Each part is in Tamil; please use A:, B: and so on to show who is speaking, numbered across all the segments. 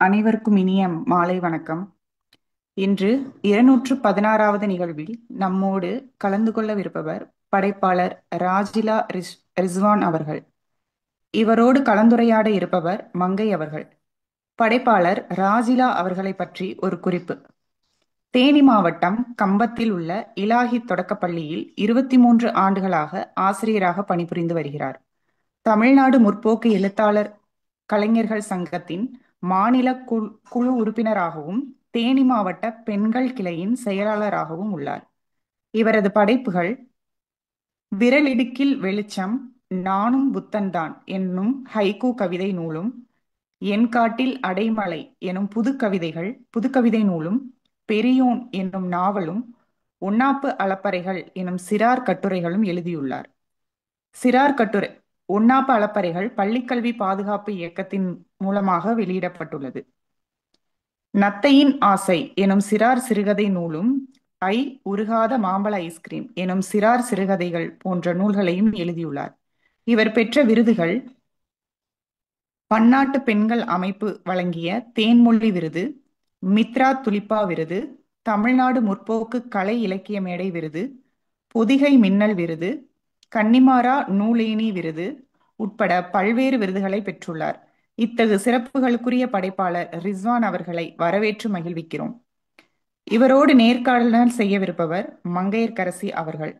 A: அனைவருக்கும் இனிய மாலை வணக்கம். இன்று 216வது நிகழ்வில் நம்மோடு கலந்து கொள்ளவிருப்பவர் படைப்பாளர் ராஜிலா ரிஸ்வான் அவர்கள். இவரோடு கலந்துரையாட இருப்பவர் மங்கை அவர்கள். படைப்பாளர் ராஜிலா அவர்களை பற்றி ஒரு குறிப்பு. தேனி மாவட்டம் கம்பத்தில் உள்ள இலாஹி தொடக்கப்பள்ளியில் 23 ஆண்டுகளாக ஆசிரியராக பணிபுரிந்து வருகிறார். தமிழ்நாடு முற்போக்கு எழுத்தாளர் கலைஞர்கள் சங்கத்தின் மாநில குழு உறுப்பினராகவும் தேனி மாவட்ட பெண்கள் கிளையின் செயலாளராகவும் உள்ளார். இவரது படைப்புகள் விரலிடுக்கில் வெளிச்சம், நானும் புத்தன்தான் என்னும் ஹைக்கூ கவிதை நூலும், என் காட்டில் அடைமழை எனும் புதுக்கவிதை நூலும், பெரியோன் என்னும் நாவலும், ஒன்னாப்பு அளப்பறைகள் எனும் சிறார் கட்டுரைகளும் எழுதியுள்ளார். சிறார் கட்டுரை ஒன்னாப்பு அளப்பறைகள் பள்ளிக்கல்வி பாதுகாப்பு இயக்கத்தின் மூலமாக வெளியிடப்பட்டுள்ளது. நத்தையின் ஆசை எனும் சிறார் சிறுகதை நூலும், உருகாத மாம்பழ ஐஸ்கிரீம் எனும் சிறார் சிறுகதைகள் போன்ற நூல்களையும் எழுதியுள்ளார். இவர் பெற்ற விருதுகள்: பன்னாட்டு பெண்கள் அமைப்பு வழங்கிய தேன்மொழி விருது, மித்ரா துலிப்பா விருது, தமிழ்நாடு முற்போக்கு கலை இலக்கிய மேடை விருது, பொதிகை மின்னல் விருது, கன்னிமாரா நூலேணி விருது உட்பட பல்வேறு விருதுகளை பெற்றுள்ளார். இத்தகு சிறப்புகளுக்குரிய படைப்பாளர் ரிஸ்வான் அவர்களை வரவேற்று மகிழ்விக்கிறோம். இவரோடு நேர்காணல் செய்யவிருப்பவர் மங்கையர்கரசி அவர்கள்,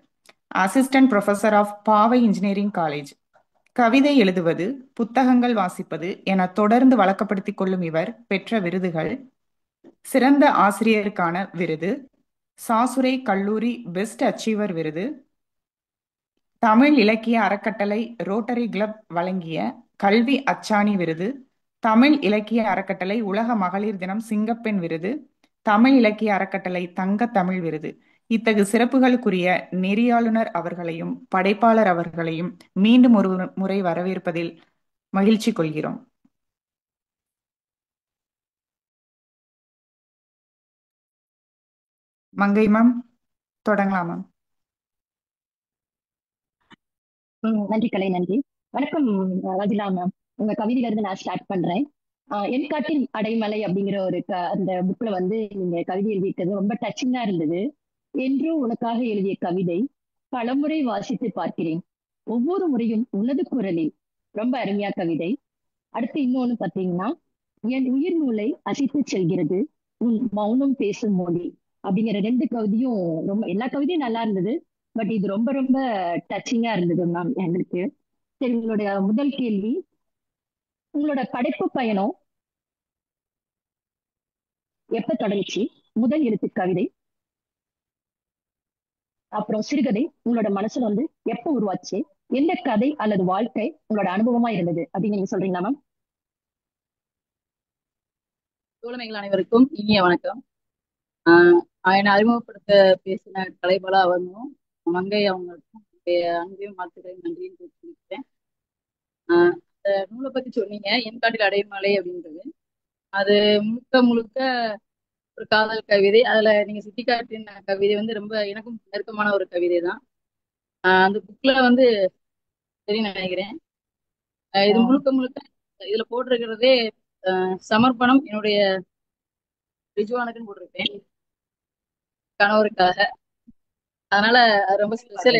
A: அசிஸ்டன்ட் புரொஃபசர் ஆஃப் பாவை இன்ஜினியரிங் காலேஜ். கவிதை எழுதுவது, புத்தகங்கள் வாசிப்பது என தொடர்ந்து வழக்கப்படுத்திக் கொள்ளும் இவர் பெற்ற விருதுகள்: சிறந்த ஆசிரியருக்கான விருது, சாசுரை கல்லூரி பெஸ்ட் அச்சீவர் விருது, தமிழ் இலக்கிய அறக்கட்டளை ரோட்டரி கிளப் வழங்கிய கல்வி அச்சாணி விருது, தமிழ் இலக்கிய அறக்கட்டளை உலக மகளிர் தினம் சிங்கப்பெண் விருது, தமிழ் இலக்கிய அறக்கட்டளை தங்க தமிழ் விருது. இத்தகு சிறப்புகளுக்குரிய நெறியாளுநர் அவர்களையும் படைப்பாளர் அவர்களையும் மீண்டும் ஒரு முறை வரவேற்பதில் மகிழ்ச்சி கொள்கிறோம். மங்கை மேம், தொடங்கலாம் மேம்.
B: நன்றி கலை, நன்றி. வணக்கம் ராஜிலா மேம். உங்க கவிதையில இருந்து நான் ஸ்டார்ட் பண்றேன். என் காட்டில் அடைமலை அப்படிங்கிற ஒரு அந்த புக்ல வந்து நீங்க கவிதை எழுதியிருக்கிறது ரொம்ப டச்சிங்கா இருந்தது. என்றும் உனக்காக எழுதிய கவிதை பலமுறை வாசித்து பார்க்கிறேன், ஒவ்வொரு முறையும் உனது குரலில். ரொம்ப அருமையா கவிதை. அடுத்து இன்னொன்னு பாத்தீங்கன்னா, என் உயிர் நூலை அசைத்து செல்கிறது உன் மௌனம் பேசும் மொழி அப்படிங்கிற ரெண்டு கவிதையும் ரொம்ப, எல்லா கவிதையும் நல்லா இருந்தது, பட் இது ரொம்ப ரொம்ப டச்சிங்கா இருந்தது மேம் எங்களுக்கு. சரி, உங்களுடைய முதல் கேள்வி, உங்களோட படைப்பு பயணம் எப்ப தொடங்குச்சு? முதல் எழுத்து கவிதை அப்புறம் சிறுகதை உங்களோட மனசுல வந்து எப்ப உருவாச்சு? எந்த கதை அல்லது வாழ்க்கை உங்களோட அனுபவமா இருந்தது அப்படின்னு நீங்க சொல்றீங்களா மேம்?
C: தோழமைகள் அனைவருக்கும் இனிய வணக்கம். என்னை அறிமுகப்படுத்த பேசின கலைபாலா அவர்களும் மங்கை அவங்களுக்கும் அன்பையும் வாழ்த்துக்களையும் நன்றியும் தெரிவிக்கிறேன். அந்த நூலை பத்தி சொன்னீங்க, என் காட்டில் அடைமலை அப்படின்றது. அது முழுக்க முழுக்க ஒரு காதல் கவிதை. அதுல நீங்க சுட்டிக்காட்டின கவிதை வந்து ரொம்ப எனக்கும் நெருக்கமான ஒரு கவிதை தான். அந்த புக்ல வந்து சரின்னு நினைக்கிறேன். இது முழுக்க முழுக்க இதுல போட்டிருக்கிறதே சமர்ப்பணம் என்னுடைய ரிஜுவானுக்குன்னு போட்டிருக்கேன், கணவருக்காக. அதனால அது ரொம்ப ஸ்பெஷல்.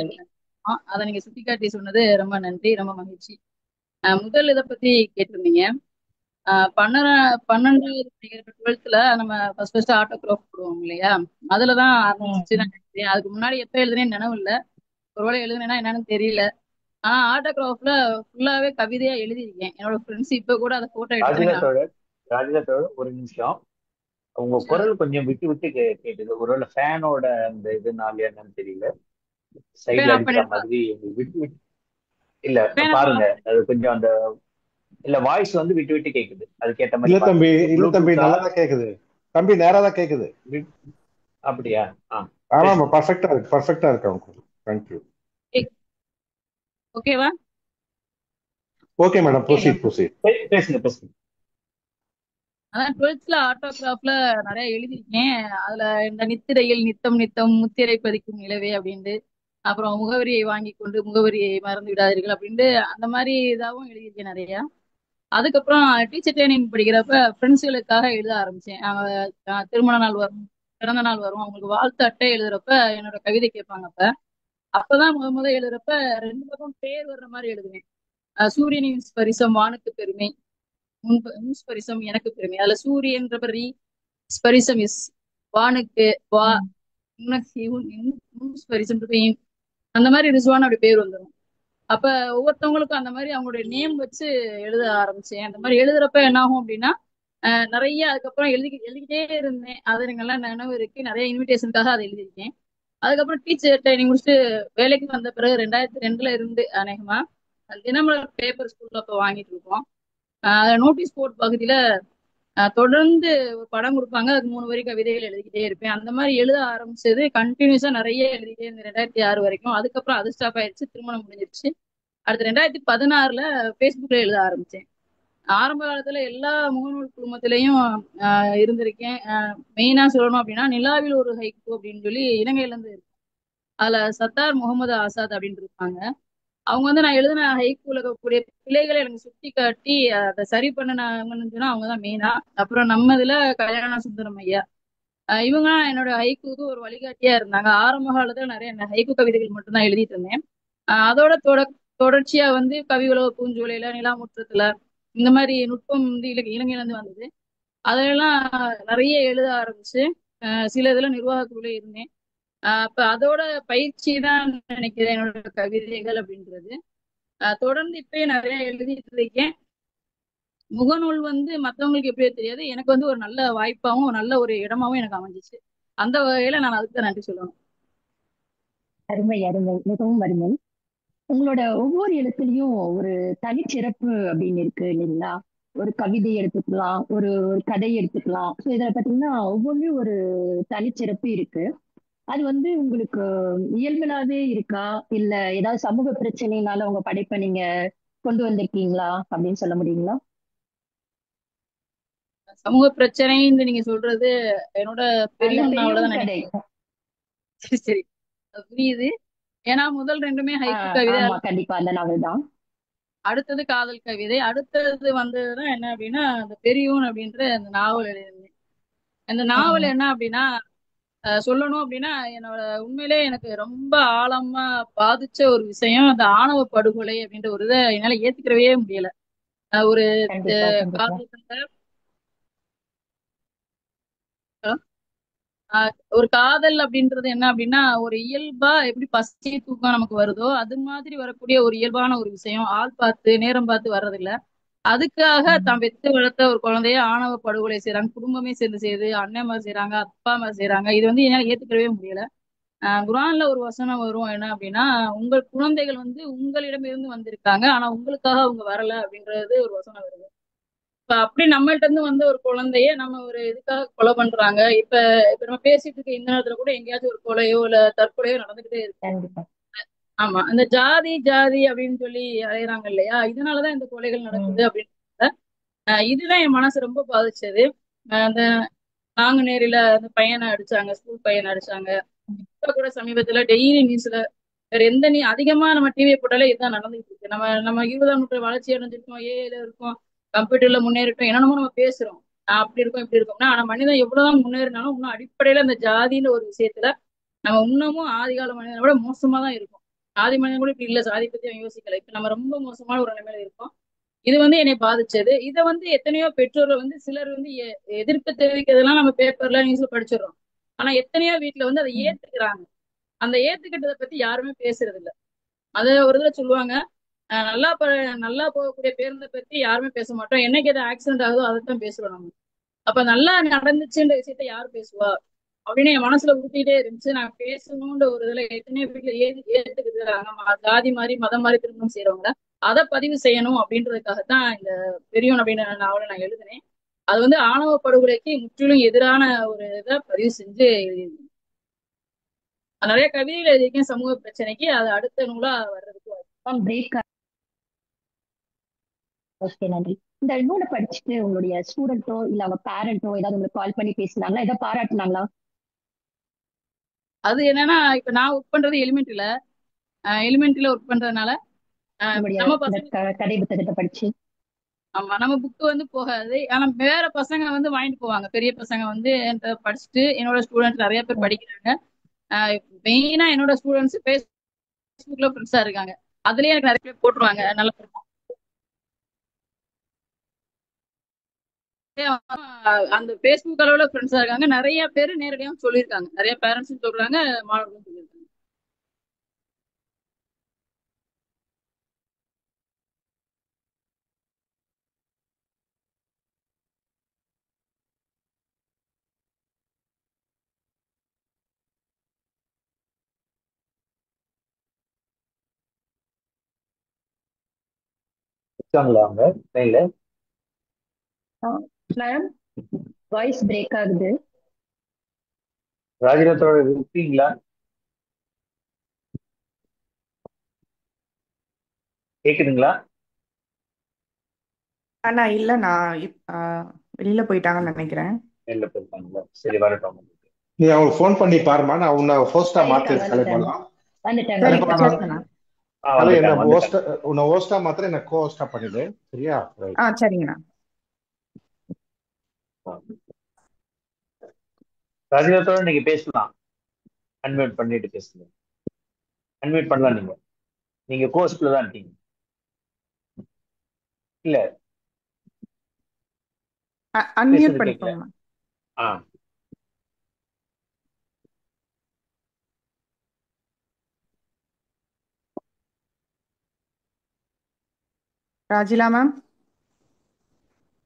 C: அதை நீங்க சுட்டிக்காட்டி சொன்னது ரொம்ப நன்றி, ரொம்ப மகிழ்ச்சி. முதல் இதை பத்தி கேட்டிருந்தீங்க. 12வது 12th நம்ம ஃபர்ஸ்ட் ஆட்டோகிராஃப் போடுவோம் இல்லையா, அதுலதான் ஆரம்பிச்சு நான் நினைக்கிறேன். அதுக்கு முன்னாடி எப்ப எழுதுனேன்னு நினைவு இல்லை, ஒருவேளை எழுதுனேன்னா என்னன்னு தெரியல. ஆனா ஆட்டோகிராஃப்ல ஃபுல்லாவே கவிதையா எழுதியிருக்கேன். என்னோட ஃப்ரெண்ட்ஸ் இப்ப கூட அதை போட்டோ
D: எடுத்து. ஒரு நிமிஷம், உங்க குரல் கொஞ்சம் விட்டு விட்டு கேட்டுது. ஒருவேளை ஃபேனோட அந்த இதுனால என்னன்னு தெரியல, சைட்ல அடிக்கிற மாதிரி விட்டு விட்டு. இல்ல பாருங்க, அது கொஞ்சம் அந்த இல்ல வாய்ஸ் வந்து விட்டு விட்டு கேக்குது. அதுக்கேற்ற மாதிரி.
E: இல்ல தம்பி நல்லா கேக்குது தம்பி, நேராதான் கேக்குது.
D: அப்படியா?
E: ஆமா, பர்ஃபெக்டா இருக்கு. தேங்க்யூ.
C: ஓகேவா?
E: Okay madam, proceed.
D: பேசுங்க.
C: அதான் 12th ஆட்டோகிராஃப்ல நிறைய எழுதியிருக்கேன். அதுல இந்த நித்திரையில் நித்தம் நித்தம் முத்திரை பதிக்கும் நிலவே அப்படின்ட்டு, அப்புறம் முகவரியை வாங்கி கொண்டு முகவரியை மறந்து விடாதீர்கள் அப்படின்ட்டு அந்த மாதிரி இதாகவும் எழுதியிருக்கேன் நிறையா. அதுக்கப்புறம் டீச்சர் ட்ரைனிங் படிக்கிறப்ப ஃப்ரெண்ட்ஸுகளுக்காக எழுத ஆரம்பிச்சேன். திருமண நாள் வரும், பிறந்த நாள் வரும், அவங்களுக்கு வாழ்த்து அட்டை எழுதுறப்ப என்னோட கவிதை கேட்பாங்க. அப்பதான் முத எழுதுறப்ப 2 பக்கம் பேர் வர்ற மாதிரி எழுதுவேன். சூரியனின் ஸ்பரிசம் வானுக்கு பெருமை, உன் ஸ்பரிசம் எனக்கு பெருமை. அதுல சூரியன்ற ஸ்பரிசம் இஸ் வானுக்கு வா, உனக்கு உன் ஸ்பரிசம் அந்த மாதிரி ரிஸ்வான் அப்படி பேர் வந்துடும். அப்ப ஒவ்வொருத்தவங்களுக்கும் அந்த மாதிரி அவங்களுடைய நேம் வச்சு எழுத ஆரம்பிச்சேன். அந்த மாதிரி எழுதுறப்ப என்ன ஆகும் அப்படின்னா நிறைய அதுக்கப்புறம் எழுதிக்கிட்டே இருந்தேன். அது எனக்கு நல்லா நினைவு இருக்கு. நிறைய இன்விடேஷனுக்காக அதை எழுதியிருக்கேன். அதுக்கப்புறம் டீச்சர் ட்ரைனிங் முடிச்சுட்டு வேலைக்கு வந்த பிறகு 2002 இருந்து அநேகமா தினமலர் பேப்பர் ஸ்கூல்ல அப்போ வாங்கிட்டு இருக்கோம். நோட்டீஸ் போர்ட் பகுதியில தொடர்ந்து ஒரு படம் கொடுப்பாங்க. அதுக்கு 3 வரி கவிதைகள் எழுதிக்கிட்டே இருப்பேன். அந்த மாதிரி எழுத ஆரம்பிச்சது கண்டினியூஸா நிறைய எழுதிட்டே இருந்தேன் 2006 வரைக்கும். அதுக்கப்புறம் அது ஸ்டாப் ஆயிடுச்சு, திருமணம் முடிஞ்சிருச்சு. அடுத்து 2016ல ஃபேஸ்புக்ல எழுத ஆரம்பிச்சேன். ஆரம்ப காலத்துல எல்லா முகநூல் குழுமத்திலையும் இருந்திருக்கேன். மெயினா சொல்லணும் அப்படின்னா நிலாவில் ஒரு ஹைக்கூ அப்படின்னு சொல்லி இலங்கையில இருந்து இருக்கு. அதுல சத்தார் முகமது ஆசாத் அப்படின்னு இருப்பாங்க. அவங்க வந்து நான் எழுதின ஹைக்கூல இருக்கக்கூடிய பிழைகளை எனக்கு சுட்டி காட்டி அதை சரி பண்ணனாங்கன்னு சொன்னா அவங்கதான் மெயினா. அப்புறம் நம்ம இதுல கல்யாண சுந்தரம் ஐயா, இவங்க என்னோட ஹைக்கூக்கு ஒரு வழிகாட்டியா இருந்தாங்க. ஆரம்ப காலத்துல நிறைய ஹைக்கூ கவிதைகள் மட்டும்தான் எழுதிட்டு இருந்தேன். அதோட தொடர்ச்சியா வந்து கவி உலக பூஞ்சோலையில, நிலாமுற்றத்துல இந்த மாதிரி நுட்பம் வந்து இலங்கையில இருந்து வந்தது. அதெல்லாம் நிறைய எழுத ஆரம்பிச்சு சில இதுல நிர்வாக குழுல இருந்தேன். அப்ப அதோட பயிற்சி தான் நினைக்கிறேன் என்னோட கவிதைகள் அப்படின்றது. தொடர்ந்து இப்பயே நிறைய எழுதிட்டு இருக்கேன். முகநூல் வந்து மத்தவங்களுக்கு எப்படியோ தெரியாது, எனக்கு வந்து ஒரு நல்ல வாய்ப்பாவும் நல்ல ஒரு இடமாவும் எனக்கு அமைஞ்சிச்சு. அந்த வகையில நான் அதுக்கு தான் நன்றி சொல்லணும்.
B: அருமை அருமை, மிகவும் அருமை. உங்களோட ஒவ்வொரு எழுத்துலயும் ஒரு தனிச்சிறப்பு அப்படின்னு இருக்கு இல்லைங்களா? ஒரு கவிதை எடுத்துக்கலாம், ஒரு ஒரு கதை எடுத்துக்கலாம். ஸோ இதுல பாத்தீங்கன்னா ஒவ்வொன்றும் ஒரு தனிச்சிறப்பு இருக்கு. அது வந்து உங்களுக்கு இயல்புலாவே இருக்கா, இல்ல ஏதாவது சமூக பிரச்சனைனால உங்க படைப்பை நீங்க கொண்டு வந்திருக்கீங்களா அப்படின்னு சொல்ல முடியுங்களா?
C: சமூக பிரச்சனைன்னு நீங்க சொல்றது என்னோட
B: அந்த
C: பெரியவன்
B: பெரிய
C: நாவலதான்
B: கடை.
C: நினைக்கிறேன். சரி சரி, அது புரியுது. ஏன்னா முதல் 2மே ஹைக்கூ கவிதை,
B: ஆமா, கண்டிப்பா அந்த நாவல் தான்.
C: அடுத்தது காதல் கவிதை, அடுத்தது வந்ததுதான் என்ன அப்படின்னா அந்த பெரியவன் அப்படின்ற அந்த நாவல் எழுதியிருந்தேன். அந்த நாவல் என்ன அப்படின்னா சொல்லணும் அப்படின்னா என்னோட உண்மையிலே எனக்கு ரொம்ப ஆழமா பாதிச்ச ஒரு விஷயம் அந்த ஆணவ படுகொலை அப்படின்ற ஒரு இதை என்னால ஏத்துக்கிறவே முடியல. ஒரு
B: கண்டிப்பா கண்டிப்பா.
C: காதல் ஒரு காதல் அப்படின்றது என்ன அப்படின்னா ஒரு இயல்பா எப்படி பசி தூக்கம் நமக்கு வருதோ அது மாதிரி வரக்கூடிய ஒரு இயல்பான ஒரு விஷயம். ஆள் பார்த்து நேரம் பார்த்து வர்றதில்ல. அதுக்காக தான் பெத்து வளர்த்த ஒரு குழந்தைய ஆணவ படுகொலை செய்யறாங்க. குடும்பமே சேர்ந்து செய்யுது, அண்ணன்மார் செய்யறாங்க, அப்பா அம்மா செய்யறாங்க. இது வந்து என்னால ஏத்துக்கவே முடியல. குர்ஆன்ல ஒரு வசனம் வரும் என்ன அப்படின்னா உங்கள் குழந்தைகள் வந்து உங்களிடமிருந்து வந்திருக்காங்க, ஆனா உங்களுக்காக அவங்க வரல அப்படின்றது ஒரு வசனம் வருது. இப்ப அப்படி நம்மள்ட்ட இருந்து வந்த ஒரு குழந்தைய நம்ம ஒரு இதுக்காக கொலை பண்றாங்க. இப்ப இப்ப நம்ம பேசிட்டு இருக்க இந்த நேரத்துல கூட எங்கேயாச்சும் ஒரு கொலையோ இல்ல தற்கொலையோ நடந்துகிட்டே இருக்கு.
B: கண்டிப்பா.
C: ஆமா, அந்த ஜாதி ஜாதி அப்படின்னு சொல்லி அலையறாங்க இல்லையா, இதனாலதான் இந்த கொலைகள் நடக்குது அப்படின்னு. இதுதான் என் மனசு ரொம்ப பாதிச்சது. அந்த நாங்குநேரில அந்த பையனை அடிச்சாங்க, ஸ்கூல் பையனை அடிச்சாங்க. இப்ப கூட சமீபத்துல டெய்லி நியூஸ்ல வேற எந்த அதிகமா நம்ம டிவியை போட்டாலே இதுதான் நடந்துட்டு இருக்கு. நம்ம 20ஆம் நூற்றாண்டு வளர்ச்சி அடைஞ்சிருக்கோம், ஏஐல இருக்கோம், கம்ப்யூட்டர்ல முன்னேறிட்டோம், என்னென்னமோ நம்ம பேசுறோம். அப்படி இருக்கும் இப்படி இருக்கோம்னா, ஆனா மனிதன் எவ்வளவுதான் முன்னேறினாலும் இன்னும் அடிப்படையில அந்த ஜாதின்னு ஒரு விஷயத்துல நம்ம இன்னமும் ஆதிகால மனிதனை விட மோசமா தான் இருக்கும். ஆதி மனிதன் கூட இப்படி இல்ல, சாதி பத்தி அவன் யோசிக்கல. இப்ப நம்ம ரொம்ப மோசமான ஒரு நிலைமையில இருக்கோம். இது வந்து என்னை பாதிச்சது. இதை வந்து எத்தனையோ பெற்றோர்கள் வந்து சிலர் வந்து எதிர்ப்பு தெரிவிக்கிறதெல்லாம் நம்ம பேப்பர்ல நியூஸ்ல படிச்சிடறோம். ஆனா எத்தனையோ வீட்டுல வந்து அதை ஏத்துக்கிறாங்க. அந்த ஏத்துக்கிட்டதை பத்தி யாருமே பேசுறது இல்ல. அத ஒரு இதுல சொல்லுவாங்க, நல்லா நல்லா போகக்கூடிய பேருந்தை பத்தி யாருமே பேச மாட்டோம், என்னைக்கு எது ஆக்சிடென்ட் ஆகுதோ அதைத்தான் பேசுறோம் நம்ம. அப்ப நல்லா நடந்துச்சுன்ற விஷயத்த யார் பேசுவா அப்படின்னு என் மனசுல ஊட்டிட்டே இருந்துச்சு. நான் பேசணும்ன்ற ஒரு இதுல எத்தனையோ வீட்டுல ஏத்துக்கிறாங்க, ஜாதி மாதிரி மதம் மாதிரி திருமணம் செய்யறவங்க. அதை பதிவு செய்யணும் அப்படின்றதுக்காகத்தான் இந்த பெரியவன் அப்படின்னு நாவலை நான் எழுதினேன். அது வந்து ஆணவ படுகொலைக்கு முற்றிலும் எதிரான ஒரு இதை பதிவு செஞ்சு எழுதியிருந்தேன். நிறைய கவிதைகள் எழுதியிருக்கேன் சமூக பிரச்சனைக்கு. அது அடுத்த நூலா வர்றதுக்கு வாய்ப்பு.
B: பிரேக். ஓகே, நன்றி. இந்த நூலை படிச்சுட்டு உங்களுடைய ஸ்டூடெண்டோ இல்ல அவங்க பேரண்டோ ஏதாவது உங்களுக்கு கால் பண்ணி பேசினாங்களா, ஏதாவது பாராட்டினாங்களா?
C: அது என்னன்னா இப்ப நான் ஒர்க் பண்றது எலிமெண்ட்ரில ஒர்க் பண்றதுனால
B: உங்களுடைய
C: நம்ம
B: இந்த
C: பசங்க
B: கதை புத்தகத்தை படிச்சு
C: ஆமா, நம்ம புக்கு வந்து போகாது. ஆனா வேற பசங்க வந்து வாங்கிட்டு போவாங்க. பெரிய பசங்க வந்து என்கிட்ட படிச்சுட்டு என்னோட ஸ்டூடெண்ட்ஸ் நிறைய பேர் படிக்கிறாங்க. மெயினா என்னோட ஸ்டூடெண்ட்ஸ் ஃபேஸ்புக்ல ஃப்ரெண்ட்ஸா இருக்காங்க. அதுலயே எனக்கு நிறைய பேர் போட்டுருவாங்க. நல்ல அந்த ஃபேஸ்புக் அளவுல ஃப்ரெண்ட்ஸா இருக்காங்க. நிறைய பேர் நேரடியாவும் சொல்லியிருக்காங்க. நிறைய பேரண்ட்ஸும் சொல்றாங்க, மாணவர்களும் சொல்லியிருக்காங்க.
D: இருக்காங்களா அவங்க லைன்ல?
B: மேம், வாய்ஸ் பிரேக் ஆகுது.
D: ராஜரத்தோட இருக்கீங்களா? கேக்குதுங்களா?
A: ஆனா இல்ல, நான் வெளியில போயிட்டாங்கன்னு நினைக்கிறேன்.
D: வெளில போயிருக்காங்களா? சரி, வரட்டும்.
E: நீ அவங்களுக்கு ஃபோன் பண்ணி பாருமா, நான் உன்னை ஹோஸ்டா மாத்திரு
B: வந்துட்டாங்க
E: கலைப்பாலாம்.
B: வந்துட்டாங்க
A: சரி,
E: கலைப்பாலாம்
B: வந்துட்டாங்க.
A: வச்சிருக்கேண்ணா.
E: கலை என்ன
D: வந்துட்டாங்க வந்துட்டாங்க.
E: உன்னை ஹோஸ்டா மாத்திர என்ன கோ ஹோஸ்டா பண்ணிடு. சரியா? ரைட்.
A: சரிங்கண்ணா.
D: ராஜரத்தோட நீங்க பேசலாம். அன்மியூட் பண்ணிட்டு பேசுங்க. அன்மியூட் பண்ணலாம் நீங்க. நீங்க கோர்ஸ்ல தான் இருக்கீங்க. இல்ல,
A: அன்மியூட்
D: பேசுறது கேட்கல.
A: பண்ணிக்கோங்கண்ணா.
D: ஆ,
A: ராஜிலா மேம்.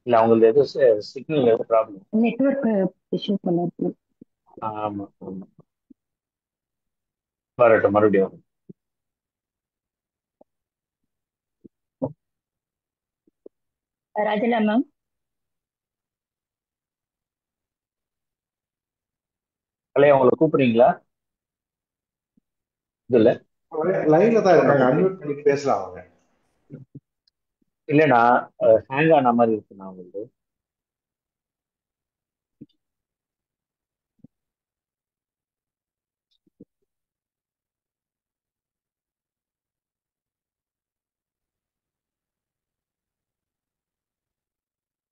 D: இல்ல அவங்களுக்கு ஏதோ சிக்னல் ஏதோ ப்ராப்ளம்.
B: நெட்வொர்க் இஷ்யூ பண்ணிருக்கு.
D: ஆமா ஆமா, வரட்டும் மறுபடியும்.
B: ராஜலா மேம்,
D: கலையா அவங்களை கூப்பிடுறீங்களா? இதுல
E: லைன்ல தான்
D: அவங்களை
E: இருக்காங்க,
D: கூப்பிடுறீங்க?
E: அன்மியூட் பண்ணி பேசலாம் அவங்க.
D: இல்லைண்ணா, ஹேங் ஆன மாதிரி இருக்குண்ணா உங்களுக்கு.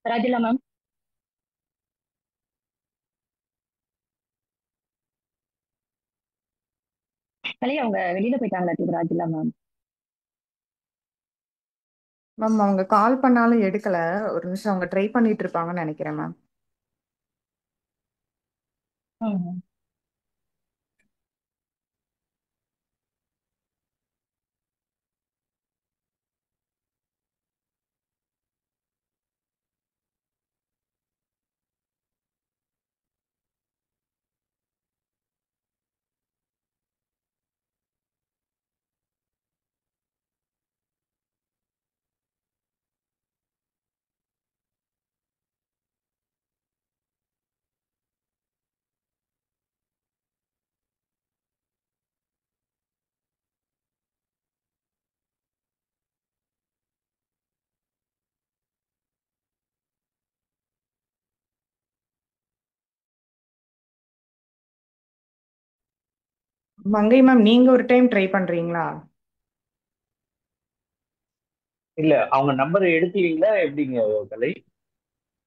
B: ராஜலா மேம், கலை அவங்க வெளியில போயிட்டாங்களா ராஜலா மேம்?
A: மேம் அவங்க கால் பண்ணாலும் எடுக்கல. ஒரு நிமிஷம், அவங்க ட்ரை பண்ணிட்டு இருப்பாங்கன்னு நினைக்கிறேன் மேம்.
B: ம்.
A: மங்கை மேம், நீங்க ஒரு டைம் ட்ரை பண்றீங்களா?
D: இல்ல, அவங்க நம்பரை எடுத்தீங்களா எப்படிங்க கலை?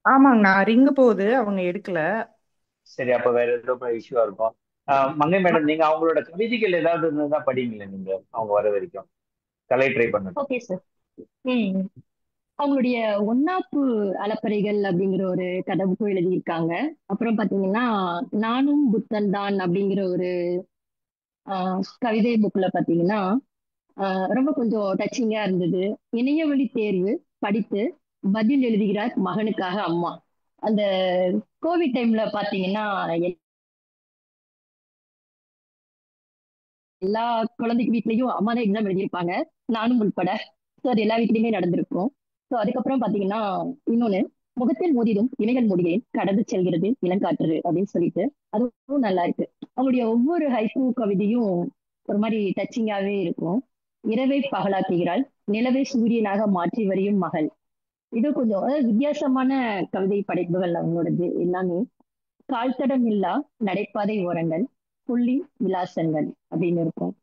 A: ஆமாங்க, நான் ரிங்கு போகுது, அவங்க எடுக்கல.
D: சரி, அப்ப வேற ஏதோ இஷ்யூவா இருக்கும். மங்கை மேடம், நீங்க அவங்களோட கவிதைகள் ஏதாவது இருந்ததா படிங்களேன் நீங்க, அவங்க வர வரைக்கும். கலை ட்ரை பண்ணட்டும்.
B: Okay sir. ம். அவங்களுடைய ஒன்னாப்பு அலப்பறைகள் அப்படிங்கிற ஒரு கதை புக்கும் எழுதியிருக்காங்க. அப்புறம் பாத்தீங்கன்னா நானும் புத்தன் தான் அப்படிங்கிற ஒரு கவிதை புக்ல பாத்தீங்கன்னா ரொம்ப கொஞ்சம் டச்சிங்கா இருந்தது. இணையவழி தேர்வு படித்து பதில் எழுதுகிறார் மகனுக்காக அம்மா. அந்த கோவிட் டைம்ல பாத்தீங்கன்னா எல்லா குழந்தைக்கு வீட்லயும் அம்மா தான் எக்ஸாம் எழுதியிருப்பாங்க, நானும் உட்பட. ஸோ அது எல்லா வீட்லயுமே நடந்திருக்கும். ஸோ அதுக்கப்புறம் பாத்தீங்கன்னா இன்னொன்னு, முகத்தில் மோதிடும் இமைகள் மூடுகிறேன் கடந்து செல்கிறது இளங்காற்று அப்படின்னு சொல்லிட்டு அதுவும் நல்லா இருக்கு. அவங்களுடைய ஒவ்வொரு ஹைக்கூ கவிதையும் ஒரு மாதிரி டச்சிங்காவே இருக்கும். இரவை பகலாக்குகிறாள், நிலவை சூரியனாக மாற்றி வரியும் மகள். இது கொஞ்சம் அதாவது வித்தியாசமான கவிதை படைப்புகள் அவங்களோடது எல்லாமே. கால்தடம் இல்லா நடைபாதை ஓரங்கள், புள்ளி விலாசங்கள் அப்படின்னு இருக்கும்.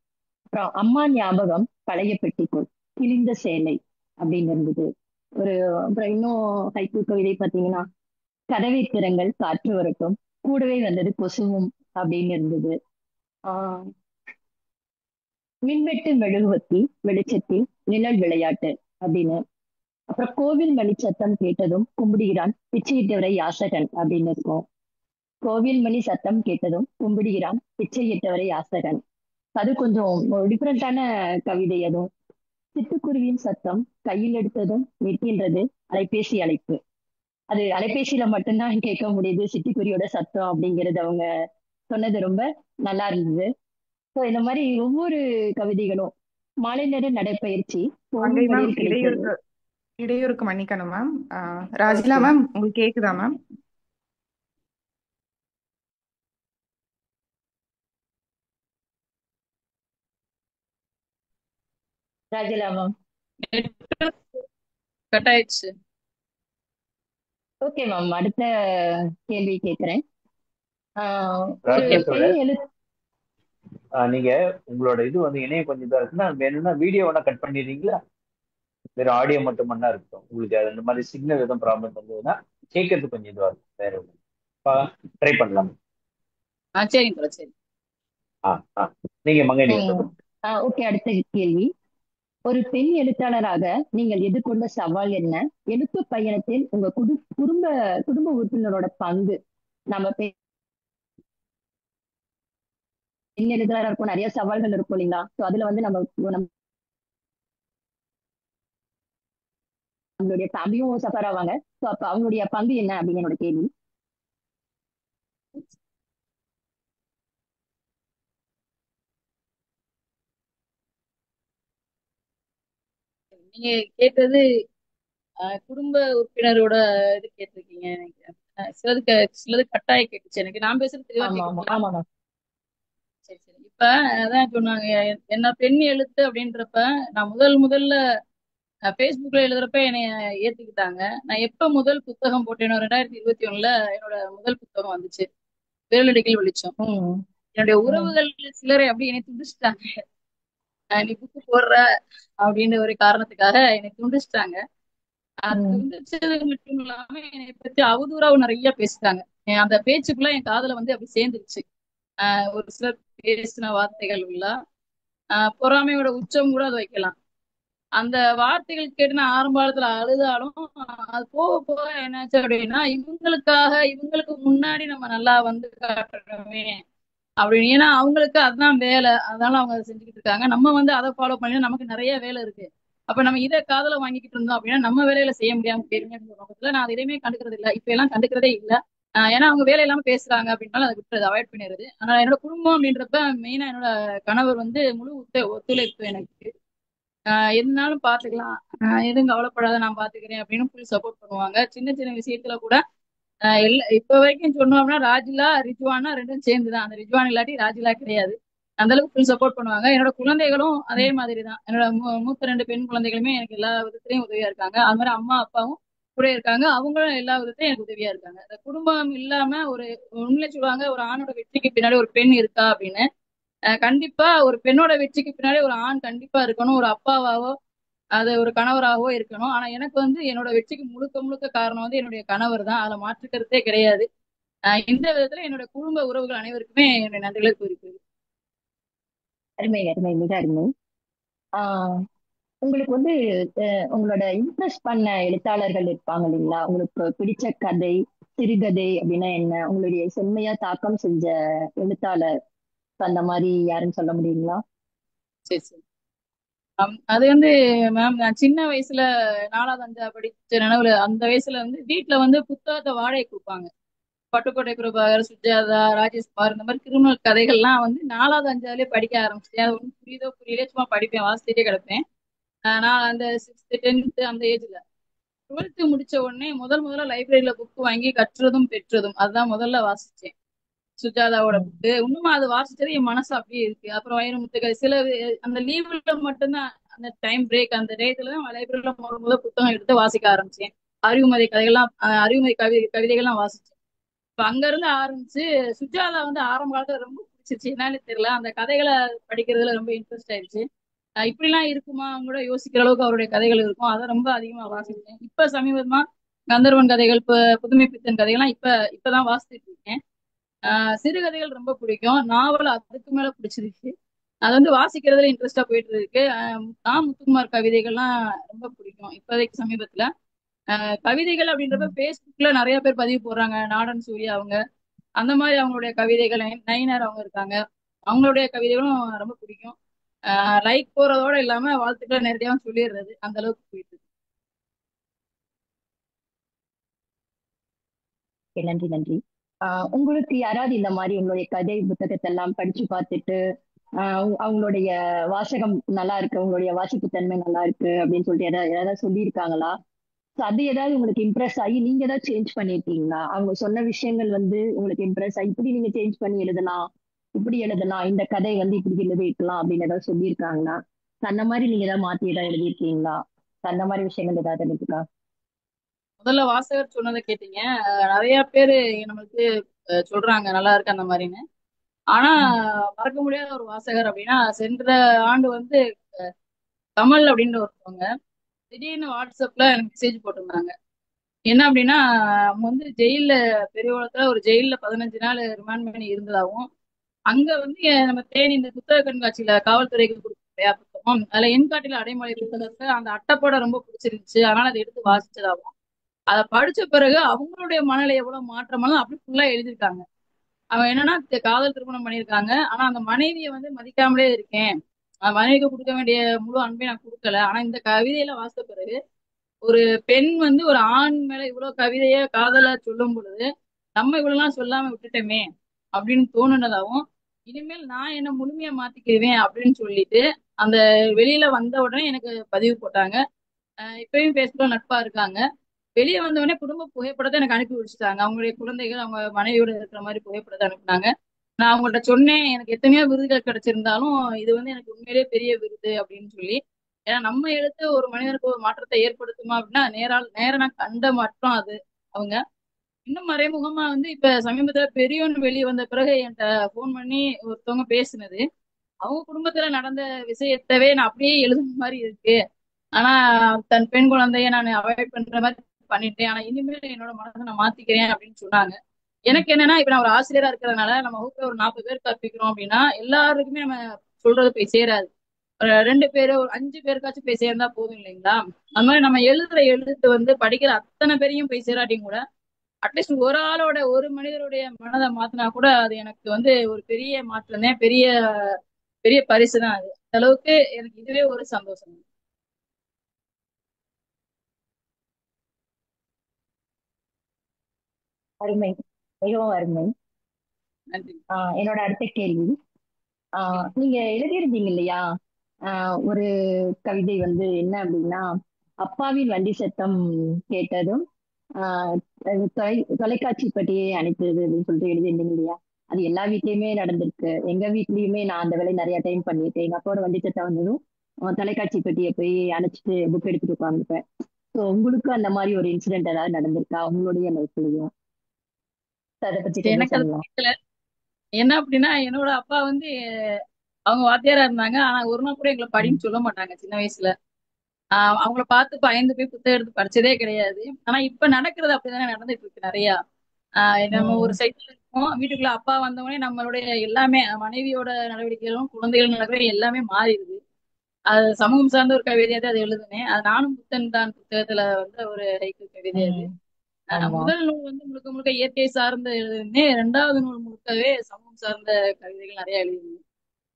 B: அப்புறம் அம்மா ஞாபகம் பழைய பெட்டிக்குள், கிழிந்த சேலை அப்படின்னு இருந்தது. ஒரு அப்புறம் இன்னும் ஹைக்கூ கவிதை பார்த்தீங்கன்னா, கதவை திறங்கள் காற்று வரட்டும், கூடவே வந்தது கொசுவும் அப்படின்னு இருந்தது. ஆஹ் மின்வெட்டு மெழுகுவர்த்தி வெளிச்சத்தில் நிழல் விளையாட்டு அப்படின்னு. அப்புறம் கோவில் மணி சத்தம் கேட்டதும் கும்பிடுகிறான் பிச்சையிட்டவரை யாசகன் அப்படின்னு இருக்கும். கோவில் மணி சத்தம் கேட்டதும் கும்பிடுகிறான் பிச்சையிட்டவரை யாசகன். அது கொஞ்சம் டிஃப்ரெண்டான கவிதை அதுவும். சிட்டுக்குருவியின் சத்தம் கையில் எடுத்ததும் நிற்கின்றது அலைபேசி அழைப்பு. அது அலைபேசியில மட்டும்தான் கேட்க முடியுது சிட்டுக்குருவியோட சத்தம் அப்படிங்கிறது அவங்க சொன்னது ரொம்ப நல்லா இருந்தது. ஸோ இந்த மாதிரி ஒவ்வொரு கவிதைகளும் மாலை நேர நடைப்பயிற்சி
A: மங்கை
B: போகும்
A: மேம்,
B: வழியில் கிடைத்தது.
A: இடையூறுக்கு மன்னிக்கணும் மேம். ராஜிலா மேம், உங்களுக்கு கேக்குதா மேம்?
B: ராஜலா மேம்.
C: கட் ஆயிடுச்சு.
B: ஓகே மேம், அடுத்த கேள்வி கேட்கிறேன். ஒரு
D: ராஜிலா
B: பெண்
D: தோழர்,
B: எழு
D: நீங்க உங்களோட இது வந்து இணையம் கொஞ்சம் இதா இருக்குன்னா வேணும்னா வீடியோ வேணா கட் பண்ணிடுறீங்களா? வெறும் ஆடியோ மட்டும் பண்ணா இருக்கட்டும். உங்களுக்கு அது இந்த மாதிரி சிக்னல் எதுவும் ப்ராப்ளம் வந்ததுன்னா கேட்கறது கொஞ்சம் இதுவா இருக்கும். வேற ஒன்று ட்ரை பண்ணலாம்.
C: சரிங்க தோழர், சரி.
D: ஆ ஆ நீங்க மங்கை நீங்க சொல்லுங்க.
B: ஓகே, அடுத்த கேள்வி. ஒரு பெண் எழுத்தாளராக நீங்கள் எதிர்கொண்ட சவால் என்ன? எழுத்து பயணத்தில் உங்க குடும்ப குடும்ப உறுப்பினரோட பங்கு. நம்ம பெண் எழுத்தாளராக இருக்கும், நிறைய சவால்கள் இருக்கும் இல்லைங்களா? ஸோ அதுல வந்து நம்மளுடைய ஃபேமிலியும் சஃபர் ஆவாங்க. ஸோ அப்ப அவங்களுடைய பங்கு என்ன அப்படின்னு என்னோட கேள்வி.
C: நீங்க கேட்டது குடும்ப உறுப்பினரோட இது கேட்டிருக்கீங்க நினைக்கிறேன். சிலது கட்டாய கேட்டுச்சு. எனக்கு நான் பேசுறது தெளிவா
B: ஆமா ஆமா
C: கேக்குதுங்களா?
B: ஆமா மேம்.
C: சரி சரி. இப்ப அதான் சொன்னாங்க, என்ன பெண் எழுத்து அப்படின்றப்ப நான் முதல்ல ஃபேஸ்புக்ல எழுதுறப்ப என்னைய ஏத்துக்கிட்டாங்க. நான் எப்ப முதல் புத்தகம் போட்டேனோ 2021ல என்னோட முதல் புத்தகம் வந்துச்சு, விரலடிகள் வெளிச்சம்.
B: ம்
C: என்னுடைய
B: ம்
C: உறவுகள் சிலரை அப்படி என்னை துண்டிச்சிட்டாங்க. நீ புக்கு போடுற அப்படின்னு ஒரு காரணத்துக்காக என்னை துண்டிச்சிட்டாங்க. அது
B: ம்
C: துண்டிச்சது மட்டும் இல்லாம என்னை பத்தி அவதூறாவும் நிறைய பேசிட்டாங்க. அந்த பேச்சுக்குள்ள என் காதுல வந்து அப்படி சேர்ந்துருச்சு. ஒரு சிலர் பேசின வார்த்தைகள் உள்ள பொறாமையோட உச்சம் கூட அது வைக்கலாம். அந்த வார்த்தைகள் கேட்டு நான் ஆரம்ப காலத்துல அழுதாலும் அது போக போக என்னாச்சு அப்படின்னா, இவங்களுக்கு முன்னாடி நம்ம நல்லா வந்து காட்டணுமே அப்படின்னு. ஏன்னா அவங்களுக்கு அதுதான் வேலை, அதனால அவங்க அதை செஞ்சுக்கிட்டு இருக்காங்க. நம்ம வந்து அதை ஃபாலோ பண்ணி நமக்கு நிறைய வேலை இருக்கு. அப்ப நம்ம இதை காதல வாங்கிக்கிட்டு இருந்தோம் அப்படின்னா நம்ம வேலையில செய்ய முடியாம போயிருமே நோக்கத்துல நான் அதை எதையுமே கண்டுக்கிறது இல்லை. இப்ப எல்லாம் கண்டுக்கிறதே இல்லை. ஏன்னா அவங்க வேலை இல்லாம பேசுறாங்க அப்படின்னாலும் அதை விட்டுறது, அவாய்ட் பண்ணிடுறது. ஆனா என்னோட குடும்பம் அப்படின்றப்ப மெயினா என்னோட கணவர் வந்து முழு ஒத்துழைப்பு எனக்கு. எதுனாலும் பாத்துக்கலாம், எதுவும் கவலைப்படாத நான் பாத்துக்கிறேன் அப்படின்னு ஃபுல் சப்போர்ட் பண்ணுவாங்க. சின்ன சின்ன விஷயத்துல கூட இப்ப வரைக்கும் சொன்னோம்னா ராஜிலா ரிஜ்வானா ரெண்டும் சேர்ந்துதான். அந்த ரிஜ்வான் இல்லாட்டி ராஜிலா கிடையாது. அந்த அளவுக்கு ஃபுல் சப்போர்ட் பண்ணுவாங்க. என்னோட குழந்தைகளும் அதே மாதிரி தான். என்னோட மூத்த 2 பெண் குழந்தைகளுமே எனக்கு எல்லா விதத்திலையும் உதவியா இருக்காங்க. அது மாதிரி அம்மா அப்பாவும் கூட இருக்காங்க. அவங்களும் எல்லா விதத்திலையும் எனக்கு உதவியா இருக்காங்க. அந்த குடும்பம் இல்லாம உண்மையிலே சொல்லுவாங்க, ஒரு ஆணோட வெற்றிக்கு பின்னாடி ஒரு பெண் இருக்கா அப்படின்னு. கண்டிப்பா ஒரு பெண்ணோட வெற்றிக்கு பின்னாடி ஒரு ஆண் கண்டிப்பா இருக்கணும். ஒரு அப்பாவாவோ அது ஒரு கணவராகவோ இருக்கணும். ஆனா எனக்கு வந்து என்னோட வெற்றிக்கு முழுக்க முழுக்க காரணம் வந்து என்னுடைய கணவர் தான். அதுல மாற்றுக்கருத்தே கிடையாது. இந்த விதத்துல என்னோட குடும்ப உறவுகள் அனைவருக்குமே என்னுடைய நன்றிகளை கூறிக்கிறேன்.
B: அருமை அருமை, மிக அருமை. ஆஹ் உங்களுக்கு வந்து உங்களோட இம்ப்ரெஸ் பண்ண எழுத்தாளர்கள் இருப்பாங்க இல்லைங்களா? உங்களுக்கு பிடிச்ச கதை, சிறுகதை அப்படின்னா என்ன? உங்களுடைய செம்மையா தாக்கம் செஞ்ச எழுத்தாளர் அந்த மாதிரி யாருன்னு சொல்ல முடியுங்களா?
C: சரி சரி. அது வந்து மேம், நான் சின்ன வயசுல 4வது 5வது படிச்ச நினைவுல அந்த வயசுல வந்து வீட்டுல வந்து புத்தகத்தை வாடகை கொடுப்பாங்க. பட்டுக்கோட்டை பிரபாகர், சுஜாதா, ராஜேஷ்குமார், இந்த மாதிரி கிரிமினல் கதைகள்லாம் வந்து 4வது 5வதுலயே படிக்க ஆரம்பிச்சிட்டேன். அது ஒன்றும் புரியுதோ புரியலையோ சும்மா படிப்பேன், வாசிச்சுட்டே கிடப்பேன். நான் அந்த 6th 10th அந்த ஏஜ்ல 12th முடிச்ச உடனே முதல்ல லைப்ரரியில புக் வாங்கி கற்றதும் பெற்றதும் அதுதான் முதல்ல வாசிச்சேன். சுஜாதாவோட
B: ம்
C: புக்கு இன்னுமா அது வாசிச்சது என் மனசு அப்படியே இருக்கு. அப்புறம் வைரமுத்துக்கள் அந்த லீவுல மட்டும்தான், அந்த டைம் பிரேக் அந்த டேத்துல தான் லைப்ரரியில முதல் புத்தகம் எடுத்து வாசிக்க ஆரம்பிச்சேன். அறிவுமதி கதைகள்லாம் அறிவுமதி கவிதைகள்லாம் வாசிச்சேன். இப்ப அங்க இருந்து ஆரம்பிச்சு சுஜாதா வந்து ஆரம்ப காலத்துல ரொம்ப பிடிச்சிருச்சு. என்னன்னு தெரியல, அந்த கதைகளை படிக்கிறதுல ரொம்ப இன்ட்ரெஸ்ட் ஆயிடுச்சு. இப்படிலாம் இருக்குமா கூட யோசிக்கிற அளவுக்கு அவருடைய கதைகள் இருக்கும். அதை ரொம்ப அதிகமா வாசிச்சேன். இப்ப சமீபமா கந்தர்வன் கதைகள், புதுமை பித்தன் கதைகள்லாம் இப்பதான் வாசிச்சுட்டு இருக்கேன். சிறுகதைகள் ரொம்ப பிடிக்கும். நாவல் அதுக்கு மேல பிடிச்சிருக்கு. அது வாசிக்கிறதுல இன்ட்ரெஸ்டா போயிட்டு இருக்கு. முத்துக்குமார் கவிதைகள்லாம் ரொம்ப பிடிக்கும் இப்போதைக்கு சமீபத்துல. கவிதைகள் அப்படின்றப்ப பேஸ்புக்ல நிறைய பேர் பதிவு போடுறாங்க. நாடன் சூர்யா அவங்க, அந்த மாதிரி அவங்களுடைய கவிதைகள், நயினார் அவங்க இருக்காங்க, அவங்களுடைய கவிதைகளும் ரொம்ப பிடிக்கும். லைக் போறதோட இல்லாம வாழ்த்துக்களை நேரடியாக சொல்லிடுறது, அந்த அளவுக்கு போயிட்டு இருக்கு.
B: நன்றி நன்றி. உங்களுக்கு யாராவது இந்த மாதிரி உங்களுடைய கதை புத்தகத்தை எல்லாம் படிச்சு பார்த்துட்டு அவங்களுடைய வாசகம் நல்லா இருக்கு, உங்களுடைய வாசிப்பு தன்மை நல்லா இருக்கு அப்படின்னு சொல்லிட்டு ஏதாவது சொல்லியிருக்காங்களா? அது ஏதாவது உங்களுக்கு இம்ப்ரெஸ் ஆகி நீங்க ஏதாவது சேஞ்ச் பண்ணிருக்கீங்களா? அவங்க சொன்ன விஷயங்கள் உங்களுக்கு இம்ப்ரெஸ் ஆகி இப்படி நீங்க சேஞ்ச் பண்ணி எழுதலாம், இப்படி எழுதலாம், இந்த கதை இப்படி எழுதிருக்கலாம் அப்படின்னு ஏதாவது சொல்லியிருக்காங்களா? அந்த மாதிரி நீங்க ஏதாவது மாத்தி ஏதாவது எழுதியிருக்கீங்களா? அந்த மாதிரி விஷயங்கள் ஏதாவது இருக்கா?
C: முதல்ல வாசகர் சொன்னதை கேட்டீங்க. நிறைய பேரு நம்மளுக்கு சொல்றாங்க நல்லா இருக்கு அந்த மாதிரின்னு. ஆனா மறக்க முடியாத ஒரு வாசகர் அப்படின்னா, சென்ற ஆண்டு கமல் அப்படின்னு ஒருத்தவங்க திடீர்னு வாட்ஸ்அப்ல எனக்கு மெசேஜ் போட்டிருந்தாங்க. என்ன அப்படின்னா, அவங்க ஜெயில, பெரியகுளத்துல ஒரு ஜெயில 15 நாள் ரிமாண்ட் பண்ணி இருந்ததாகவும், அங்க நம்ம தேனி இந்த புத்தக கண்காட்சியில காவல்துறைக்கு கொடுத்தோம் இல்லையா புத்தகம், அதுல எண்காட்டில அடைமொழி புத்தகத்தை அந்த அட்டைப்படம் ரொம்ப பிடிச்சிருந்துச்சு, அதனால அதை எடுத்து வாசிச்சதாகவும், அதை படிச்ச பிறகு அவங்களுடைய மனநிலை எவ்வளவு மாற்றமாலும் அப்படி ஃபுல்லா எழுதியிருக்காங்க. அவன் என்னன்னா காதல் திருமணம் பண்ணியிருக்காங்க. ஆனா அந்த மனைவியை மதிக்காமலே இருக்கேன், மனைவிக்கு கொடுக்க வேண்டிய முழு அன்பை நான் கொடுக்கல. ஆனா இந்த கவிதையில வாசித்த பிறகு ஒரு பெண் ஒரு ஆண் மேல இவ்வளவு கவிதைய காதலா சொல்லும் பொழுது நம்ம இவ்வளவுலாம் சொல்லாம விட்டுட்டோமே அப்படின்னு தோணுனதாவும், இனிமேல் நான் என்ன முழுமையா மாத்திக்குவேன் அப்படின்னு சொல்லிட்டு அந்த வெளியில வந்த உடனே எனக்கு பதிவு போட்டாங்க. இப்பயும் பேசுறோம், நட்பா இருக்காங்க. வெளியே வந்த உடனே குடும்ப புகைப்படத்தை எனக்கு அனுப்பி வச்சுட்டாங்க. அவங்களுடைய குழந்தைகள் அவங்க மனைவியோட இருக்கிற மாதிரி புகைப்படத்தை அனுப்புனாங்க. நான் அவங்கள்ட்ட சொன்னேன், எனக்கு எத்தனையோ விருதுகள் கிடைச்சிருந்தாலும் இது எனக்கு உண்மையிலேயே பெரிய விருது அப்படின்னு சொல்லி. ஏன்னா நம்ம எழுத்து ஒரு மனிதனுக்கு ஒரு மாற்றத்தை ஏற்படுத்துமா அப்படின்னா நேர நான் கண்ட மாற்றம் அது. அவங்க இன்னும் மறைமுகமா இப்ப சமீபத்துல பெரியவன் வெளியே வந்த பிறகு என்கிட்ட போன் பண்ணி ஒருத்தவங்க பேசுனது, அவங்க குடும்பத்துல நடந்த விஷயத்தவே நான் அப்படியே எழுதுன மாதிரி இருக்கு. ஆனா தன் பெண் குழந்தைய நான் அவாய்ட் பண்ற மாதிரி பண்ணிட்டேன், ஆனா இனிமேல் என்னோட மனதை நான் மாத்திக்கிறேன் அப்படின்னு சொன்னாங்க. எனக்கு என்னன்னா, இப்ப நான் ஒரு ஆசிரியரா இருக்கிறதுனால நம்ம வகுப்புல ஒரு 40 பேர் கற்பிக்கிறோம் அப்படின்னா எல்லாருக்குமே நம்ம சொல்றது போய் சேராது. ஒரு 2 பேரு, ஒரு 5 பேருக்காச்சும் போய் சேர்ந்தா போதும் இல்லைங்களா? அது மாதிரி நம்ம எழுதுற எழுத்து படிக்கிற அத்தனை பேரையும் போய் சேராட்டியும் கூட அட்லீஸ்ட் ஒரு ஆளோட, ஒரு மனிதருடைய மனதை மாத்தினா கூட அது எனக்கு ஒரு பெரிய மாற்றம் தான், பெரிய பெரிய பரிசு தான் அது. அந்த அளவுக்கு எனக்கு இதுவே ஒரு சந்தோஷம்.
B: அருமை, மிகவும் அருமை.
C: நன்றி.
B: என்னோட அடுத்த கேள்வி, நீங்க எழுதியிருந்தீங்க இல்லையா ஒரு கவிதை என்ன அப்படின்னா, அப்பாவின் வண்டி சத்தம் கேட்டதும் தொலைக்காட்சி பற்றியே அனுப்பியது அப்படின்னு சொல்லிட்டு எழுதியிருந்தீங்க இல்லையா? அது எல்லா வீட்லயுமே நடந்திருக்கு. எங்க வீட்லயுமே நான் அந்த வேலையை நிறைய டைம் பண்ணிட்டேன். எங்க அப்பாவோட வண்டி சத்தம் வந்ததும் தொலைக்காட்சி பெட்டியை போய் அணைச்சிட்டு புக் எடுத்துட்டு உட்காந்துப்பேன். ஸோ உங்களுக்கு அந்த மாதிரி ஒரு இன்சிடென்ட் ஏதாவது நடந்திருக்கா உங்களுடைய லைஃப்லயும்? அதை பத்தி கொஞ்சம்
C: எனக்கு அது
B: சொல்லலாம்.
C: பிடிக்கல. என்ன அப்படின்னா, என்னோட அப்பா அவங்க வாத்தியாரா இருந்தாங்க. ஆனா ஒரு நாள் கூட எங்களை படின்னு சொல்ல மாட்டாங்க சின்ன வயசுல. அவங்கள பார்த்து பயந்து போய் புத்தகம் எடுத்து படிச்சதே கிடையாது. ஆனா இப்ப நடக்கிறது அப்படிதானே நடந்துட்டு இருக்கு நிறைய. நம்ம ஒரு சைக்கிள் இருக்கோம் வீட்டுக்குள்ள, அப்பா வந்தவொடனே நம்மளுடைய எல்லாமே மனைவியோட நடவடிக்கைகளும் குழந்தைகள் நடவடிக்கை எல்லாமே மாறிடுது. அது சமூகம் சார்ந்த ஒரு கவிதையா தான் அது எழுதுனேன். அது நானும் புத்தன் தான் புத்தகத்துல ஒரு ஹைக்கு கவிதை அது.
B: ஆமா.
C: முதல் நூல் முழுக்க முழுக்க இயற்கை சார்ந்த எழுதினேன். 2வது நூல் முழுக்கவே சமூகம் சார்ந்த கவிதைகள் நிறைய எழுதினேன்.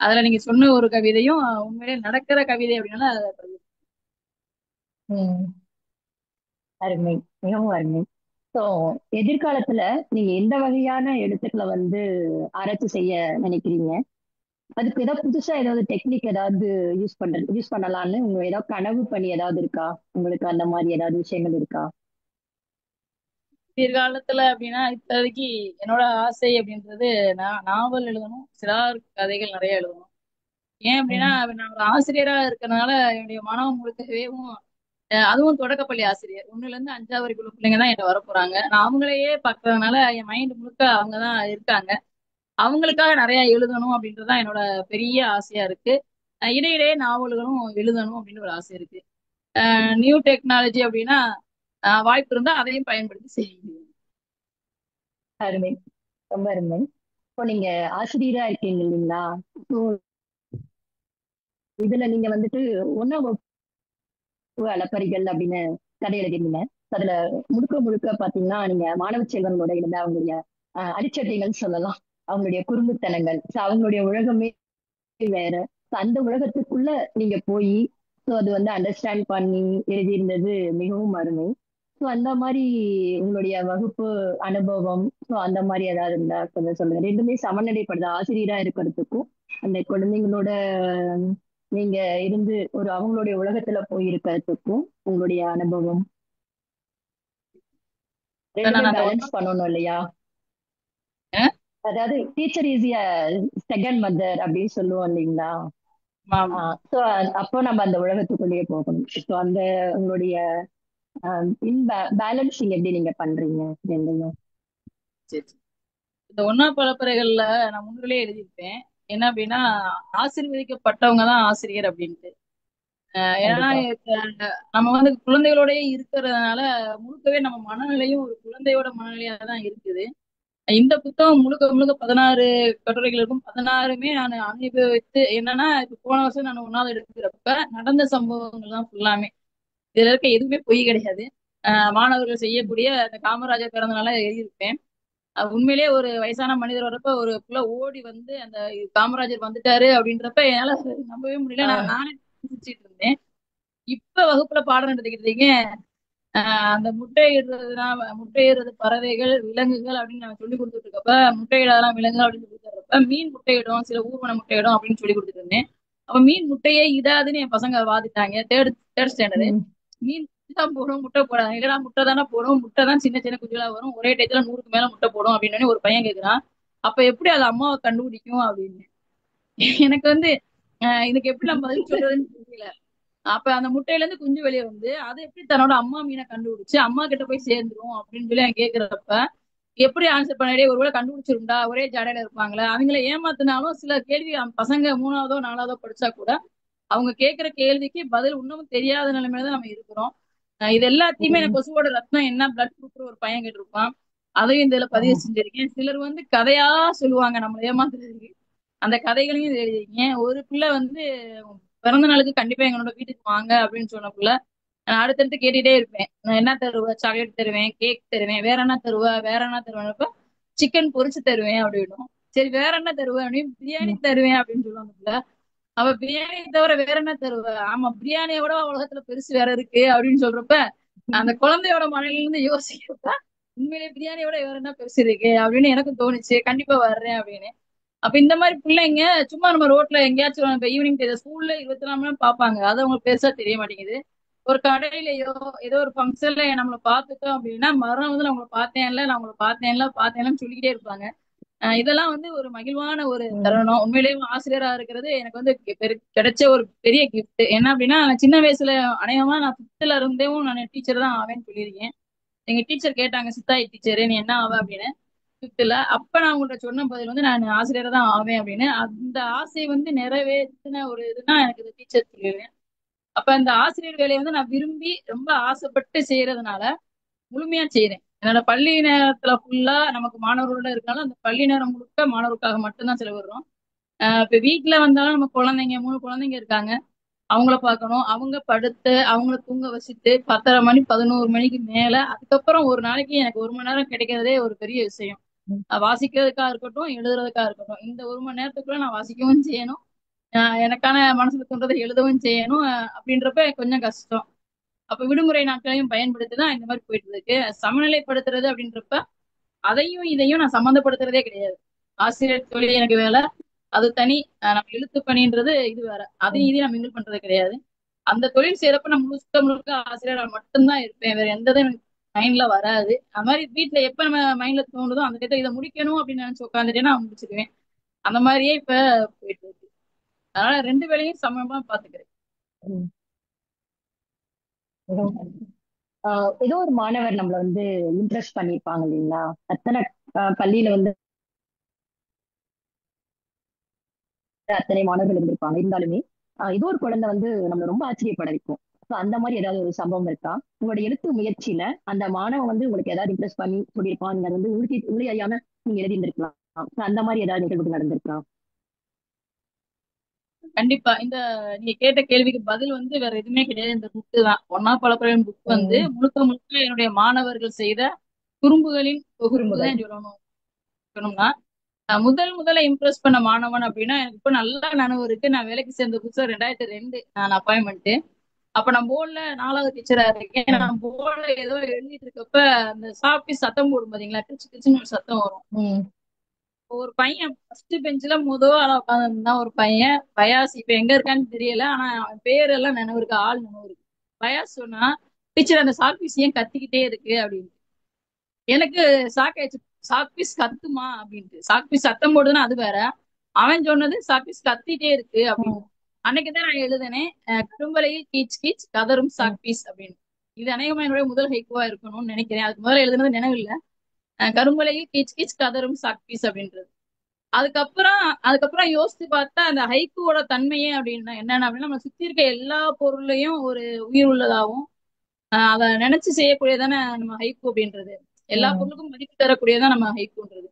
C: அதுல நீங்க சொன்ன ஒரு கவிதையும் உண்மையிலே நடக்கிற கவிதை அப்படின்னால அதை
B: அருமை, மிகவும் அருமை. ஸோ எதிர்காலத்துல நீங்க எந்த வகையான எழுத்துக்களை ஆராய்ச்சி செய்ய நினைக்கிறீங்க? அதுக்கு ஏதாவது புதுசா ஏதாவது டெக்னிக் ஏதாவது யூஸ் பண்ணலாம்னு உங்க ஏதாவது கனவு பண்ணி ஏதாவது இருக்கா? உங்களுக்கு அந்த மாதிரி ஏதாவது விஷயங்கள் இருக்கா?
C: பிற்காலத்துல அப்படின்னா இப்போதைக்கு என்னோட ஆசை அப்படின்றது நான் நாவல் எழுதணும், சிறார் கதைகள் நிறைய எழுதணும். ஏன் அப்படின்னா நான் ஒரு ஆசிரியரா இருக்கிறதுனால என்னுடைய மனம் முழுக்கவேவும் அதுவும் தொடக்கப்பள்ளி ஆசிரியர் 1ல இருந்து 5வது வரைக்கும் உள்ள பிள்ளைங்க தான் என்கிட்ட வர போறாங்க. நான் அவங்களையே பாக்குறதுனால என் மைண்ட் முழுக்க அவங்கதான் இருக்காங்க. அவங்களுக்காக நிறைய எழுதணும் அப்படின்றதுதான் என்னோட பெரிய ஆசையா இருக்கு. இடையிடையே நாவல்களும் எழுதணும் அப்படின்னு ஒரு ஆசை இருக்கு. நியூ டெக்னாலஜி அப்படின்னா வாய்ப்பு இருந்தா அதையும் பயன்படுத்தி செய்ய முடியும்.
B: அருமை, ரொம்ப அருமை. இப்போ நீங்க ஆசிரியரா இருக்கீங்க இல்லைங்களா? So, இதுல நீங்க வந்துட்டு ஒன்னாம் வகுப்பு அலப்பறிகள் அப்படின்னு கதை எழுதிருந்தீங்க. அதுல முழுக்க முழுக்க பாத்தீங்கன்னா நீங்க மாணவ செல்வங்களோட இருந்த அவங்களுடைய அடிச்சட்டைகள் சொல்லலாம், அவங்களுடைய குறும்புத்தனங்கள், அவங்களுடைய உலகமே வேற. So, அந்த உலகத்துக்குள்ள நீங்க போய் அது வந்து அண்டர்ஸ்டாண்ட் பண்ணி எழுதியிருந்தது மிகவும் அருமை. ஸோ அந்த மாதிரி உங்களுடைய வகுப்பு அனுபவம், ஸோ அந்த மாதிரி ஏதாவது இருந்தா கொஞ்சம் சொல்லுங்க. ரெண்டுமே சமநிலைப்படுது, ஆசிரியரா இருக்கிறதுக்கும் அந்த குழந்தைங்களோட நீங்க இருந்து ஒரு அவங்களுடைய உலகத்துல போய் இருக்கிறதுக்கும் உங்களுடைய அனுபவம் ரெண்டுமே
C: நான் அந்த
B: பேலன்ஸ் பண்ணணும் இல்லையா?
C: அஹ்
B: அதாவது டீச்சர் இஸ் செகண்ட் மதர் அப்படின்னு சொல்லுவோம் இல்லைங்களா?
C: ஆமா.
B: ஸோ அப்போ நம்ம அந்த உலகத்துக்குள்ளேயே போகணும். ஸோ அந்த உங்களுடைய பேலன்சிங் எப்படி நீங்க பண்றீங்க ரெண்டையும்?
C: சரி சரி. இந்த ஒன்னா பரப்புரைகள்ல நான் முன்னிலே எழுதியிருப்பேன் என்ன அப்படின்னா, ஆசீர்வதிக்கப்பட்டவங்க தான் ஆசிரியர் அப்படின்ட்டு. ஏன்னா
B: கண்டிப்பா.
C: இப்ப நம்ம வந்து குழந்தைகளோடயே இருக்கிறதுனால முழுக்கவே நம்ம மனநிலையும் ஒரு குழந்தையோட மனநிலையா தான் இருக்குது. இந்த புத்தகம் முழுக்க முழுக்க 16 கட்டுரைகள் இருக்கும். 16மே நான் அனுபவித்து என்னன்னா, இப்ப போன வருஷம் நான் 1வது எடுக்கிறப்ப நடந்த சம்பவங்கள் தான் ஃபுல்லாமே. இதுல இருக்க எதுவுமே பொய் கிடையாது. மாணவர்கள் செய்யக்கூடிய அந்த காமராஜர் பிறந்த நாள எழுதியிருப்பேன். உண்மையிலேயே ஒரு வயசான மனிதர் வரப்ப ஒரு புள்ள ஓடி வந்து அந்த காமராஜர் வந்துட்டாரு அப்படின்றப்ப என்னால நம்பவே முடியல. நானே சிரிச்சிட்டு இருந்தேன். இப்ப வகுப்புல பாடம் நடத்திக்கிட்டு இருக்கேன். அந்த முட்டையிடுறதுனா முட்டையிடுறது பறவைகள் விலங்குகள் அப்படின்னு நான் சொல்லி கொடுத்துட்டு இருக்கப்ப முட்டையிடலாம் விலங்குகள் அப்படின்னு சொல்லி தர்றப்ப மீன் முட்டையிடும், சில ஊர்வன முட்டையிடும் அப்படின்னு சொல்லி கொடுத்துட்டு இருந்தேன். அப்ப மீன் முட்டையே இடாதுன்னு என் பசங்க வாதிட்டாங்க. Third standard. மீன் தான் போடும், முட்டை போடாது. இல்லடா முட்டை தானே போடும், முட்டை தான் சின்ன சின்ன குஞ்சுகளா வரும், ஒரே டயத்துல 100க்கு மேல முட்டை போடும் அப்படின்னு ஒரு பையன் கேக்குறான். அப்ப எப்படி அது அம்மாவை கண்டுபிடிக்கும் அப்படின்னு எனக்கு வந்து இதுக்கு எப்படி நம்ம பதில் சொல்றதுன்னு தெரியல. அப்ப அந்த முட்டையில இருந்து குஞ்சு வெளியே வந்து அது எப்படி தன்னோட அம்மா மீனை கண்டுபிடிச்சு அம்மா கிட்ட போய் சேர்ந்துரும் அப்படின்னு சொல்லி அவன் கேக்குறப்ப எப்படி ஆன்சர் பண்ணே, ஒருவேளை கண்டுபிடிச்சிருந்தா ஒரே ஜடையில இருப்பாங்களே, அவங்கள ஏமாத்தினாலும் சில கேள்வி பசங்க 3வதோ 4வதோ படிச்சா கூட அவங்க கேட்கிற கேள்விக்கு பதில் இன்னமும் தெரியாத நிலைமையில தான் நம்ம இருக்கிறோம். இது எல்லாத்தையுமே எனக்கு கொசுவோட ரத்னம் என்ன பிளட் குரூப் ஒரு பையன் கேட்டிருப்பான். அதையும் இதுல பதிவு செஞ்சிருக்கேன். சிலர் வந்து கதையா சொல்லுவாங்க நம்மள ஏமாத்துறதுக்கு, அந்த கதைகளையும் எழுதிருக்கேன். ஒரு பிள்ளை வந்து பிறந்த நாளுக்கு கண்டிப்பா எங்களோட வீட்டுக்கு வாங்க அப்படின்னு சொன்னக்குள்ள நான் அடுத்தடுத்து கேட்டுட்டே இருப்பேன். நான் என்ன தருவேன், சாக்லேட் தருவேன், கேக் தருவேன், வேற என்ன தருவேன், வேற என்ன தருவேன், சிக்கன் பொரிச்சு தருவேன் அப்படின்னும். சரி வேற என்ன தருவேன் அப்படின்னு, பிரியாணி தருவேன் அப்படின்னு சொல்லுவாங்க. அவ பிரியாணி தவிர வேற என்ன தருவ, ஆமா பிரியாணியை விட உலகத்துல பெருசு வேற இருக்கு அப்படின்னு சொல்றப்ப அந்த குழந்தையோட மனநில இருந்து யோசிக்கிறப்ப உண்மையிலேயே பிரியாணியை விட வேற என்ன பெருசு இருக்கு அப்படின்னு எனக்கு தோணுச்சு. கண்டிப்பா வர்றேன் அப்படின்னு. அப்ப இந்த மாதிரி பிள்ளைங்க சும்மா நம்ம ரோட்ல எங்கேயாச்சும் இப்ப ஈவினிங் ஸ்கூல்ல 24 மணி நேரம் பார்ப்பாங்க, அது அவங்களுக்கு பெருசா தெரிய மாட்டேங்குது. ஒரு கடையிலயோ ஏதோ ஒரு ஃபங்க்ஷன்ல நம்மளை பார்த்துட்டோம் அப்படின்னா மறுநாள் வந்து நான் உங்களை பார்த்தேன்ல, நான் உங்களை பார்த்தேன்லன்னு சொல்லிக்கிட்டே இருப்பாங்க. இதெல்லாம் வந்து ஒரு மகிழ்வான ஒரு தருணம். உண்மையிலேயே ஆசிரியரா இருக்கிறது எனக்கு வந்து கிடைச்ச ஒரு பெரிய கிஃப்ட். என்ன அப்படின்னா, நான் சின்ன வயசுல அநேகமா நான் 5th இருந்தேவும் நான் டீச்சர் தான் ஆவேன்னு சொல்லியிருக்கேன். எங்க டீச்சர் கேட்டாங்க, சித்தாயி டீச்சர் நீ என்ன ஆவ அப்படின்னு 5th. அப்ப நான் உங்கள்கிட்ட சொன்ன பதில் வந்து நான் ஆசிரியரா தான் ஆவேன் அப்படின்னு. அந்த ஆசை வந்து நிறைவேற்றின ஒரு இதுதான் எனக்கு இந்த டீச்சர் சொல்லிடுவேன். அப்ப அந்த ஆசிரியர் வேலையை வந்து நான் விரும்பி ரொம்ப ஆசைப்பட்டு செய்யறதுனால முழுமையா செய்யறேன். என்னோட பள்ளி நேரத்துல ஃபுல்லா நமக்கு மாணவர்களோட இருக்காலும் அந்த பள்ளி நேரம் முழுக்க மாணவருக்காக மட்டும்தான் செலவிடுறோம். இப்ப வீட்டுல வந்தாலும் நம்ம குழந்தைங்க 3 குழந்தைங்க இருக்காங்க, அவங்கள பார்க்கணும். அவங்க படுத்து அவங்கள தூங்க வச்சுட்டு 10:30 மணி 11 மணிக்கு மேல அதுக்கப்புறம் ஒரு நாளைக்கு எனக்கு 1 மணி நேரம் கிடைக்கிறதே ஒரு பெரிய விஷயம். வாசிக்கிறதுக்கா இருக்கட்டும், எழுதுறதுக்கா இருக்கட்டும், இந்த 1 மணி நேரத்துக்குள்ள நான் வாசிக்கவும் செய்யணும், எனக்கான மனசுல தோன்றதை எழுதவும் செய்யணும். அப்படின்றப்ப கொஞ்சம் கஷ்டம். அப்ப விடுமுறை நாட்களையும் பயன்படுத்தி தான் இந்த மாதிரி போயிட்டு இருக்கு. சமநிலைப்படுத்துறது அப்படின்றப்ப அதையும் இதையும் நான் சம்மந்தப்படுத்துறதே கிடையாது. ஆசிரியர் தொழில் எனக்கு வேலை, அது தனி. நம்ம எழுத்து பணின்றது இது வேற, அதையும் இதையும் நான் மிங்கிள் பண்றது கிடையாது. அந்த தொழில் செய்யறப்ப நான் முழுக்க முழுக்க ஆசிரியரா மட்டும்தான் இருப்பேன், வேற எந்த எனக்கு மைண்ட்ல வராது. அது மாதிரி வீட்டுல எப்ப நம்ம மைண்ட்ல தோணுதோ அந்த இடத்துல இதை முடிக்கணும் அப்படின்னு நினைச்சு உட்காந்துட்டேன்னா முடிச்சிருவேன். அந்த மாதிரியே இப்ப போயிட்டு இருக்கு. அதனால 2 வேலையும் சமமா பாத்துக்கிறேன்.
B: ஏதோ ஒரு மாணவர் நம்மள வந்து இம்ப்ரெஸ் பண்ணிருப்பாங்க இல்லைங்களா? அத்தனை பள்ளியில வந்து அத்தனை மாணவர்கள் இருந்திருப்பாங்க. இருந்தாலுமே ஏதோ ஒரு குழந்தை வந்து நம்மள ரொம்ப ஆச்சரியப்பட வைக்கும். ஸோ அந்த மாதிரி ஏதாவது ஒரு சம்பவம் இருக்கா? உங்களோட எழுத்து முயற்சியில அந்த மாணவன் வந்து உங்களுக்கு ஏதாவது இம்ப்ரெஸ் பண்ணி சொல்லியிருப்பான், நீங்க அது வந்து உங்களை அறியாம நீங்க எழுதியிருந்திருக்கலாம். ஸோ அந்த மாதிரி ஏதாவது நிகழ்வு நடந்திருக்கா?
C: கண்டிப்பா இந்த நீங்க கேட்ட கேள்விக்கு பதில் வந்து வேற எதுவுமே கிடையாது. இந்த புக்கு தான் ஒன்னா பழக்கம் புக் வந்து முழுக்க முழுக்க என்னுடைய மாணவர்கள் செய்த குறும்புகளின் தொகுப்பு
B: குறும்புகள்.
C: தான் சொல்லணும்னா முதல்ல இம்ப்ரெஸ் பண்ண மாணவன் அப்படின்னா எனக்கு இப்ப நல்லா நினைவு இருக்கு. நான் வேலைக்கு சேர்ந்த புதுசா 2002 நான் அப்பாயின்மெண்ட். அப்ப நான் போர்ட்ல 4வது டீச்சரா இருக்கேன். நான் போர்ட்ல ஏதோ எழுதிட்டு இருக்கப்ப அந்த சாப்பி சத்தம் போடும் பாத்தீங்களா, கிச்சு கிச்சுன்னு ஒரு சத்தம் வரும். ஒரு பையன் ஃபர்ஸ்ட் பெஞ்ச்ல ஆளா உட்காந்துருந்தான். ஒரு பையன் பயாஸ், இப்ப எங்க இருக்கான்னு தெரியல, ஆனா அவன் பேரெல்லாம் நினைவு இருக்கு, ஆள் நினைவு இருக்கு. பயாஸ் சொன்னா, டீச்சர் அந்த சாக்பீஸ் ஏன் கத்திக்கிட்டே இருக்கு அப்படின்னு. எனக்கு ஷாக் ஆயிடுச்சு. சாக்பீஸ் கத்துமா அப்படின்ட்டு. சாக்பீஸ் சத்தம் போடுதுன்னா அது வேற, அவன் சொன்னது சாக்பீஸ் கத்திட்டே இருக்கு அப்படின்னு. அன்னைக்குதான் நான் எழுதினேன், கரும்பலையில் கீச் கீச் கதரும் சாக்பீஸ் அப்படின்னு. இது அநேகமா என்னுடைய முதல் ஹைக்குவா இருக்கணும்னு நினைக்கிறேன். அதுக்கு முதல்ல எழுதுனது நினைவு இல்ல. கரும்பலையில் கீச் கீச் கதரும் சாக்பீஸ் அப்படின்றது. அதுக்கப்புறம் யோசிச்சு பார்த்தா அந்த ஹைக்கூவோட தன்மையே அப்படின்னா என்னன்னா அப்படின்னா, நம்ம சுத்தி இருக்க எல்லா பொருளையும் ஒரு உயிர் உள்ளதாகவும் அதை நினைச்சு செய்யக்கூடியதானே நம்ம ஹைக்கூ அப்படின்றது. எல்லா பொருளுக்கும் மதிப்பு தரக்கூடியதான் நம்ம ஹைக்கூன்றது.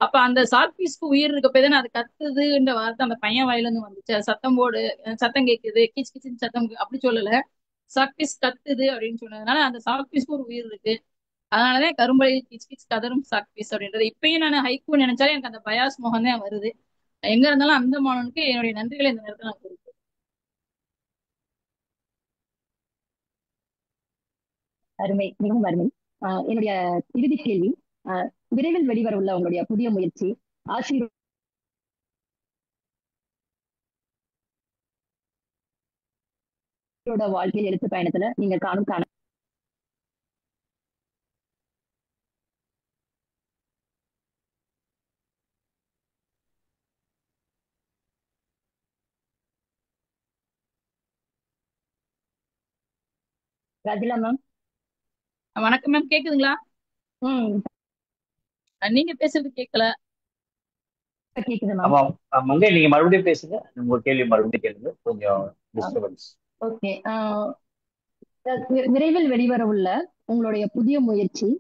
C: அப்ப அந்த சாக்பீஸ்க்கு உயிர் இருக்க போய் தானே அது கத்துதுன்ற வார்த்தை அந்த பையன் வாயில இருந்து வந்துச்சு. அது சத்தம் போடு, சத்தம் கேட்குது, கிச் கிச்சின்னு சத்தம் அப்படி சொல்லல, சாக்பீஸ் கத்துது அப்படின்னு சொன்னதுனால அந்த சாக்பீஸ்க்கு ஒரு உயிர் இருக்கு. அதனாலதான் கரும்பலையில் கிச் கிச் கதரும் சாக்பீஸ் அப்படின்றது. இப்பயும் நான் ஹைக்கூ நினைச்சாலே எனக்கு அந்த பயாஸ் முகம் தான் வருது. எங்க இருந்தாலும் அந்த மாணவனுக்கு என்னுடைய நன்றிகளை இந்த நேரத்தில் நான் கொடுக்கிறேன்.
B: அருமை, மிகவும் அருமை. என்னுடைய இறுதி கேள்வி, விரைவில் வெளிவர உள்ள உங்களுடைய புதிய முயற்சி ஆசிரியரோட வாழ்க்கையில் எழுத்து பயணத்துல நீங்க காணும் ராஜிலா மேம்.
C: வணக்கம் மேம், கேக்குதுங்களா? நீங்க பேசுறது கேட்கல.
B: கேக்குது மேம்.
D: ஆமா மங்கை, நீங்க மறுபடியும் பேசுங்க, உங்க கேள்வி மறுபடியும் கேளுங்க, கொஞ்சம் டிஸ்டர்பன்ஸ்.
B: ஓகே. விரைவில் வெளிவர உள்ள உங்களுடைய புதிய முயற்சி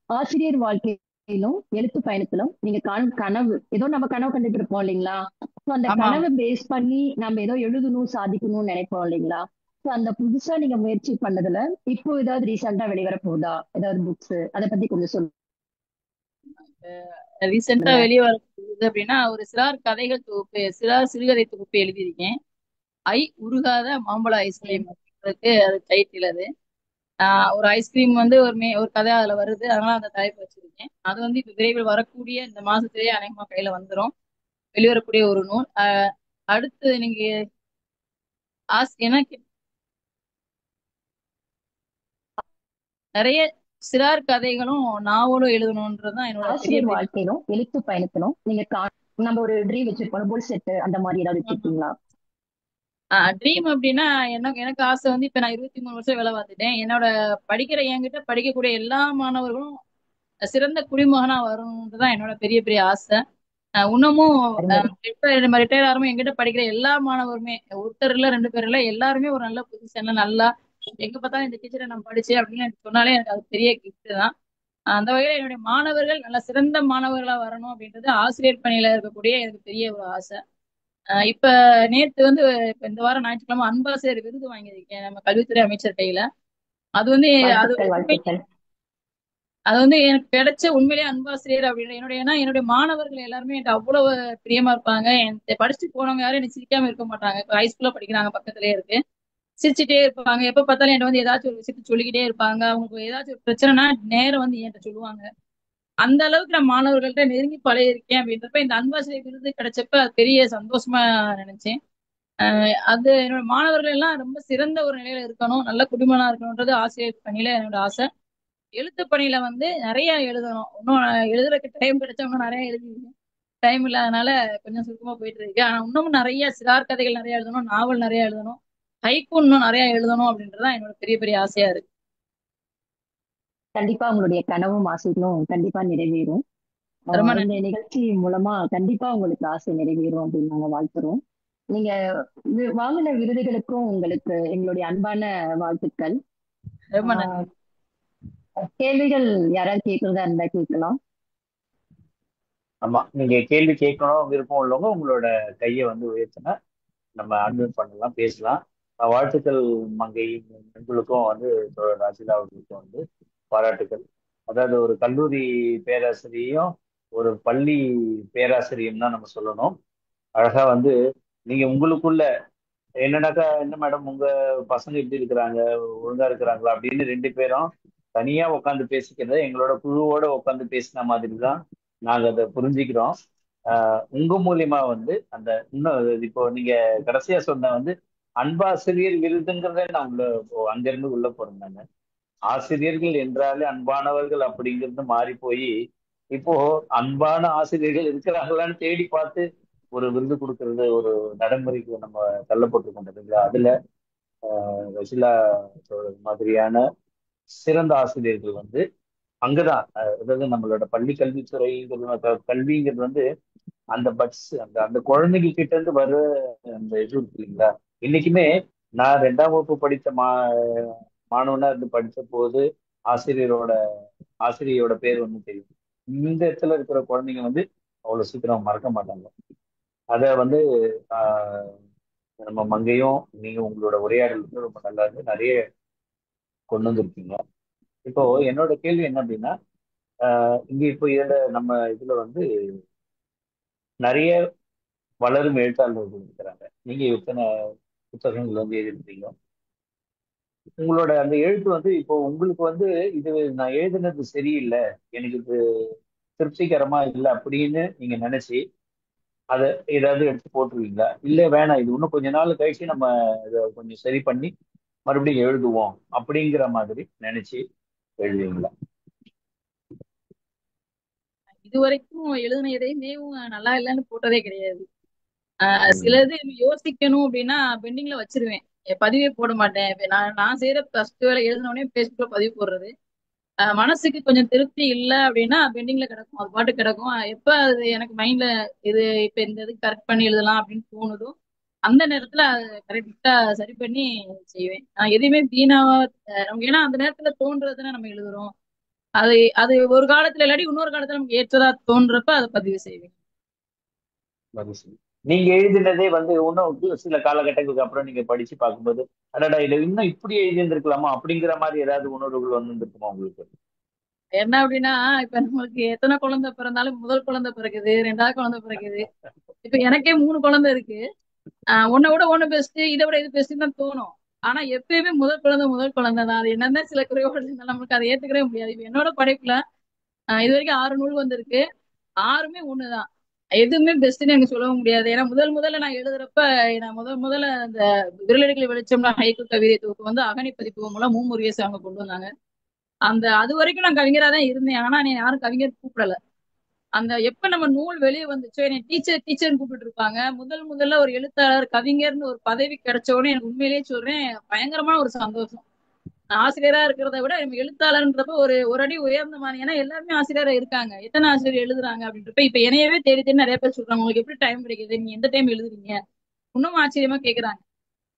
B: ஆசிரியர் வாழ்க்கையிலும் எழுத்து பயணத்திலும் நீங்க காணும் கனவு, ஏதோ நம்ம கனவு கண்டுட்டு இருப்போம் இல்லைங்களா? அந்த கனவை பேஸ் பண்ணி நம்ம ஏதோ எழுதணும் சாதிக்கணும்னு நினைப்போம் இல்லைங்களா? அந்த புதுசா நீங்க முயற்சி பண்ணதுல இப்போ ஏதாவது ரீசெண்டா வெளிவர போகுதா, ஏதாவது புக்ஸ், அதை பத்தி கொஞ்சம் சொல்லுங்க.
C: ரீசெண்டா வெளியே வர போகுது அப்படின்னா ஒரு சிறார் கதைகள் தொகுப்பு, சிறார் சிறுகதை தொகுப்பு எழுதியிருக்கேன். உருகாத மாம்பழ ஐஸ்கிரீம் அப்படின்றதுக்கு அது டைட்டில். அது ஒரு ஐஸ்கிரீம் வந்து ஒரு கதை அதுல வருது, அதனால அந்த தலைப்பு வச்சிருக்கேன். அது வந்து இப்ப விரைவில் வரக்கூடிய இந்த மாசத்திலேயே அநேகமா கையில வந்துடும், வெளிவரக்கூடிய ஒரு நூல். அடுத்து நீங்க எனக்கு நிறைய சிறார் கதைகளும் நாவலும் எழுதணும்ன்றதுதான் என்னோட
B: ஆசிரியர் வாழ்க்கையிலும் எழுத்து பயணத்திலும் நீங்க நம்ம ஒரு ட்ரீம் வச்சிருப்போம், கோல் செட் அந்த மாதிரி ஏதாவது வச்சிருக்கீங்களா?
C: ட்ரீம் அப்படின்னா எனக்கு ஆசை வந்து, இப்ப நான் 23 வருஷம் வேலை பார்த்துட்டேன். என்னோட என்கிட்ட படிக்கக்கூடிய எல்லா மாணவர்களும் சிறந்த குடிமகனா வரணும்ன்றதுதான் என்னோட பெரிய பெரிய ஆசை. இன்னமும் ரிட்டையர் ஆகாம எங்கிட்ட படிக்கிற எல்லா மாணவருமே, ஒருத்தர் இல்ல 2 பேர் இல்ல, எல்லாருமே ஒரு நல்ல பொசிஷன்ல நல்லா எங்க பார்த்தாலும் இந்த டீச்சரை நான் படிச்சேன் அப்படின்னு எனக்கு சொன்னாலே எனக்கு அது பெரிய கிஃப்ட் தான். அந்த வகையில என்னுடைய மாணவர்கள் நல்ல சிறந்த மாணவர்களா வரணும் அப்படின்றது ஆசிரியர் பணியில இருக்கக்கூடிய எனக்கு பெரிய ஒரு ஆசை. இப்ப நேத்து வந்து இந்த வாரம் ஞாயிற்றுக்கிழமை அன்பாசிரியர் விருது வாங்கியிருக்கேன் நம்ம கல்வித்துறை அமைச்சர் கையில. அது வந்து அது வந்து எனக்கு கிடைச்ச உண்மையிலேயே அன்பாசிரியர் அப்படின்னு என்னுடைய மாணவர்கள் எல்லாருமே என்கிட்ட அவ்வளவு பிரியமா இருப்பாங்க. படிச்சுட்டு போனவங்க யாரும் எனக்கு சிரிக்காம இருக்க மாட்டாங்க. இப்ப ஹைஸ்கூல்ல படிக்கிறாங்க, பக்கத்துலயே இருக்கு, சிரிச்சுட்டே இருப்பாங்க. எப்ப பார்த்தாலும் என்கிட்ட வந்து ஏதாச்சும் ஒரு விஷயத்த சொல்லிக்கிட்டே இருப்பாங்க. அவங்களுக்கு ஏதாச்சும் ஒரு பிரச்சனைனா நேரம் வந்து என்கிட்ட சொல்லுவாங்க. அந்த அளவுக்கு நான் மாணவர்கள்ட்ட நெருங்கி பழகிருக்கேன். அப்படின்றப்ப இந்த அன்பாசிரியர் விருது கிடைச்சப்ப அது பெரிய சந்தோஷமா நினைச்சேன். அது என்னோட மாணவர்கள் எல்லாம் ரொம்ப சிறந்த ஒரு நிலையில இருக்கணும், நல்ல குடிமகனா இருக்கணும்ன்றது ஆசிரியர் பணியில என்னோட ஆசை. எழுத்து பணியில வந்து நிறைய எழுதணும். இன்னும் எழுதுறதுக்கு டைம் கிடைச்சவங்க நிறைய எழுதிருக்கேன், டைம் இல்லாதனால கொஞ்சம் சுருக்கமா போயிட்டு இருக்கு. ஆனா இன்னமும் நிறைய சிறார் கதைகள் நிறைய எழுதணும், நாவல் நிறைய எழுதணும், ஹைக்கூ இன்னும் நிறைய எழுதணும் அப்படின்றதுதான் என்னோட பெரிய பெரிய ஆசையா இருக்கு.
B: கண்டிப்பா உங்களுடைய கனவும் ஆசைகளும் கண்டிப்பா நிறைவேறும். இந்த நிகழ்ச்சி மூலமா கண்டிப்பா உங்களுக்கு ஆசை நிறைவேறும் அப்படின்னு நாங்க வாழ்த்துறோம். நீங்க வாங்கின விருதுகளுக்கும் உங்களுக்கு எங்களுடைய அன்பான வாழ்த்துக்கள்.
C: ரொம்ப நன்றி.
B: கேள்விகள் யாராவது கேட்கறதா இருந்தா கேட்கலாம்.
D: ஆமா, நீங்க கேள்வி கேட்கணும் விருப்பம் உள்ளவங்க உங்களோட கையை வந்து உயர்த்தினா நம்ம அட்மிட் பண்ணலாம், பேசலாம். வாழ்த்துக்கள் மங்கை. உங்களுக்கும் வந்து ராஜிலா அவர்களுக்கும் வந்து பாராட்டுக்கள். அதாவது ஒரு கல்லூரி பேராசிரியையும் ஒரு பள்ளி பேராசிரியும் தான் நம்ம சொல்லணும். அழகா வந்து நீங்க உங்களுக்குள்ள என்னன்னாக்கா, என்ன மேடம் உங்க பசங்க இப்படி இருக்கிறாங்க, ஒழுங்கா இருக்கிறாங்களா அப்படின்னு ரெண்டு பேரும் தனியா உட்காந்து பேசிக்கிறத எங்களோட குழுவோட உட்காந்து பேசின மாதிரி தான் நாங்க அதை புரிஞ்சுக்கிறோம். உங்க மூலியமா வந்து அந்த இன்னும் இப்போ நீங்க கடைசியா சொன்ன வந்து அன்பாசிரியர் விருதுங்கிறத நான் அங்கிருந்து உள்ள போறேன் நாங்க. ஆசிரியர்கள் என்றாலே அன்பானவர்கள் அப்படிங்கிறது மாறி போய் இப்போ அன்பான ஆசிரியர்கள் இருக்கிறாங்களான்னு தேடி பார்த்து ஒரு விருது கொடுக்கறது ஒரு நடைமுறைக்கு நம்ம தள்ளப்பட்டு இல்லைங்களா? அதுல ரசிலா மாதிரியான சிறந்த ஆசிரியர்கள் வந்து அங்கதான், அதாவது நம்மளோட பள்ளி கல்வித்துறைங்கிறது கல்விங்கிறது வந்து அந்த பட்ஸ் அந்த அந்த குழந்தைங்க கிட்ட இருந்து வர்ற அந்த இது இருக்கு இல்லைங்களா? இன்னைக்குமே நான் 2ஆம் வகுப்பு படித்த மாணவனா இருந்து படித்த போது ஆசிரியரோட ஆசிரியரோட பேர் வந்து தெரியும். இந்த இடத்துல இருக்கிற குழந்தைங்க வந்து அவ்வளவு சீக்கிரம் மறக்க மாட்டாங்க. அத வந்து ஆஹ் நம்ம மங்கையும் நீங்க உங்களோட உரையாடல் வந்து ரொம்ப நல்லா இருந்து நிறைய கொண்டு வந்திருக்கீங்க. இப்போ என்னோட கேள்வி என்ன அப்படின்னா, இங்க இப்போ நம்ம இதுல வந்து நிறைய வளரும் எழுத்தாளர்கள் இருக்கிறாங்க. நீங்க எத்தனை புத்தகங்கள் வந்து எழுதிருக்கீங்க? உங்களோட அந்த எழுத்து வந்து இப்போ உங்களுக்கு வந்து இது நான் எழுதுனது சரியில்லை, எனக்கு இது திருப்திகரமா இல்லை அப்படின்னு நீங்க நினைச்சு அதை ஏதாவது எடுத்து போட்டுருவீங்களா? இல்ல வேணாம், இது இன்னும் கொஞ்ச நாள் கழிச்சு நம்ம இதை கொஞ்சம் சரி பண்ணி மறுபடியும் எழுதுவோம் அப்படிங்கிற மாதிரி நினைச்சு எழுதுவீங்களா?
C: இது வரைக்கும் எழுதின எதையுமே நல்லா இல்லைன்னு போட்டதே கிடையாது.
D: ம்.
C: சிலது யோசிக்கணும் அப்படின்னா பெண்டிங்ல வச்சிருவேன். பதிவே போட மாட்டேன். இப்ப நான் செய்யற ஃபர்ஸ்ட் வேலை எழுதினோடனே பேஸ்புக்ல பதிவு போடுறது. மனசுக்கு கொஞ்சம் திருப்தி இல்லை அப்படின்னா பெண்டிங்ல கிடக்கும், அது பாட்டு கிடக்கும். எப்ப அது எனக்கு மைண்ட்ல இது இப்ப இந்த இது கரெக்ட் பண்ணி எழுதலாம் அப்படின்னு தோணுதோ அந்த நேரத்துல அதை கரெக்டா சரி பண்ணி செய்வேன். நான் எதையுமே வீணாவா நமக்கு ஏன்னா அந்த நேரத்துல தோன்றதுன்னா நம்ம எழுதுறோம். அது அது ஒரு காலத்துல இல்லாட்டி இன்னொரு காலத்துல நமக்கு ஏற்றதா தோன்றப்ப அதை பதிவு செய்வேன்.
D: மகிழ்ச்சி. நீங்க எழுதினதே வந்து இன்னும் சில காலகட்டங்களுக்கு அப்புறம் நீங்க படிச்சு பார்க்கும்போது அடடா இல்ல இன்னும் இப்படி எழுதியிருந்திருக்கலாமா அப்படிங்கிற மாதிரி ஏதாவது உணர்வுகள் வந்துருக்குமா உங்களுக்கு?
C: என்ன அப்படின்னா இப்ப நம்மளுக்கு எத்தனை குழந்தை பிறந்தாலும் முதல் குழந்தை பிறகுது, ரெண்டாவது குழந்தை பிறகுது. இப்ப எனக்கே 3 குழந்தை இருக்கு. உன்னை விட ஒண்ணு பெஸ்ட், இதை விட இது பெஸ்ட் தான் தோணும். ஆனா எப்பயுமே முதல் குழந்தை தான். அது என்னதான் சில குறைபாடு இருந்தாலும் நமக்கு அதை ஏத்துக்கவே முடியாது. இப்ப என்னோட படைப்புல இது வரைக்கும் 6 நூல் வந்திருக்கு. 6மே ஒண்ணுதான். எதுவுமே பெஸ்ட்னு எனக்கு சொல்லவும் முடியாது. ஏன்னா முதல்ல நான் எழுதுறப்ப நான் முதல்ல அந்த விரலடிகளை வெளிச்சம்னா ஹைக்கூ கவிதை தொகுப்பு வந்து அகனி பதிப்பு மூலம் முருகேசன் அவங்க கொண்டு வந்தாங்க. அது வரைக்கும் நான் கவிஞரா தான் இருந்தேன். ஆனா என்னை யாரும் கவிஞர் கூப்பிடல. அந்த எப்ப நம்ம நூல் வெளியே வந்துச்சோ என்னை டீச்சர்னு கூப்பிட்டு இருப்பாங்க. முதல்ல ஒரு எழுத்தாளர் கவிஞர்னு ஒரு பதவி கிடைச்ச உடனே எனக்கு உண்மையிலேயே சொல்றேன் பயங்கரமான ஒரு சந்தோஷம். நான் ஆசிரியரா இருக்கிறத விட நம்ம எழுத்தாளர்ன்றப்ப ஒரு அடி உயர்ந்த மாதிரி. ஏன்னா எல்லாருமே ஆசிரியரா இருக்காங்க, எத்தனை ஆசிரியர் எழுதுறாங்க அப்படின்றப்ப இப்ப என்னையவே தேடி தேடி நிறைய பேர் சொல்றாங்க உங்களுக்கு எப்படி டைம் கிடைக்குது, நீங்க எந்த டைம் எழுதுறீங்க, இன்னும் ஆச்சரியமா கேக்குறாங்க.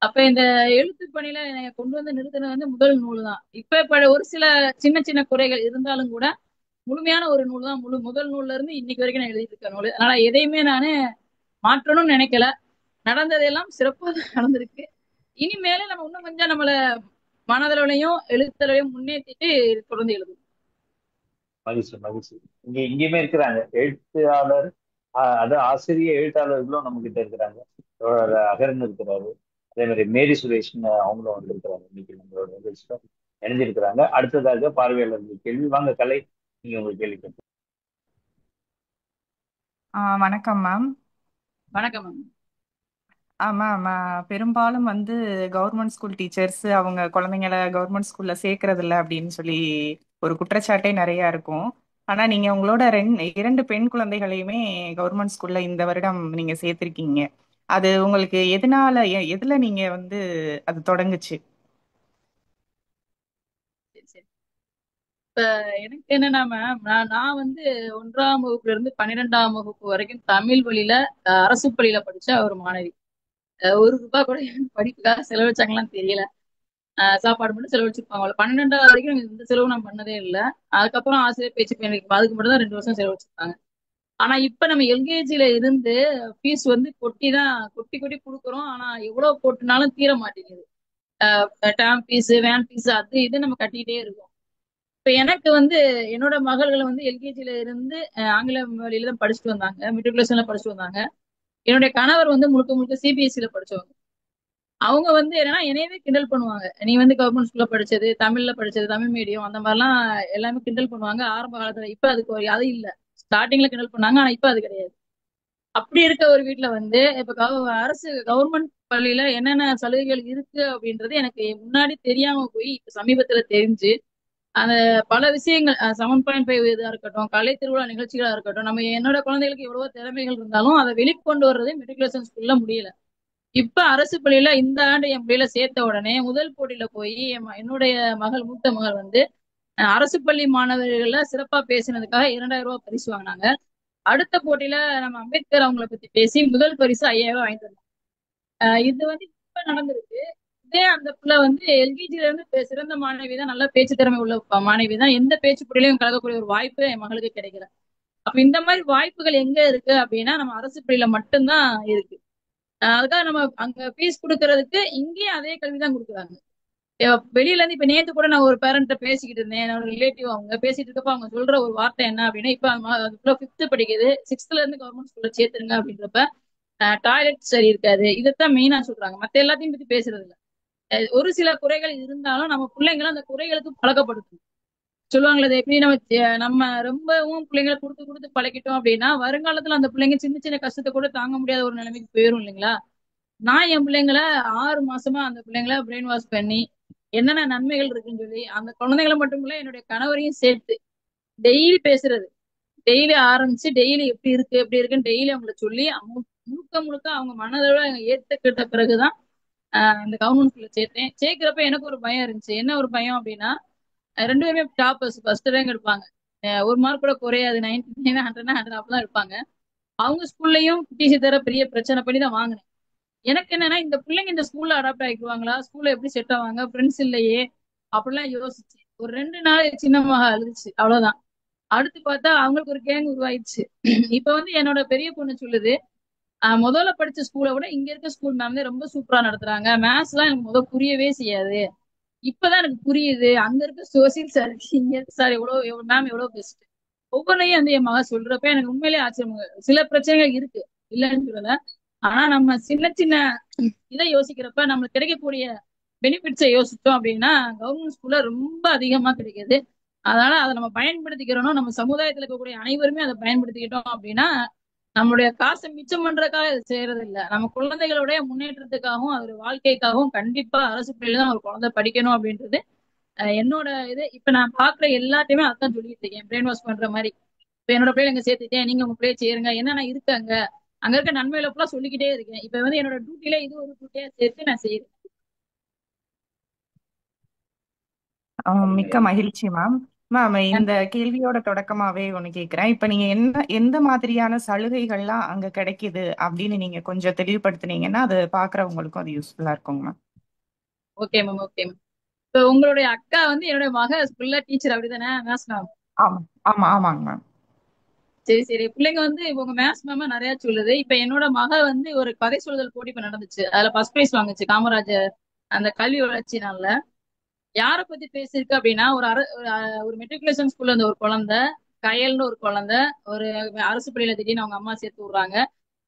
C: அப்ப இந்த எழுத்து பணியில என்னை கொண்டு வந்து நிறுத்தினது வந்து முதல் நூல் தான். இப்ப ஒரு சில சின்ன சின்ன குறைகள் இருந்தாலும் கூட முழுமையான ஒரு நூல் தான். முதல் நூல்ல இருந்து இன்னைக்கு வரைக்கும் நான் எழுதிட்டு இருக்க நூல். அதனால எதையுமே நானு மாற்றணும்னு நினைக்கல. நடந்ததெல்லாம் சிறப்பாக நடந்திருக்கு. இனிமேல நம்ம இன்னும் கொஞ்சம் நம்மள மனதளவுலையும் எழுத்தளவையும் முன்னேற்றிட்டு தொடர்ந்து எழுதுவோம்.
D: மகிழ்ச்சி மகிழ்ச்சி. இங்கேயுமே இருக்கிறாங்க எழுத்தாளர், அது ஆசிரியர் எழுத்தாளர்களும் நம்ம கிட்ட இருக்கிறாங்க. அகரன் இருக்கிறாரு, அதே மாதிரி மேரி சுரேஷ்னு அவங்களும் வந்து இருக்கிறாங்க. இன்னைக்கு நம்மளோட நிகழ்ச்சியில இணைஞ்சிருக்கிறாங்க. அடுத்ததாக பார்வையாளர்கள் கேள்வி. வாங்க கலை, நீங்க உங்க கேள்வி கேட்க.
A: வணக்கம் மேம்.
C: வணக்கம் மேம்.
A: மேம், பெரும்பாலும் வந்து கவர்மெண்ட் ஸ்கூல் டீச்சர்ஸ் அவங்க குழந்தைங்கள கவர்மெண்ட் ஸ்கூல்ல சேர்க்கறது இல்ல அப்படின்னு சொல்லி ஒரு குற்றச்சாட்டே நிறைய இருக்கும். ஆனா நீங்க உங்களோட 2 பெண் குழந்தைகளையுமே கவர்மெண்ட் ஸ்கூல்ல இந்த வருடம் நீங்க சேர்த்திருக்கீங்க. அது உங்களுக்கு எதனால எதுல நீங்க வந்து அது தொடங்குச்சு?
C: சரி சரி. இப்ப எனக்கு என்னன்னா மேம், நான் வந்து 1ஆம் வகுப்புல இருந்து 12ஆம் வகுப்பு வரைக்கும் தமிழ் வழியில அரசு பள்ளியில படிச்ச ஒரு மாணவி. 1 ரூபாய் கூட படிப்புக்காக செலவழிச்சாங்களான்னு தெரியல. சாப்பாடு மட்டும் செலவழிச்சிருப்பாங்க. 12வது வரைக்கும் இந்த செலவு நான் பண்ணதே இல்லை. அதுக்கப்புறம் ஆசிரியர் பேச்சு பேணிக்கு அதுக்கு மட்டும் தான் 2 வருஷம் செலவழிச்சிருக்காங்க. ஆனா இப்ப நம்ம எல்கேஜில இருந்து ஃபீஸ் வந்து கொட்டி கொட்டி கொடுக்குறோம். ஆனா எவ்வளவு போட்டுனாலும் தீர மாட்டேங்குது. டேர்ம் ஃபீஸ், வேன் ஃபீஸ், அது இது நம்ம கட்டிக்கிட்டே இருக்கோம். இப்ப எனக்கு வந்து என்னோட மகள்களை வந்து எல்கேஜில இருந்து ஆங்கில வழியில தான் படிச்சுட்டு வந்தாங்க, மெட்ரிகுலேஷன்ல படிச்சுட்டு வந்தாங்க. என்னுடைய கணவர் வந்து முழுக்க முழுக்க சிபிஎஸ்சில படிச்சவங்க. அவங்க வந்து என்னன்னா என்னையவே கிண்டல் பண்ணுவாங்க. நீ வந்து கவர்மெண்ட் ஸ்கூல்ல படிச்சது, தமிழ்ல படிச்சது, தமிழ் மீடியம், அந்த மாதிரிலாம் எல்லாமே கிண்டல் பண்ணுவாங்க ஆரம்ப காலத்துல. இப்ப அதுக்கு அது இல்ல. ஸ்டார்டிங்ல கிண்டல் பண்ணாங்க, ஆனா இப்ப அது கிடையாது. அப்படி இருக்க ஒரு வீட்டுல வந்து இப்ப அரசு கவர்மெண்ட் பள்ளியில என்னென்ன சலுகைகள் இருக்கு அப்படின்றது எனக்கு முன்னாடி தெரியாம போய் இப்ப சமீபத்துல தெரிஞ்சு அந்த பல விஷயங்கள் 7.5 இதா இருக்கட்டும், கலை திருவிழா நிகழ்ச்சிகளா இருக்கட்டும், நம்ம என்னோட குழந்தைகளுக்கு எவ்வளவோ திறமைகள் இருந்தாலும் அதை வெளிக்கொண்டு வர்றது மெட்ரிகுலேஷன் ஸ்கூல்ல முடியல. இப்ப அரசு பள்ளியில இந்த ஆண்டு என் பிள்ளையில சேர்த்த உடனே முதல் போட்டியில போய் என்னுடைய மூத்த மகள் வந்து அரசு பள்ளி மாணவர்கள்ல சிறப்பா பேசினதுக்காக 2000 ரூபாய் பரிசு வாங்கினாங்க. அடுத்த போட்டியில நம்ம அம்பேத்கர் அவங்களை பத்தி பேசி முதல் பரிசு 5000 வாங்கிட்டு வந்தாங்க. இது வந்து இப்ப நடந்திருக்கு. இதே அந்த பிள்ளை வந்து எல்கேஜில இருந்து சிறந்த மாணவி தான், நல்ல பேச்சு திறமை உள்ள மாணவி தான். எந்த பேச்சு போட்டியிலையும் கலக்கக்கூடிய ஒரு வாய்ப்பு என் மகளுக்கு கிடைக்கல. அப்ப இந்த மாதிரி வாய்ப்புகள் எங்க இருக்கு அப்படின்னா நம்ம அரசு பள்ளியில மட்டும்தான் இருக்கு. அதுக்காக நம்ம அங்க ஃபீஸ் கொடுக்கறதுக்கு இங்கேயும் அதே கல்விதான் கொடுக்குறாங்க. வெளியில இருந்து இப்ப நேத்து கூட நான் ஒரு பேரண்ட்ட பேசிக்கிட்டு இருந்தேன். என்னோட ரிலேட்டிவ் அவங்க பேசிட்டு இருக்கப்ப அவங்க சொல்ற ஒரு வார்த்தை என்ன அப்படின்னா, இப்ப அதுக்குள்ள 5th படிக்குது, 6th இருந்து கவர்மெண்ட் ஸ்கூல்ல சேர்த்துருங்க அப்படின்றப்ப டாய்லெட் சரி இருக்காது, இதைத்தான் மெயினா சொல்றாங்க. மத்த எல்லாத்தையும் பத்தி பேசுறது இல்ல. ஒரு சில குறைகள் இருந்தாலும் நம்ம பிள்ளைங்களை அந்த குறைகளுக்கு பழக்கப்படுத்தணும். சொல்லுவாங்களே எப்படி நம்ம ரொம்பவும் பிள்ளைங்களை கொடுத்து கொடுத்து பழக்கிட்டோம் அப்படின்னா வருங்காலத்துல அந்த பிள்ளைங்க சின்ன சின்ன கஷ்டத்தை கூட தாங்க முடியாத ஒரு நிலைமைக்கு போயிரும் இல்லைங்களா? நான் என் பிள்ளைங்களை 6 மாசமா அந்த பிள்ளைங்களை பிரெயின் வாஷ் பண்ணி என்னென்ன நன்மைகள் இருக்குன்னு சொல்லி அந்த குழந்தைகளை மட்டும் இல்ல என்னுடைய கணவரையும் சேர்த்து டெய்லி பேசுறது, டெய்லி ஆரம்பிச்சு டெய்லி எப்படி இருக்குன்னு டெய்லி அவங்களை சொல்லி முழுக்க முழுக்க அவங்க மனதோட ஏத்துக்கிட்ட பிறகுதான் இந்த கவர்மெண்ட் ஸ்கூல்ல சேர்த்தேன். சேர்க்கிறப்ப எனக்கு ஒரு பயம் இருந்துச்சு. என்ன ஒரு பயம் அப்படின்னா 2 பேருமே டாப்பர்ஸ், ஃபர்ஸ்ட் ரேங்க் எடுப்பாங்க. ஒரு மார்க் கூட குறையாது, 99 100 100 அப்பதான் இருப்பாங்க. அவங்க ஸ்கூல்லையும் டிசி தர பெரிய பிரச்சனை பண்ணி தான் வாங்கினேன். எனக்கு என்னன்னா இந்த பிள்ளைங்க இந்த ஸ்கூல்ல அடாப்ட் ஆகிக்குவாங்களா, ஸ்கூல்ல எப்படி செட் ஆவாங்க, ஃப்ரெண்ட்ஸ் இல்லையே அப்படிலாம் யோசிச்சு ஒரு 2 நாள் சின்ன மக அழுதுச்சு, அவ்வளவுதான். அடுத்து பார்த்தா அவங்களுக்கு ஒரு கேங் உருவாயிடுச்சு. இப்ப வந்து என்னோட பெரிய பொண்ணு சொல்லுது, முதல்ல படிச்ச ஸ்கூலை விட இங்க இருக்க ஸ்கூல் மேம் ரொம்ப சூப்பரா நடத்துறாங்க, மேத்ஸ் எல்லாம் எனக்கு முதல்ல புரியவே செய்யாது, இப்பதான் எனக்கு புரியுது, அங்க இருக்க சோசியல் சார் இங்க இருக்க சார் எவ்வளவு மேம் எவ்வளவு பெஸ்ட். ஒவ்வொன்றையும் வந்து என் மக சொல்றப்ப எனக்கு உண்மையிலேயே ஆச்சரியம். சில பிரச்சனைகள் இருக்கு, இல்லைன்னு சொல்லல. ஆனா நம்ம சின்ன சின்ன இதை யோசிக்கிறப்ப நம்மளுக்கு கிடைக்கக்கூடிய பெனிஃபிட்ஸை யோசிச்சோம் அப்படின்னா கவர்மெண்ட் ஸ்கூல்ல ரொம்ப அதிகமா கிடைக்குது. அதனால அதை நம்ம பயன்படுத்திக்கிறோம். நம்ம சமுதாயத்துல இருக்கக்கூடிய அனைவருமே அதை பயன்படுத்திக்கிட்டோம் அப்படின்னா நம்மளுடைய காசை மிச்சம் பண்றதுக்காக இதை செய்யறது இல்லை, நம்ம குழந்தைகளுடைய முன்னேற்றத்துக்காகவும் அதோட வாழ்க்கைக்காகவும் கண்டிப்பா அரசு பள்ளியில தான் ஒரு குழந்தை படிக்கணும் அப்படின்றது என்னோட இது. இப்ப நான் பாக்குற எல்லாத்தையுமே அதான் சொல்லிட்டு இருக்கேன், பிரெயின் வாஷ் பண்ற மாதிரி. இப்ப என்னோட பிள்ளை எங்க சேர்த்துட்டேன், நீங்க உங்க பிள்ளைய சேருங்க, என்னென்ன இருக்காங்க அங்க இருக்க நன்மையில ஃபுல்லா சொல்லிக்கிட்டே இருக்கேன். இப்ப வந்து என்னோட டியூட்டில இது ஒரு டியூட்டியா சேர்த்து நான் செய்யறேன்.
A: மிக்க மகிழ்ச்சி மேம். மேம், இந்த கேள்வியோட தொடக்கமாவே ஒண்ணு கேக்குறேன். இப்ப நீங்க எந்த மாதிரியான சலுகைகள்லாம் அங்க கிடைக்குது அப்படின்னு நீங்க கொஞ்சம் தெளிவுபடுத்துனீங்கன்னா அது பாக்குறவங்களுக்கும் அது யூஸ்ஃபுல்லா இருக்குங்க ma'am.
C: Okay ma'am, okay ma'am. இப்ப உங்களுடைய அக்கா வந்து என்னுடைய மக ஸ்கூல்ல டீச்சர் அப்படிதானே, மேத்ஸ் மேம்?
A: ஆமா ஆமா ஆமாங்க மேம்.
C: சரி சரி. பிள்ளைங்க வந்து உங்க மேத்ஸ் மேம் நிறைய சொல்லுது. இப்ப என்னோட மக வந்து ஒரு கதை சொல்லுதல் போட்டி இப்ப நடந்துச்சு, அதுல ஃபர்ஸ்ட் பிரைஸ் வாங்குச்சு காமராஜர் அந்த கல்வி வளர்ச்சி நாள்ல. யார பத்தி பேசியிருக்கு அப்படின்னா ஒரு மெட்ரிகுலேஷன் ஸ்கூல்ல இருந்த ஒரு குழந்தை, கயல்னு ஒரு குழந்தை, ஒரு அரசு பள்ளியில திடீர்னு அவங்க அம்மா சேர்த்து விடுறாங்க.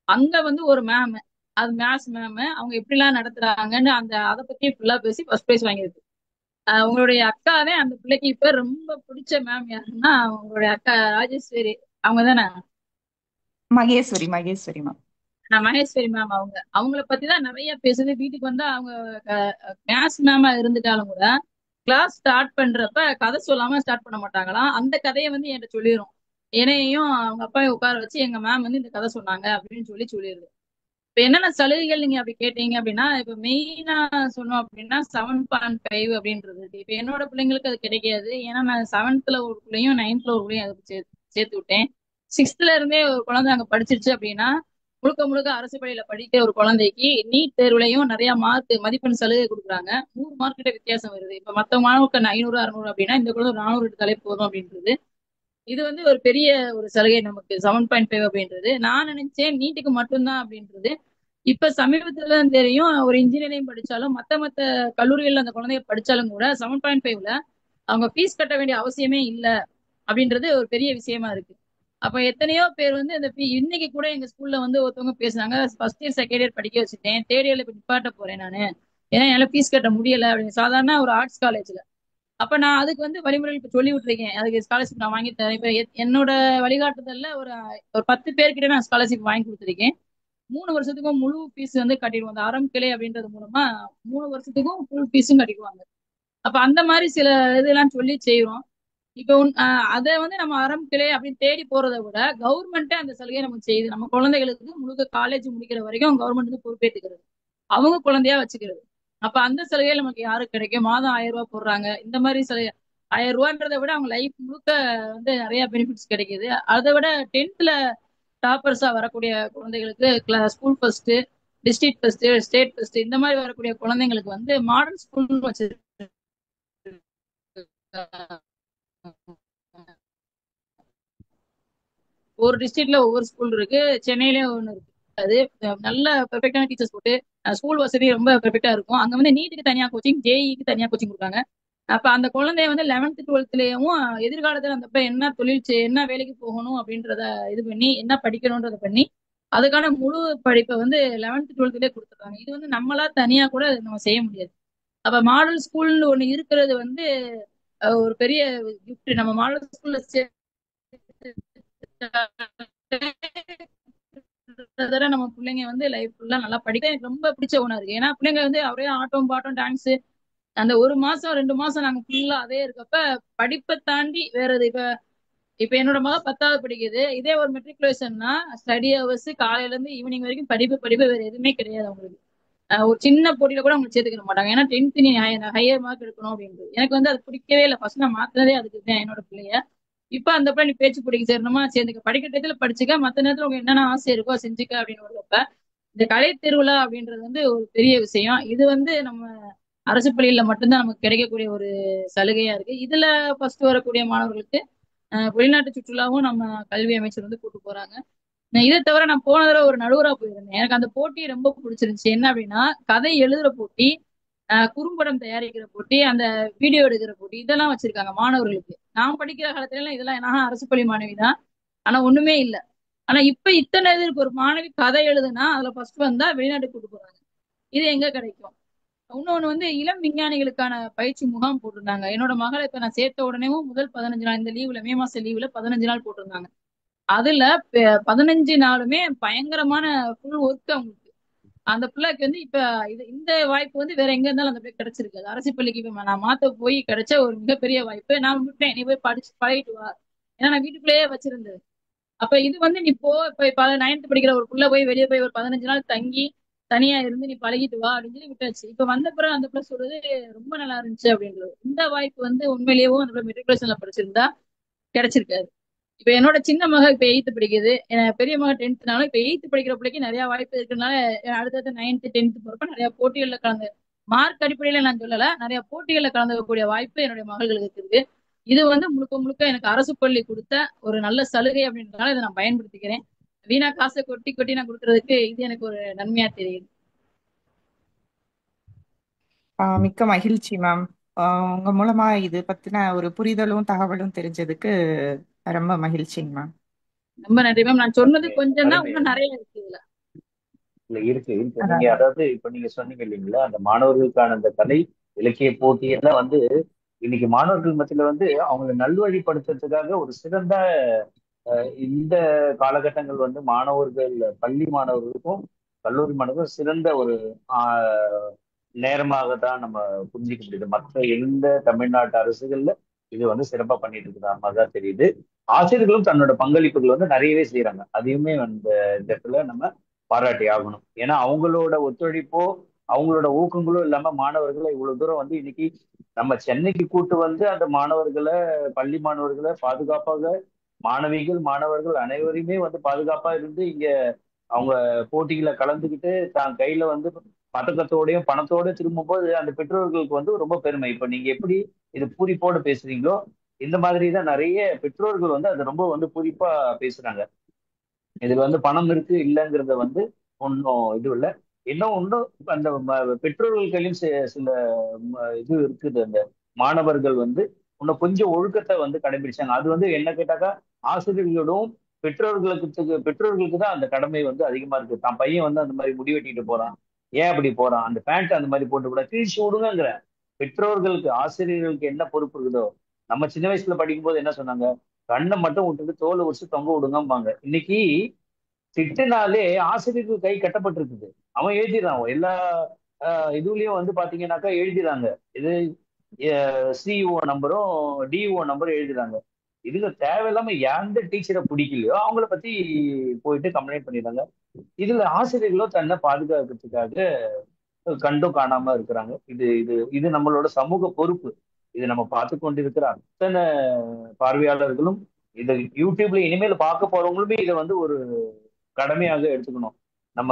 C: அங்க வந்து ஒரு மேம், அது மேத்ஸ் மேம், அவங்க எப்படிலாம் நடத்துறாங்கன்னு அதை பத்தி ஃபுல்லா பேசி ஃபர்ஸ்ட் பிரைஸ் வாங்கியிருக்கு. உங்களுடைய அக்காவே அந்த பிள்ளைக்கு இப்ப ரொம்ப பிடிச்ச மேம் யாருன்னா உங்களுடைய அக்கா ராஜேஸ்வரி, அவங்க தானே?
A: மகேஸ்வரி மகேஸ்வரி மேம்.
C: மகேஸ்வரி மேம் அவங்கள பத்தி தான் நிறைய பேசுது. வீட்டுக்கு வந்து அவங்க மேத்ஸ் மேமா இருந்துட்டாலும் கூட கிளாஸ் ஸ்டார்ட் பண்றப்ப கதை சொல்லாம ஸ்டார்ட் பண்ண மாட்டாங்களாம். அந்த கதையை வந்து என்கிட்ட சொல்லிடும். என்னையும் அவங்க அப்பாவை உட்கார வச்சு எங்க மேம் வந்து இந்த கதை சொன்னாங்க அப்படின்னு சொல்லிடுது. இப்ப என்னென்ன சலுகைகள் நீங்க அப்படி கேட்டீங்க அப்படின்னா, இப்ப மெயினா சொன்னோம் அப்படின்னா 7.5 அப்படின்றது. இப்ப என்னோட பிள்ளைங்களுக்கு அது கிடைக்காது. ஏன்னா நான் 7th ஒரு பிள்ளையும் 9th ஒரு பிள்ளையும் அதுக்கு சேர்த்து விட்டேன். 6th இருந்தே ஒரு குழந்தை அங்க படிச்சிருச்சு அப்படின்னா முழுக்க முழுக்க அரசு பள்ளியில படிக்கிற ஒரு குழந்தைக்கு நீட் தேர்வுலையும் நிறைய மார்க் மதிப்பெண் சலுகை கொடுக்குறாங்க. 100 மார்க் கிட்ட வித்தியாசம் வருது. இப்ப மத்த மாணவருக்கு 500 600 அப்படின்னா இந்த குழந்தை 400 எடுத்தாலே போதும் அப்படின்றது. இது வந்து ஒரு பெரிய ஒரு சலுகை நமக்கு 7.5 அப்படின்றது. நான் நினைச்சேன் நீட்டுக்கு மட்டும்தான் அப்படின்றது. இப்ப சமீபத்துல தான் தெரியும், ஒரு இன்ஜினியரிங் படிச்சாலும் மத்த கல்லூரிகள்ல அந்த குழந்தைய படிச்சாலும் கூட 7.5ல அவங்க ஃபீஸ் கட்ட வேண்டிய அவசியமே இல்லை அப்படின்றது ஒரு பெரிய விஷயமா இருக்கு. அப்ப எத்தனையோ பேர் வந்து இந்த இன்னைக்கு கூட எங்க ஸ்கூல்ல வந்து ஒருத்தவங்க பேசுனாங்க, ஃபர்ஸ்ட் இயர் செகண்ட் இயர் படிக்க வச்சுட்டேன், தேர்ட் இயர்ல இப்ப நிப்பாட்ட போறேன் நானு, ஏன்னா என்னால ஃபீஸ் கட்ட முடியல அப்படின்னு. சாதாரண ஒரு ஆர்ட்ஸ் காலேஜ்ல. அப்ப நான் அதுக்கு வந்து வழிமுறைகள் இப்ப சொல்லி விட்டுருக்கேன், அதுக்கு ஸ்காலர்ஷிப் நான் வாங்கி தரேன். இப்ப என்னோட வழிகாட்டுதல்ல ஒரு ஒரு 10 பேர்கிட்ட நான் ஸ்காலர்ஷிப் வாங்கி கொடுத்துருக்கேன். 3 வருஷத்துக்கும் முழு ஃபீஸ் வந்து கட்டிடுவோம். அந்த அறம் கிளை அப்படின்றது மூலமா 3 வருஷத்துக்கும் ஃபுல் ஃபீஸும் கட்டிடுவாங்க. அப்ப அந்த மாதிரி சில இதெல்லாம் சொல்லி செய்வோம். இப்போ அதை வந்து நம்ம அறம் கிளை அப்படின்னு தேடி போறதை விட கவர்மெண்ட்டே அந்த சலுகையை நமக்கு செய்யுது. நம்ம குழந்தைகளுக்கு முழுக்க காலேஜ் முடிக்கிற வரைக்கும் கவர்மெண்ட் வந்து பொறுப்பேற்றுக்கிறது, அவங்க குழந்தையா வச்சுக்கிறது. அப்ப அந்த சலுகை நமக்கு யாருக்கு கிடைக்கும்? மாதம் 1000 ரூபாய் போடுறாங்க. இந்த மாதிரி சலுகை 1000 ரூபான்றதை விட அவங்க லைஃப் முழுக்க வந்து நிறைய பெனிஃபிட்ஸ் கிடைக்குது. அதை விட 10th டாப்பர்ஸா வரக்கூடிய குழந்தைகளுக்கு school first, district first, state first இந்த மாதிரி வரக்கூடிய குழந்தைங்களுக்கு வந்து மாடல் ஸ்கூல் வச்சிருக்காங்க. ஒரு டிஸ்ட்ரிக்ட்ல ஒவ்வொரு ஸ்கூல் இருக்கு, சென்னையிலயும் ஒண்ணு இருக்கு. அது நல்ல பெர்ஃபெக்டான டீச்சர்ஸ் போட்டு ஸ்கூல் வசதி ரொம்ப பெர்ஃபெக்டா இருக்கும். அங்க வந்து நீட்டுக்கு தனியா கோச்சிங், ஜேஇக்கு தனியா கோச்சிங் கொடுக்காங்க. அப்ப அந்த குழந்தைய வந்து 11th 12thலயும் எதிர்காலத்துல அந்த என்ன தொழில் என்ன வேலைக்கு போகணும் அப்படின்றத இது பண்ணி என்ன படிக்கணும்ன்றத பண்ணி அதுக்கான முழு படிப்பை வந்து 11th 12thலயே கொடுத்துருக்காங்க. இது வந்து நம்மளா தனியா கூட நம்ம செய்ய முடியாது. அப்ப மாடல் ஸ்கூல்னு ஒண்ணு இருக்கிறது வந்து ஒரு பெரிய கிஃப்ட். நம்ம மாடல் ஸ்கூல்ல நம்ம பிள்ளைங்க வந்து லைஃப் ஃபுல்லா நல்லா படிக்க எனக்கு ரொம்ப பிடிச்ச ஒண்ணா இருக்கு. ஏன்னா பிள்ளைங்க வந்து ஒரே ஆட்டம் பாட்டம் டான்ஸ் அந்த 1 மாசம் 2 மாசம் நாங்க ஃபுல்லா அதே இருக்கப்ப படிப்பை தாண்டி வேற இது. இப்ப என்னோட மக 10வது படிக்குது. இதே ஒரு மெட்ரிகுலேஷன்னா ஸ்டடி ஹவர்ஸ் காலையில இருந்து ஈவினிங் வரைக்கும் படிப்பு வேற எதுவுமே கிடையாது அவங்களுக்கு. ஒரு சின்ன போட்டியில கூட அவங்க சேர்த்துக்க மாட்டாங்க. ஏன்னா 10th நீ ஹையர் மார்க் எடுக்கணும் அப்படின்றது. எனக்கு வந்து அது பிடிக்கவே இல்லை. ஃபர்ஸ்ட் நான் மாத்தினதே அதுக்கு தான் என்னோட பிள்ளைய. இப்ப அந்த பிள்ளை நீ பேச்சு போட்டிக்கு சேரணுமா சேர்ந்துக்க, படிக்கிற டயத்துல படிச்சுக்க, மத்த நேரத்துல உங்களுக்கு என்னென்ன ஆசை இருக்கோ செஞ்சுக்க அப்படின்னு வரப்ப இந்த கலை திருவிழா அப்படின்றது வந்து ஒரு பெரிய விஷயம். இது வந்து நம்ம அரசு பள்ளியில மட்டும்தான் நமக்கு கிடைக்கக்கூடிய ஒரு சலுகையா இருக்கு. இதுல ஃபர்ஸ்ட் வரக்கூடிய மாணவர்களுக்கு வெளிநாட்டு சுற்றுலாவும் நம்ம கல்வி அமைச்சர் வந்து கூட்டு போறாங்க. இதை தவிர நான் போன தடவை ஒரு நடுவரா போயிருந்தேன். எனக்கு அந்த போட்டி ரொம்ப பிடிச்சிருந்துச்சு. என்ன அப்படின்னா கதை எழுதுற போட்டி, குறும்படம் தயாரிக்கிற போட்டி, அந்த வீடியோ எடுக்கிற போட்டி இதெல்லாம் வச்சிருக்காங்க மாணவர்களுக்கு. நான் படிக்கிற காலத்துல எல்லாம் இதெல்லாம் நான் அரசு பள்ளி மாணவி தான், ஆனா ஒண்ணுமே இல்லை. ஆனா இப்ப இத்தனை இது இருக்கு. ஒரு மாணவி கதை எழுதுனா அதுல ஃபர்ஸ்ட் வந்தா வெளிநாட்டுக்கு கூட்டு போறாங்க. இது எங்க கிடைக்கும்? இன்னொன்னு வந்து இளம் விஞ்ஞானிகளுக்கான பயிற்சி முகாம் போட்டிருந்தாங்க. என்னோட மகளை இப்ப நான் சேர்த்த உடனே முதல் 15 நாள் இந்த லீவுல மே மாச லீவுல 15 நாள் போட்டிருந்தாங்க. அதுல 15 நாளுமே பயங்கரமான ஃபுல் ஒர்க் அவங்களுக்கு. அந்த பிள்ளைக்கு வந்து இப்ப இந்த வாய்ப்பு வந்து வேற எங்க இருந்தாலும் அந்த பிள்ளை கிடைச்சிருக்கு. அரசு பள்ளிக்கு இப்ப நான் மாத்த போய் கிடைச்ச ஒரு மிகப்பெரிய வாய்ப்பு. நான் விட்டேன், நீ போய் படிச்சு பழகிட்டு வா, ஏன்னா நான் வீட்டுக்குள்ளேயே வச்சிருந்தேன். அப்ப இது வந்து நீ இப்ப 9th படிக்கிற ஒரு புள்ள போய் வெளியே போய் ஒரு 15 நாள் தங்கி தனியா இருந்து நீ பழகிட்டு வா அப்படின்னு சொல்லி விட்டாச்சு. இப்ப வந்த பிறகு அந்த பிள்ளை சொல்றது ரொம்ப நல்லா இருந்துச்சு அப்படின்றது. இந்த வாய்ப்பு வந்து உண்மையிலேயும் அந்த மெட்ரிகுலேஷன்ல படிச்சிருந்தா கிடைச்சிருக்காது. இப்ப என்னோட சின்ன மக இப்ப 8th படிக்குது, பெரிய மக 10th. இப்ப 8th படிக்கிற பிள்ளைக்கு நிறைய வாய்ப்பு இருக்கிறதுனால அடுத்தடுத்து 9th 10th போறப்ப நிறைய போட்டிகள்ல கலந்து, மார்க் அடிப்படையில நான் சொல்லல, நிறைய போட்டிகள்ல கலந்துக்கக்கூடிய வாய்ப்பு என்னுடைய மகள்களுக்கு இருக்கு. இது வந்து முழுக்க முழுக்க எனக்கு அரசு பள்ளி கொடுத்த ஒரு நல்ல சலுகை அப்படின்றதுனால இதை நான் பயன்படுத்திக்கிறேன். வீணா காசை கொட்டி கொட்டி நான் கொடுக்கறதுக்கு இது எனக்கு ஒரு நன்மையா தெரியுது.
A: மிக்க மகிழ்ச்சி மேம். உங்க மூலமா இது பத்தின ஒரு புரிதலும் தகவலும் தெரிஞ்சதுக்கு ரொம்ப மகிழ்ச்சிங்க மேம்.
C: ரொம்ப நன்றி மேம். நான் சொன்னது கொஞ்சம் தான், இன்னும் நிறைய இருக்கு இதுல.
D: இல்ல இருக்கு. நீங்க அதாவது இப்ப நீங்க சொன்னீங்க இல்லைங்களா, அந்த மாணவர்களுக்கான அந்த கலை இலக்கிய போட்டி எல்லாம் வந்து இன்னைக்கு மாணவர்கள் மத்தியில வந்து அவங்களை நல்வழிப்படுத்துறதுக்காக ஒரு சிறந்த இந்த காலகட்டங்கள் வந்து மாணவர்கள், பள்ளி மாணவர்களுக்கும் கல்லூரி மாணவர்களுக்கும் சிறந்த ஒரு நேரமாக தான் நம்ம புரிஞ்சிக்க முடியுது. மற்ற எந்த தமிழ்நாட்டு அரசுகள்ல இது வந்து சிறப்பா பண்ணிட்டு இருக்கிற மாதிரி தான் தெரியுது. ஆசிரியர்களும் தன்னோட பங்களிப்புகள் வந்து நிறையவே செய்யறாங்க. அதையுமே இந்த இடத்துல நம்ம பாராட்டி ஆகணும். ஏன்னா அவங்களோட ஒத்துழைப்போ அவங்களோட ஊக்கங்களோ இல்லாம மாணவர்களை இவ்வளவு தூரம் வந்து இன்னைக்கு நம்ம சென்னைக்கு கூட்டு வந்து அந்த மாணவர்களை, பள்ளி மாணவர்களை பாதுகாப்பாக, மாணவிகள் மாணவர்கள் அனைவரையுமே வந்து பாதுகாப்பா இருந்து இங்க அவங்க போட்டியில கலந்துக்கிட்டு தான் கையில வந்து பதக்கத்தோடையும் பணத்தோட திரும்பும்போது அந்த பெற்றோர்களுக்கு வந்து ரொம்ப பெருமை. இப்ப நீங்க எப்படி இது பூரிப்போட பேசுறீங்களோ இந்த மாதிரி தான் நிறைய பெற்றோர்கள் வந்து அது ரொம்ப வந்து பூரிப்பா பேசுறாங்க. இதுல வந்து பணம் இருக்கு இல்லைங்கிறத வந்து ஒன்றும் இது இல்லை. இன்னும் ஒன்றும் அந்த பெற்றோர்கள் கையிலும் சில இது இருக்குது. அந்த மாணவர்கள் வந்து இன்னும் கொஞ்சம் ஒழுக்கத்தை வந்து கடைபிடிச்சாங்க. அது வந்து என்ன கேட்டாக்கா ஆசிரியர்களோடும் பெற்றோர்களுக்கு தான் அந்த கடமை வந்து அதிகமா இருக்கு. தான் பையன் வந்து அந்த மாதிரி முடி வெட்டிட்டு போறான், ஏன் அப்படி போறான், அந்த பேண்ட் அந்த மாதிரி போட்டு கூட கிழிச்சு விடுங்கிற பெற்றோர்களுக்கு ஆசிரியர்களுக்கு என்ன பொறுப்பு இருக்குதோ. நம்ம சின்ன வயசுல படிக்கும்போது என்ன சொன்னாங்க, கண்ணை மட்டும் விட்டுட்டு தோலை உரிச்சு தொங்க விடுங்கம்பாங்க. இன்னைக்கு திட்டுனாலே ஆசிரியருக்கு கை கட்டப்பட்டிருக்குது. அவன் எழுதிடுறான் எல்லா இதுலயும் வந்து பாத்தீங்கன்னாக்கா எழுதிடுறாங்க. இது சிஇஓ நம்பரும் டிஓ நம்பரும் எழுதுறாங்க. இதுல தேவையில்லாம எந்த டீச்சரை பிடிக்கலையோ அவங்கள பத்தி போயிட்டு கம்ப்ளைண்ட் பண்ணிடுறாங்க. இதுல ஆசிரியர்களோ தன்னை பாதுகாக்கிறதுக்காக கண்டும் காணாம இருக்கிறாங்க. இது இது இது நம்மளோட சமூக பொறுப்பு. இது நம்ம பார்த்து கொண்டிருக்கிற அத்தனை பார்வையாளர்களும் இதை யூடியூப்ல இனிமேல் பார்க்க போறவங்களுமே இதை வந்து ஒரு கடமையாக எடுத்துக்கணும். நம்ம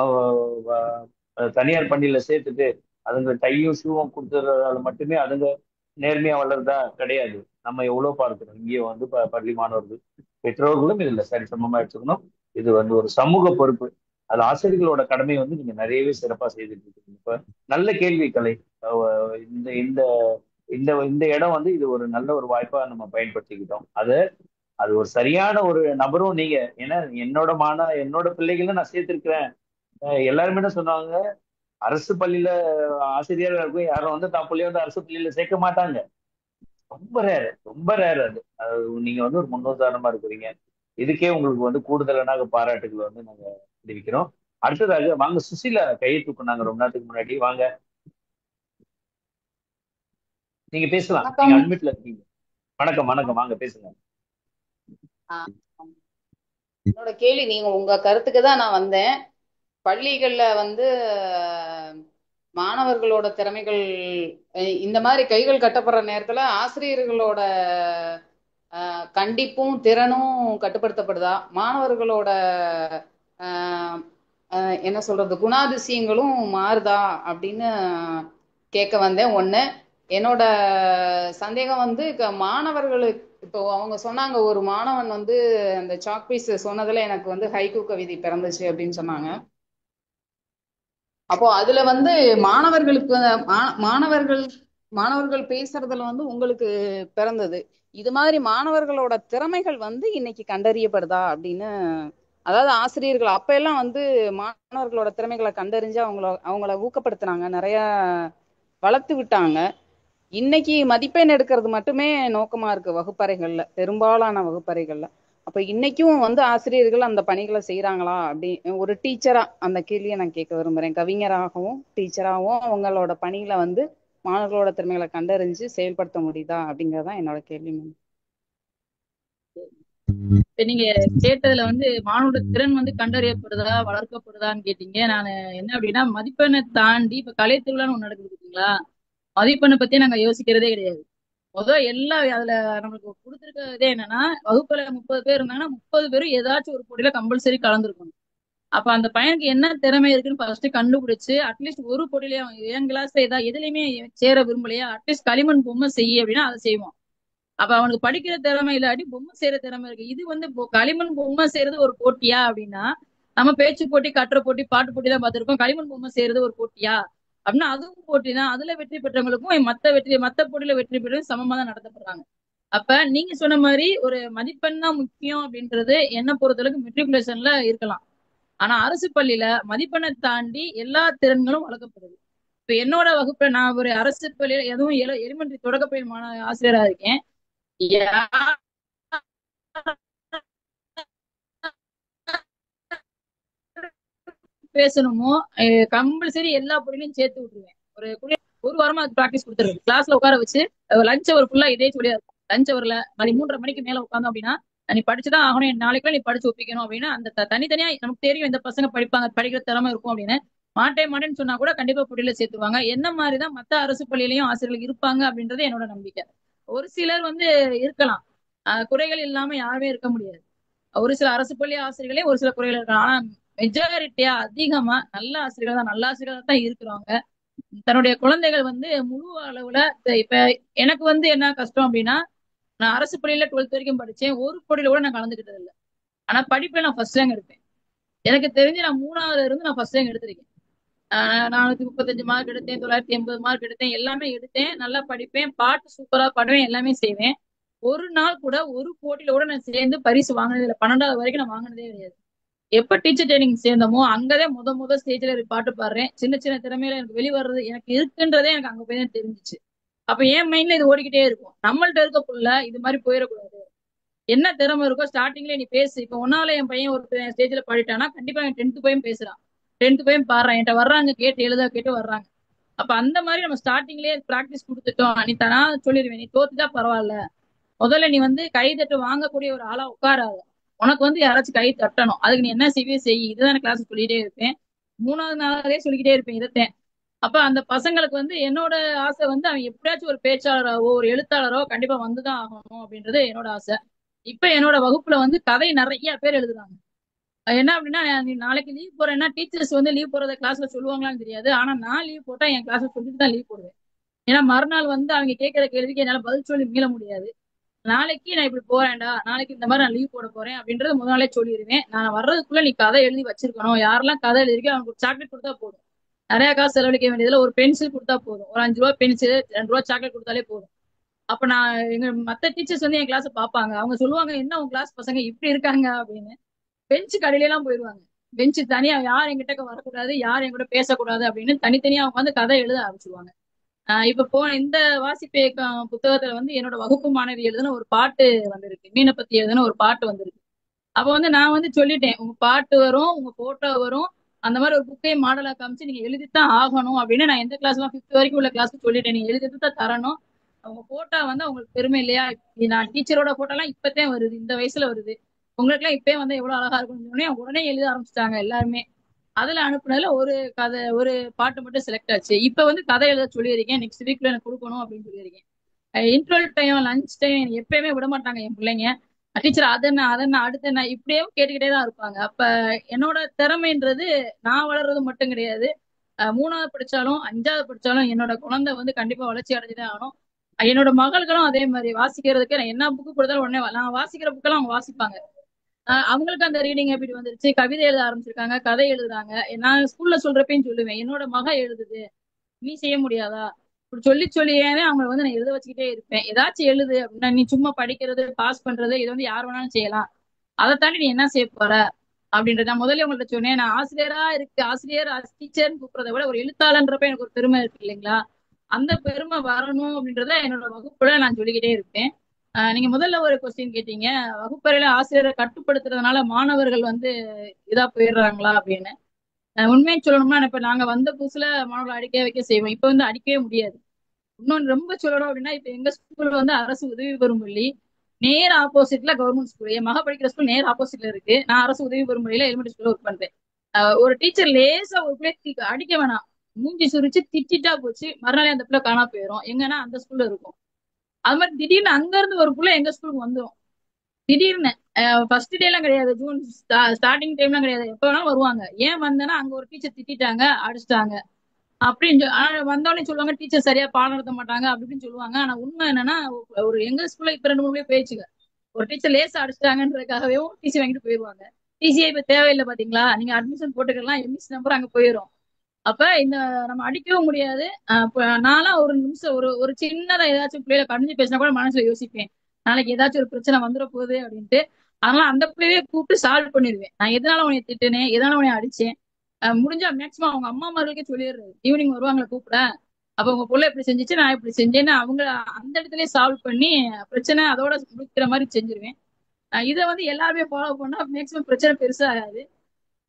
D: தனியார் பள்ளியில சேர்த்துட்டு அதுங்க டையும் ஷூவும் கொடுத்துறதால மட்டுமே அதுங்க நேர்மையா வளருதா? கிடையாது. நம்ம எவ்வளவு பார்க்கிறோம் இங்கே வந்து பள்ளி மாணவர்கள் பெற்றோர்களும் இதுல சரிசமமா எடுத்துக்கணும். இது வந்து ஒரு சமூக பொறுப்பு. அது ஆசிரியர்களோட கடமை வந்து நீங்க நிறையவே சிறப்பா செய்துட்டு இருக்கீங்க. இப்ப நல்ல கேள்வி கலை. இந்த இந்த இந்த இந்த இடம் வந்து இது ஒரு நல்ல ஒரு வாய்ப்பா நம்ம பயன்படுத்திக்கிட்டோம். அது ஒரு சரியான ஒரு நபரும் நீங்க. ஏன்னா என்னோட பிள்ளைகளை நான் சேர்த்திருக்கிறேன். எல்லாருமே என்ன சொன்னாங்க, அரசு பள்ளியில ஆசிரியரா இருக்கும் யாரும் வந்து தான் பிள்ளைய வந்து அரசு பள்ளியில சேர்க்க மாட்டாங்க. ரொம்ப ரேர், ரொம்ப ரேர் அது. நீங்க வந்து ஒரு முன்னுதாரணமா இருக்கிறீங்க. இதுக்கே உங்களுக்கு வந்து கூடுதலான பாராட்டுகள் வந்து நாங்க தெரிவிக்கிறோம். அடுத்ததாக வாங்க சுசிலா கையை தூக்குனாங்க ரொம்ப நேரத்துக்கு முன்னாடி. வாங்க, நீங்க பேசலாம். நீங்க
C: வணக்கம்.
D: அட்மிட்ல இருக்கீங்க. வணக்கம் வணக்கம், வாங்க பேசுங்க.
C: என்னோட கேள்வி, நீங்க உங்க கருத்துக்கு தான் நான் வந்தேன். பள்ளிகள்ல வந்து மாணவர்களோட திறமைகள் இந்த மாதிரி கைகள் கட்டப்படுற நேரத்துல ஆசிரியர்களோட கண்டிப்பும் திறனும் கட்டுப்படுத்தப்படுதா? மாணவர்களோட ஆஹ், என்ன சொல்றது, குணாதிசயங்களும் மாறுதா அப்படின்னு கேட்க வந்தேன். ஒண்ணு, என்னோட சந்தேகம் வந்து மாணவர்களுக்கு இப்போ அவங்க சொன்னாங்க, ஒரு மாணவன் வந்து அந்த சாக் பீஸ் சொன்னதுல எனக்கு வந்து ஹைக்கூ கவிதை பிறந்துச்சு அப்படின்னு சொன்னாங்க. அப்போ அதுல வந்து மாணவர்களுக்கு மாணவர்கள் மாணவர்கள் பேசுறதுல வந்து உங்களுக்கு பிறந்தது. இது மாதிரி மாணவர்களோட திறமைகள் வந்து இன்னைக்கு கண்டறியப்படுதா அப்படின்னு, அதாவது ஆசிரியர்கள் அப்ப எல்லாம் வந்து மாணவர்களோட திறமைகளை கண்டறிஞ்சு அவங்கள ஊக்கப்படுத்தினாங்க, நிறைய வளர்த்து விட்டாங்க. இன்னைக்கு மதிப்பெண் எடுக்கிறது மட்டுமே நோக்கமா இருக்கு வகுப்பறைகள்ல, பெரும்பாலான வகுப்பறைகள்ல. அப்ப இன்னைக்கும் வந்து ஆசிரியர்கள் அந்த பணிகளை செய்யறாங்களா? அப்படி ஒரு டீச்சரா அந்த கேள்வியை நான் கேட்க விரும்புறேன். கவிஞராகவும் டீச்சராகவும் அவங்களோட பணிகளை வந்து மாணவர்களோட திறமைகளை கண்டறிஞ்சு செயல்படுத்த முடியுதா அப்படிங்கறதான் என்னோட கேள்வி.
F: நீங்க கேட்டதுல வந்து மாணவரோட திறன் வந்து கண்டறியப்படுதா வளர்க்கப்படுதான்னு கேட்டீங்க. நான் என்ன அப்படின்னா, மதிப்பெண்ணை தாண்டி இப்ப கலை திருவிழான்னு ஒண்ணு நடக்குது பார்த்தீங்களா, மதிப்பெண்ணை பத்தி நாங்க யோசிக்கிறதே கிடையாது. முதல் அதுல நம்மளுக்கு கொடுத்துருக்கிறதே என்னன்னா, வகுப்புல 30 பேர் இருந்தாங்கன்னா 30 பேரும் ஏதாச்சும் ஒரு போட்டியில கம்பல்சரி கலந்துருக்கணும். அப்ப அந்த பையனுக்கு என்ன திறமை இருக்குன்னு ஃபர்ஸ்ட் கண்டுபிடிச்சு, அட்லீஸ்ட் ஒரு போட்டியில என் கிளாஸ்ல ஏதாவது எதுலையுமே சேர விரும்பலையா, அட்லீஸ்ட் களிமண் பொம்மை செய்ய அப்படின்னா அதை செய்வோம். அப்ப அவனுக்கு படிக்கிற திறமை இல்லாட்டி பொம்மை செய்யற திறமை இருக்கு. இது வந்து களிமண் பொம்மை செய்யறது ஒரு போட்டியா அப்படின்னா, நம்ம பேச்சு போட்டி, கட்டுரை போட்டி, பாட்டு போட்டி தான் பார்த்திருக்கோம். களிமண் பொம்மை செய்யறது ஒரு போட்டியா அப்படின்னா அதுவும் போட்டி தான். அதுல வெற்றி பெற்றவங்களுக்கும் மத்த போட்டியில வெற்றி பெற்றவங்க சமமா தான் நடத்தப்படுறாங்க. அப்ப நீங்க சொன்ன மாதிரி ஒரு மதிப்பெண் தான் முக்கியம் அப்படின்றது என்ன பொறுத்தளவுக்கு மெட்ரிகுலேஷன்ல இருக்கலாம். ஆனா அரசு பள்ளியில மதிப்பெண்ணை தாண்டி எல்லா திறன்களும் வளர்க்கப்படுது. இப்ப என்னோட வகுப்புல நான் ஒரு அரசு பள்ளியில எதுவும் எலிமெண்டரி தொடக்கப்பள்ளி ஆசிரியரா இருக்கேன். பேசணுமோ கம்பல்சரி எல்லா பொருளையும் சேர்த்து விட்டுருவேன். ஒரு வாரமா அது ப்ராக்டிஸ் கொடுத்துருது. கிளாஸ்ல உட்கார வச்சு லஞ்ச் அவர் ஃபுல்லா இதே சொல்லியா இருக்கும். லஞ்ச் அவர்ல மணி 3:30 மணிக்கு மேல உட்காந்தோம் அப்படின்னா, நீ படிச்சுதான் ஆகணும், நாளைக்குள்ள நீ படிச்சு ஒப்பிக்கணும் அப்படின்னு அந்த தனித்தனியா நமக்கு தெரியும் இந்த பசங்க படிப்பாங்க, படிக்கிற திறமை இருக்கும் அப்படின்னு. மாட்டேன்னு சொன்னா கூட கண்டிப்பா போட்டியில சேர்த்துவாங்க. என்ன மாதிரிதான் மத்த அரசு பள்ளியிலையும் ஆசிரியர்கள் இருப்பாங்க அப்படின்றது என்னோட நம்பிக்கை. ஒரு சிலர் வந்து இருக்கலாம், குறைகள் இல்லாம யாருமே இருக்க முடியாது. ஒரு சில அரசு பள்ளி ஆசிரியர்களே ஒரு சில குறைகள் இருக்கலாம். ஆனா மெஜாரிட்டியா அதிகமா நல்ல ஆசிரியர்கள் தான், நல்ல ஆசிரியர்கள் தான் இருக்கிறாங்க. தன்னுடைய குழந்தைகள் வந்து முழு அளவுல இப்ப எனக்கு வந்து என்ன கஷ்டம் அப்படின்னா, நான் அரசு பள்ளியில 12th வரைக்கும் படிச்சேன். ஒரு போட்டியில கூட நான் கலந்துக்கிட்டது இல்லை. ஆனா படிப்புல நான் ஃபர்ஸ்ட் ரேங்க் எடுப்பேன். எனக்கு தெரிஞ்சு நான் 3வது இருந்து நான் ஃபர்ஸ்ட் ரேங்க் எடுத்திருக்கேன். 435 மார்க் எடுத்தேன், 980 மார்க் எடுத்தேன், எல்லாமே எடுத்தேன். நல்லா படிப்பேன், பாட்டு சூப்பரா பாடுவேன், எல்லாமே செய்வேன். ஒரு நாள் கூட ஒரு போட்டியில கூட நான் சேர்ந்து பரிசு வாங்கினது இல்லை. 12வது வரைக்கும் நான் வாங்கினதே கிடையாது. எப்ப டீச்சர் ட்ரைனிங் சேர்ந்தமோ அங்கதான் முத ஸ்டேஜ்ல பாட்டு பாடுறேன். சின்ன சின்ன திறமையில எனக்கு வெளிவர்றது எனக்கு இருக்குன்றதே எனக்கு அங்க போய் தான் தெரிஞ்சிச்சு. அப்ப என் மைண்ட்ல இது ஓடிக்கிட்டே இருக்கும். நம்மள்ட்ட இருக்க புள்ள இது மாதிரி போயிடக்கூடாது. என்ன திறமை இருக்கோ ஸ்டார்டிங்ல நீ பேசு. இப்ப ஒன்னால என் பையன் ஒரு ஸ்டேஜ்ல பாடிட்டானா கண்டிப்பா என் 10th போயும் பேசுறான், 10th போயும் பாடுறான், என்கிட்ட வர்றாங்க, கேட்டு எழுத கேட்டு வர்றாங்க. அப்ப அந்த மாதிரி நம்ம ஸ்டார்டிங்லயே பிராக்டிஸ் கொடுத்துட்டோம். நீ தானா சொல்லிடுவேன், நீ தோத்துட்டா பரவாயில்ல, முதல்ல நீ வந்து கை தட்டு வாங்கக்கூடிய ஒரு ஆளா உட்காராத, உனக்கு வந்து யாராச்சும் கை தட்டணும், அதுக்கு நீ என்ன செய்வே செய். இதுதான் கிளாஸ் சொல்லிட்டே இருப்பேன். 3வது நாளே சொல்லிக்கிட்டே இருப்பேன் இதத்தேன். அப்ப அந்த பசங்களுக்கு வந்து என்னோட ஆசை வந்து அவன் எப்படியாச்சும் ஒரு பேச்சாளராவோ ஒரு எழுத்தாளரோ கண்டிப்பா வந்துதான் ஆகணும் அப்படின்றது என்னோட ஆசை. இப்ப என்னோட வகுப்புல வந்து கதை நிறைய பேர் எழுதுறாங்க. என்ன அப்படின்னா, நீ நாளைக்கு லீவ் போறேன்னா டீச்சர்ஸ் வந்து லீவ் போறத கிளாஸ்ல சொல்லுவாங்களான்னு தெரியாது. ஆனா நான் லீவ் போட்டா என் கிளாஸ்ல சொல்லிட்டு தான் லீவ் போடுவேன். ஏன்னா மறுநாள் வந்து அவங்க கேட்கிற கேள்விக்கு என்னால பதில் சொல்லி மீள முடியாது. நாளைக்கு நான் இப்படி போறேன்டா, நாளைக்கு இந்த மாதிரி நான் லீவ் போட போறேன் அப்படின்றத முதல் நாளே சொல்லிடுவேன். நான் வர்றதுக்குள்ள நீ கதை எழுதி வச்சிருக்கணும். யாரெல்லாம் கதை எழுதிருக்கோ அவனுக்கு ஒரு சாக்லேட் கொடுத்தா போதும். நிறைய காசு செலவழிக்க வேண்டியதுல ஒரு பென்சில் கொடுத்தா போதும். ஒரு 5 ரூபா பென்சில், 2 ரூபா சாக்லேட் கொடுத்தாலே போதும். அப்ப நான் எங்க மத்த டீச்சர்ஸ் வந்து என் கிளாஸ் பாப்பாங்க. அவங்க சொல்லுவாங்க, என்ன உங்க கிளாஸ் பசங்க இப்படி இருக்காங்க அப்படின்னு. பெஞ்சு கடையில எல்லாம் போயிருவாங்க. பெஞ்சு தனியா யார் என்கிட்ட வரக்கூடாது, யார் என்கிட்ட பேசக்கூடாது அப்படின்னு தனித்தனியா அவங்க வந்து கதை எழுத ஆரம்பிச்சிருவாங்க. இப்ப இந்த வாசிப்பு இயக்கம் புத்தகத்துல வந்து என்னோட வகுப்பு மாணவி எழுதுன ஒரு பாட்டு வந்திருக்கு, மீனை பத்தி எழுதுன ஒரு பாட்டு வந்திருக்கு. அப்ப வந்து நான் வந்து சொல்லிட்டேன், உங்க பாட்டு வரும், உங்க போட்டோ வரும், அந்த மாதிரி ஒரு புக்கையும் மாடலா காமிச்சு நீங்க எழுதித்தான் ஆகணும் அப்படின்னு நான் எந்த கிளாஸ்லாம் 5th வரைக்கும் உள்ள கிளாஸ்க்கு சொல்லிட்டேன். நீங்க எழுதித்தான் தரணும். அவங்க போட்டோ வந்து அவங்களுக்கு பெருமை இல்லையா? நான் டீச்சரோட போட்டோ எல்லாம் இப்பதான் வருது, இந்த வயசுல வருது, உங்களுக்கு எல்லாம் இப்பயே வந்து எவ்வளவு அழகா இருக்கும்னு உடனே எழுத ஆரம்பிச்சிட்டாங்க எல்லாருமே. அதுல அனுப்புனதுல ஒரு கதை, ஒரு பாட்டு மட்டும் செலக்ட் ஆச்சு. இப்ப வந்து கதை எழுத சொல்லியிருக்கேன். நெக்ஸ்ட் வீக்ல எனக்கு கொடுக்கணும் அப்படின்னு சொல்லியிருக்கேன். இன்டர்வல் டைம், லஞ்ச் டைம் எப்பயுமே விட மாட்டாங்க என் பிள்ளைங்க. டீச்சர் அதென்ன அடுத்து என்ன இப்படியே கேட்டுக்கிட்டே தான் இருப்பாங்க. அப்ப என்னோட திறமைன்றது நான் வளர்றது மட்டும் கிடையாது. 3வது படிச்சாலும் 5வது படிச்சாலும் என்னோட குழந்தை வந்து கண்டிப்பா வளர்ச்சி அடைஞ்சுதான் ஆகணும். என்னோட மகள்களும் அதே மாதிரி வாசிக்கிறதுக்கு நான் என்ன புக்கு கொடுத்தாலும் உடனே நான் வாசிக்கிற புக்கெல்லாம் அவங்க வாசிப்பாங்க. அவங்களுக்கு அந்த ரீடிங் ஹேபிட் வந்துருச்சு, கவிதை எழுத ஆரம்பிச்சிருக்காங்க, கதை எழுதுறாங்க. நான் ஸ்கூல்ல சொல்றப்பையும் சொல்லுவேன், என்னோட மக எழுதுது, நீ செய்ய முடியாதா? இப்படி சொல்லி சொல்லியே அவங்க வந்து நான் எழுத வச்சுக்கிட்டே இருப்பேன். ஏதாச்சும் எழுது அப்படின்னா, நீ சும்மா படிக்கிறது பாஸ் பண்றது இது வந்து யார் வேணாலும் செய்யலாம், அதை தாண்டி நீ என்ன செய்ய போற அப்படின்றத நான் முதல்ல உங்கள்ட்ட சொன்னேன். நான் ஆசிரியரா இருக்கு, ஆசிரியர் டீச்சர்னு கூப்பிடுறத விட ஒரு எழுத்தாளன்றப்ப எனக்கு ஒரு பெருமை இருக்கு இல்லைங்களா? அந்த பெருமை வரணும் அப்படின்றத என்னோட வகுப்புல நான் சொல்லிக்கிட்டே இருப்பேன். நீங்க முதல்ல ஒரு கொஸ்டின் கேட்டீங்க, வகுப்பறையில ஆசிரியரை கட்டுப்படுத்துறதுனால மாணவர்கள் வந்து இதா போயிடுறாங்களா அப்படின்னு. உண்மையை சொல்லணும்னா இப்ப நாங்க வந்த புதுசுல மாணவர்களை அடிக்க வைக்க செய்வோம். இப்ப வந்து அடிக்கவே முடியாது. இன்னொன்னு ரொம்ப சொல்லணும் அப்படின்னா, இப்ப எங்க ஸ்கூல் வந்து அரசு உதவி பெறும் பள்ளி, நேர் ஆப்போசிட்ல கவர்மெண்ட் ஸ்கூல். என் மக படிக்கிற ஸ்கூல் நேர் ஆப்போசிட்ல இருக்கு. நான் அரசு உதவி பெறும் பள்ளியில எலிமெண்டரி ஸ்கூல்ல ஒர்க் பண்றேன். ஒரு டீச்சர் லேசா ஒரு பிள்ளை அடிக்க வேணாம், மூஞ்சி சுரிச்சு திட்டிட்டா போச்சு, மறுநாளே அந்த பிள்ளை காணா போயிடும். எங்கன்னா அந்த ஸ்கூல்ல இருக்கும். அது மாதிரி திடீர்னு அங்க இருந்து ஒரு பிள்ளை எங்க ஸ்கூலுக்கு வந்துடும். திடீர்னு ஃபர்ஸ்ட் டே எல்லாம் கிடையாது, ஜூன் ஸ்டார்டிங் டைம்லாம் கிடையாது, எப்ப வேணாலும் வருவாங்க. ஏன் வந்தேன்னா அங்க ஒரு டீச்சர் திட்டாங்க, அடிச்சிட்டாங்க அப்படின்னு வந்தோடனே சொல்லுவாங்க, டீச்சர் சரியா பாடம் நடத்த மாட்டாங்க அப்படின்னு சொல்லுவாங்க. ஆனா உண்மை என்னன்னா, ஒரு எங்க ஸ்கூல்ல இப்ப 2 3 பேச்சுங்க, ஒரு டீச்சர் லேசா அடிச்சிட்டாங்கன்றதுக்காகவே டிசி வாங்கிட்டு போயிருவாங்க. டிசியே இப்ப தேவையில்லை பாத்தீங்களா, நீங்க அட்மிஷன் போட்டுக்கலாம், எம்எஸ் நம்பர் அங்க போயிடும். அப்ப இந்த நம்ம அடிக்கவும் முடியாது. நான்லாம் ஒரு நிமிஷம் ஒரு ஒரு சின்னதா ஏதாச்சும் பிள்ளைகளை கடிஞ்சு பேசினா கூட மனசுல யோசிப்பேன், நாளைக்கு ஏதாச்சும் ஒரு பிரச்சனை வந்துட போகுது அப்படின்ட்டு. அதனால அந்த பிள்ளையே கூப்பிட்டு சால்வ் பண்ணிடுவேன். நான் எதனால உனைய திட்டுனேன், எதனால உனைய அடிச்சேன், முடிஞ்சா மேக்சிமம் அவங்க அம்மா மார்களுக்கே சொல்லிடுறது. ஈவினிங் வருவாங்களா கூப்பிட, அப்ப உங்க பிள்ளை இப்படி செஞ்சுச்சு, நான் இப்படி செஞ்சேன்னு அவங்க அந்த இடத்துலயே சால்வ் பண்ணி பிரச்சனை அதோட முடிக்கிற மாதிரி செஞ்சிருவேன். இதை வந்து எல்லாருமே ஃபாலோ பண்ணா மேக்சிமம் பிரச்சனை பெருசா ஆகாது.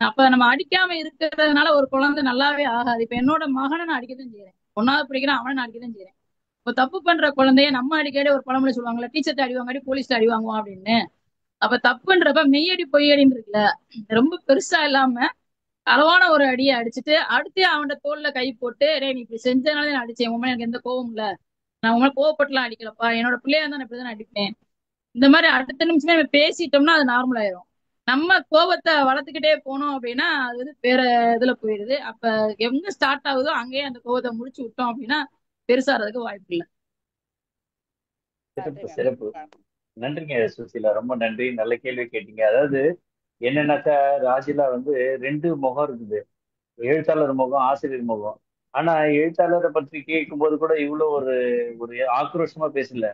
F: அப்ப நம்ம அடிக்காம இருக்கிறதுனால ஒரு குழந்தை நல்லாவே ஆகாது. இப்ப என்னோட மகனை நான் அடிக்கதான் செய்யறேன், 1வது படிக்கிறேன், அவனை நான் அடிக்கதான் செய்யறேன். இப்ப தப்பு பண்ற குழந்தைய நம்ம அடிக்கடி ஒரு பழமொழி சொல்லுவாங்கல்ல, டீச்சர்ட்ட அடி வாங்காடி போலீஸ்ல அடி வாங்குவோம் அப்படின்னு. அப்ப தப்புன்றப்ப மெய்யடி பொய்யடின்னு இருக்குல்ல, ரொம்ப பெருசா இல்லாம அளவான ஒரு அடியை அடிச்சுட்டு அடுத்து அவனோட தோல்ல கை போட்டு, ரே நீ இப்படி செஞ்சதுனால நான் அடிச்சேன், உண்மை எனக்கு எந்த கோவம் இல்ல, நான் உங்களை கோவப்பட்டுலாம் அடிக்கலப்பா, என்னோட பிள்ளையா இருந்தா நான் இப்படிதான் அடிப்பேன். இந்த மாதிரி அடுத்த நிமிஷமே பேசிட்டோம்னா அது நார்மல் ஆயிரும். நம்ம கோபத்தை வளர்த்துக்கிட்டே போனோம் அப்படின்னா அது வந்து வேற இதுல போயிடுது. அப்ப எங்க ஸ்டார்ட் ஆகுதோ அங்கேயே அந்த கோபத்தை முடிச்சு விட்டோம் அப்படின்னா பெருசாறதுக்கு வாய்ப்பு இல்லை.
D: சிறப்பு சிறப்பு. நன்றிங்க சுசீலா, ரொம்ப நன்றி. நல்ல கேள்வி கேட்டீங்க. அதாவது என்னன்னாக்கா, ராஜிலா வந்து ரெண்டு முகம் இருக்குது. எழுத்தாளர் முகம், ஆசிரியர் முகம். ஆனா எழுத்தாளரை பற்றி கேட்கும்போது கூட இவ்வளவு ஒரு ஒரு ஆக்ரோஷமா பேசல.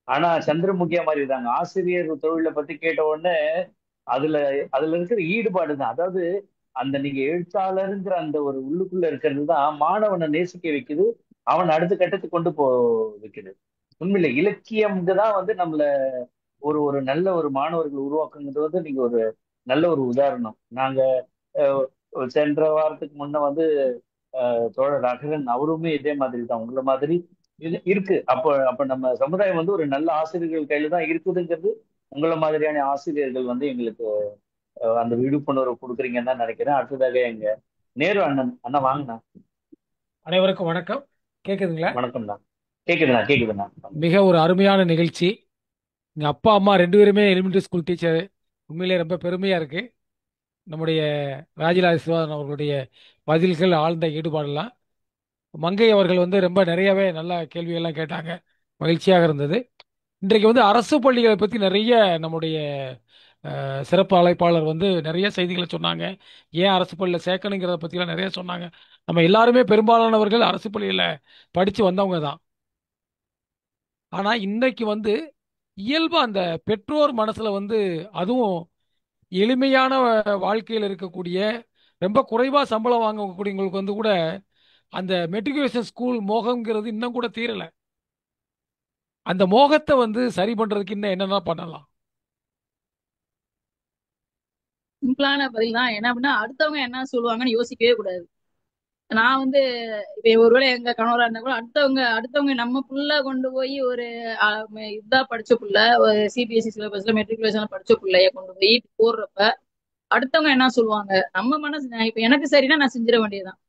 D: ஆனா சந்திரமுகியா மாதிரி இருக்காங்க. ஆசிரியர் தொழிலை பத்தி கேட்ட உடனே அதுல அதுல இருக்கிற ஈடுபாடு தான். அதாவது அந்த நீங்க எழுத்தாளருங்கிற அந்த ஒரு உள்ளுக்குள்ள இருக்கிறது தான் மாணவனை நேசிக்க வைக்குது, அவன் அடுத்த கட்டத்துக்கு கொண்டு வைக்குது. உண்மையில இலக்கியம்ங்க தான் வந்து நம்மள ஒரு ஒரு நல்ல ஒரு மாணவர்கள் உருவாக்குங்கிறது வந்து நீங்க ஒரு நல்ல ஒரு உதாரணம். நாங்க சென்ற வாரத்துக்கு முன்ன வந்து தோழர் அகரன் அவருமே இதே மாதிரி தான், உங்களை மாதிரி இது இருக்கு. அப்ப அப்ப நம்ம சமுதாயம் வந்து ஒரு நல்ல ஆசிரியர்கள் கையில தான் இருக்குதுங்கிறது உங்களை மாதிரியான ஆசிரியர்கள் வந்து எங்களுக்கு அந்த விழிப்புணர்வு கொடுக்குறீங்கன்னு தான் நினைக்கிறேன். அடுத்ததாக எங்க நேரு அண்ணன் அண்ணா வாங்கண்ணா.
G: அனைவருக்கும் வணக்கம். கேக்குதுங்களா?
D: வணக்கம்ண்ணா. கேக்குதுண்ணா கேக்குதுண்ணா.
G: மிக ஒரு அருமையான நிகழ்ச்சி. எங்கள் அப்பா அம்மா 2 பேருமே எலிமெண்ட்ரி ஸ்கூல் டீச்சர். உண்மையிலே ரொம்ப பெருமையாக இருக்கு. நம்முடைய ராஜிலா விஸ்வநாதன் அவர்களுடைய பதில்கள், ஆழ்ந்த ஈடுபாடெல்லாம். மங்கை அவர்கள் வந்து ரொம்ப நிறையவே நல்ல கேள்வியெல்லாம் கேட்டாங்க, மகிழ்ச்சியாக இருந்தது. இன்றைக்கு வந்து அரசு பள்ளிகளை பற்றி நிறைய நம்முடைய சிறப்பு அழைப்பாளர் வந்து நிறைய செய்திகளை சொன்னாங்க. ஏன் அரசு பள்ளியில் சேர்க்கணுங்கிறத பற்றிலாம் நிறைய சொன்னாங்க. நம்ம எல்லாருமே பெரும்பாலானவர்கள் அரசு பள்ளியில் படித்து வந்தவங்க தான். ஆனால் இன்னைக்கு வந்து இயல்பா அந்த பெற்றோர் மனசுல வந்து, அதுவும் எளிமையான வாழ்க்கையில் இருக்கக்கூடிய ரொம்ப குறைவா சம்பளம் வாங்கக்கூடியவங்களுக்கு வந்து கூட அந்த மெட்ரிகுலேஷன் ஸ்கூல் மோகம்ங்கிறது இன்னும் கூட தீரல. அந்த மோகத்தை வந்து சரி பண்றதுக்கு இன்னும் என்னென்ன பண்ணலாம்?
F: சிம்பிளான பதில் தான். என்ன அப்படின்னா அடுத்தவங்க என்ன சொல்லுவாங்கன்னு யோசிக்கவே கூடாது. நான் வந்து இப்ப ஒருவேளை எங்க கணவரா இருந்தா கூட அடுத்தவங்க நம்ம புள்ள கொண்டு போய் ஒரு இதா படிச்ச புள்ள, ஒரு சிபிஎஸ்சி சிலபஸ்ல மெட்ரிகுலேஷன்ல படிச்ச புள்ளைய கொண்டு போய் போடுறப்ப அடுத்தவங்க என்ன சொல்லுவாங்க, நம்ம மனசு இப்ப எனக்கு சரின்னா நான் செஞ்சிட வேண்டியதுதான்.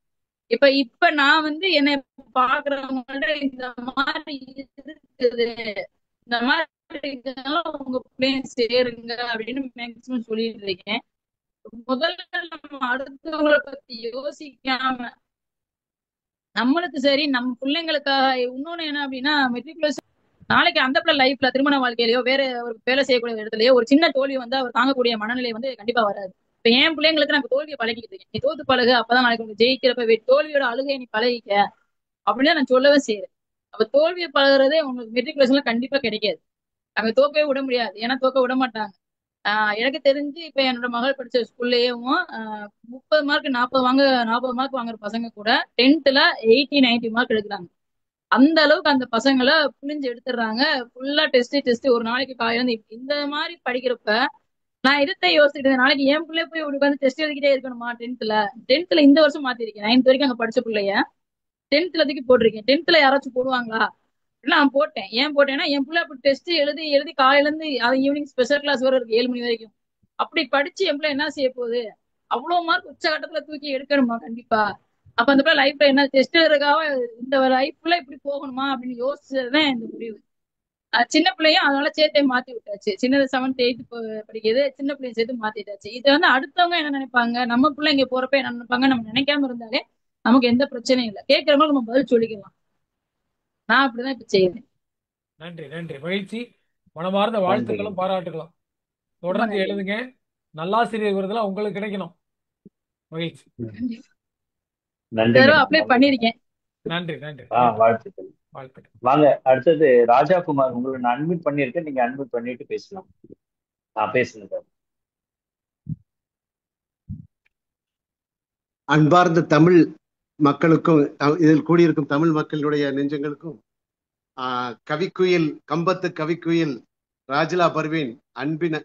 F: இப்ப நான் வந்து என்னை பாக்குறவங்கள்ட்ட இந்த மாதிரி இருக்குது, இந்த மாதிரி இதெல்லாம் உங்க பிள்ளைங்க சேருங்க அப்படின்னு மேக்சிமம் சொல்லிட்டு இருக்கேன். முதல்ல நம்ம அடுத்தவங்களை பத்தி யோசிக்காம நம்மளுக்கு சரி நம்ம பிள்ளைங்களுக்காக. இன்னொன்னு என்ன அப்படின்னா மெட்ரிகுலேஷன் நாளைக்கு அந்த பிள்ளை லைஃப்ல திருமண வாழ்க்கையிலயோ வேற ஒரு வேலை செய்யக்கூடிய இடத்துலயோ ஒரு சின்ன தோல்வி வந்து அவர் தாங்கக்கூடிய மனநிலை வந்து கண்டிப்பா வராது. இப்ப என் பிள்ளைங்களுக்கு நான் தோல்வியை பழகிட்டு இருக்கேன். நீ தோத்து பழகு, அப்பதான் நாளைக்கு உங்களுக்கு ஜெயிக்கிறப்ப தோல்வியோட அழுகையை நீ பழகிக்க அப்படின்னு நான் சொல்லவே செய்யறேன். அப்ப தோல்வியை பழகுறதே உங்களுக்கு மெட்ரிகுலேஷன்ல கண்டிப்பா கிடைக்காது. அங்க தோக்கவே விட முடியாது, ஏன்னா தோக்க விட மாட்டாங்க. எனக்கு தெரிஞ்சு இப்ப என்னோட மகள் படிச்ச ஸ்கூல்லயும் 30 மார்க் 40 மார்க் வாங்குற பசங்க கூட 10th 80 90 மார்க் எடுக்கிறாங்க. அந்த அளவுக்கு அந்த பசங்களை புளிஞ்சு எடுத்துடுறாங்க. ஃபுல்லா டெஸ்ட் ஒரு நாளைக்கு காலையில இந்த மாதிரி படிக்கிறப்ப நான் இதை யோசிச்சுட்டு நாளைக்கு என் பிள்ளை போய் உட்காந்து டெஸ்ட் எழுதிக்கிட்டே இருக்கணுமா? 10th இந்த வருஷம் மாத்திருக்கேன். 9th வரைக்கும் அங்க படிச்ச பிள்ளைய 10th தூக்கி போட்டிருக்கேன். 10th யாராச்சும் போடுவாங்களா? நான் போட்டேன். ஏன் போட்டேன்னா என் பிள்ளை அப்படி டெஸ்ட் எழுதி எழுதி காலையில இருந்து அது ஈவினிங் ஸ்பெஷல் கிளாஸ் வர இருக்கு 7 மணி வரைக்கும். அப்படி படிச்சு என் பிள்ளை என்ன செய்ய போகுது? அவ்வளவு மார்க் உச்சகட்டத்துல தூக்கி எடுக்கணுமா? கண்டிப்பா. அப்ப அந்த பிள்ளை லைஃப்ல என்ன டெஸ்ட் எழுதுறதுக்காக இந்த லைஃப்ல இப்படி போகணுமா அப்படின்னு யோசிச்சதுதான் இந்த முடிவு. சின்ன பிள்ளையும் அதனால சேர்த்தே மாத்தி விட்டாச்சு. சின்னது 7th 8th படிக்கிறது, சின்ன பிள்ளைய சேர்த்து மாத்திட்டாச்சு. இது வந்து அடுத்தவங்க என்ன நினைப்பாங்க, நம்ம பிள்ளை இங்க போறப்ப என்ன நினைப்பாங்க, நம்ம நினைக்காம இருந்தாலே நமக்கு எந்த பிரச்சனையும் இல்லை. கேட்கறவங்க நம்ம பதில் சொல்லிக்கலாம். நான் அப்படிதான் இப்ப செய்யறேன்.
G: நன்றி நன்றி, மகிழ்ச்சி. மனமார்ந்த வாழ்த்துக்களும் பாராட்டுகளும். தொடர்ந்து எழுதுங்க. நல்லாசிரியர் விருதெல்லாம் உங்களுக்கு கிடைக்கணும். மகிழ்ச்சி.
D: நன்றி.
F: அப்ளை பண்ணிருக்கேன்.
G: நன்றி நன்றி.
D: வாழ்த்துக்கள். வாழ்த்துக்கள். வாங்க அடுத்தது ராஜாகுமார், உங்களை நான் அட்மிட் பண்ணியிருக்கேன். நீங்க அட்மிட் பண்ணிட்டு பேசலாம். பேசுங்க சார்.
H: அன்பார்ந்த தமிழ் மக்களுக்கும் இதில் கூடியிருக்கும் தமிழ் மக்களுடைய நெஞ்சங்களுக்கும் கவிக்குயில், கம்பத்து கவிக்குயில் ராஜிலா பர்வீன், அன்பின்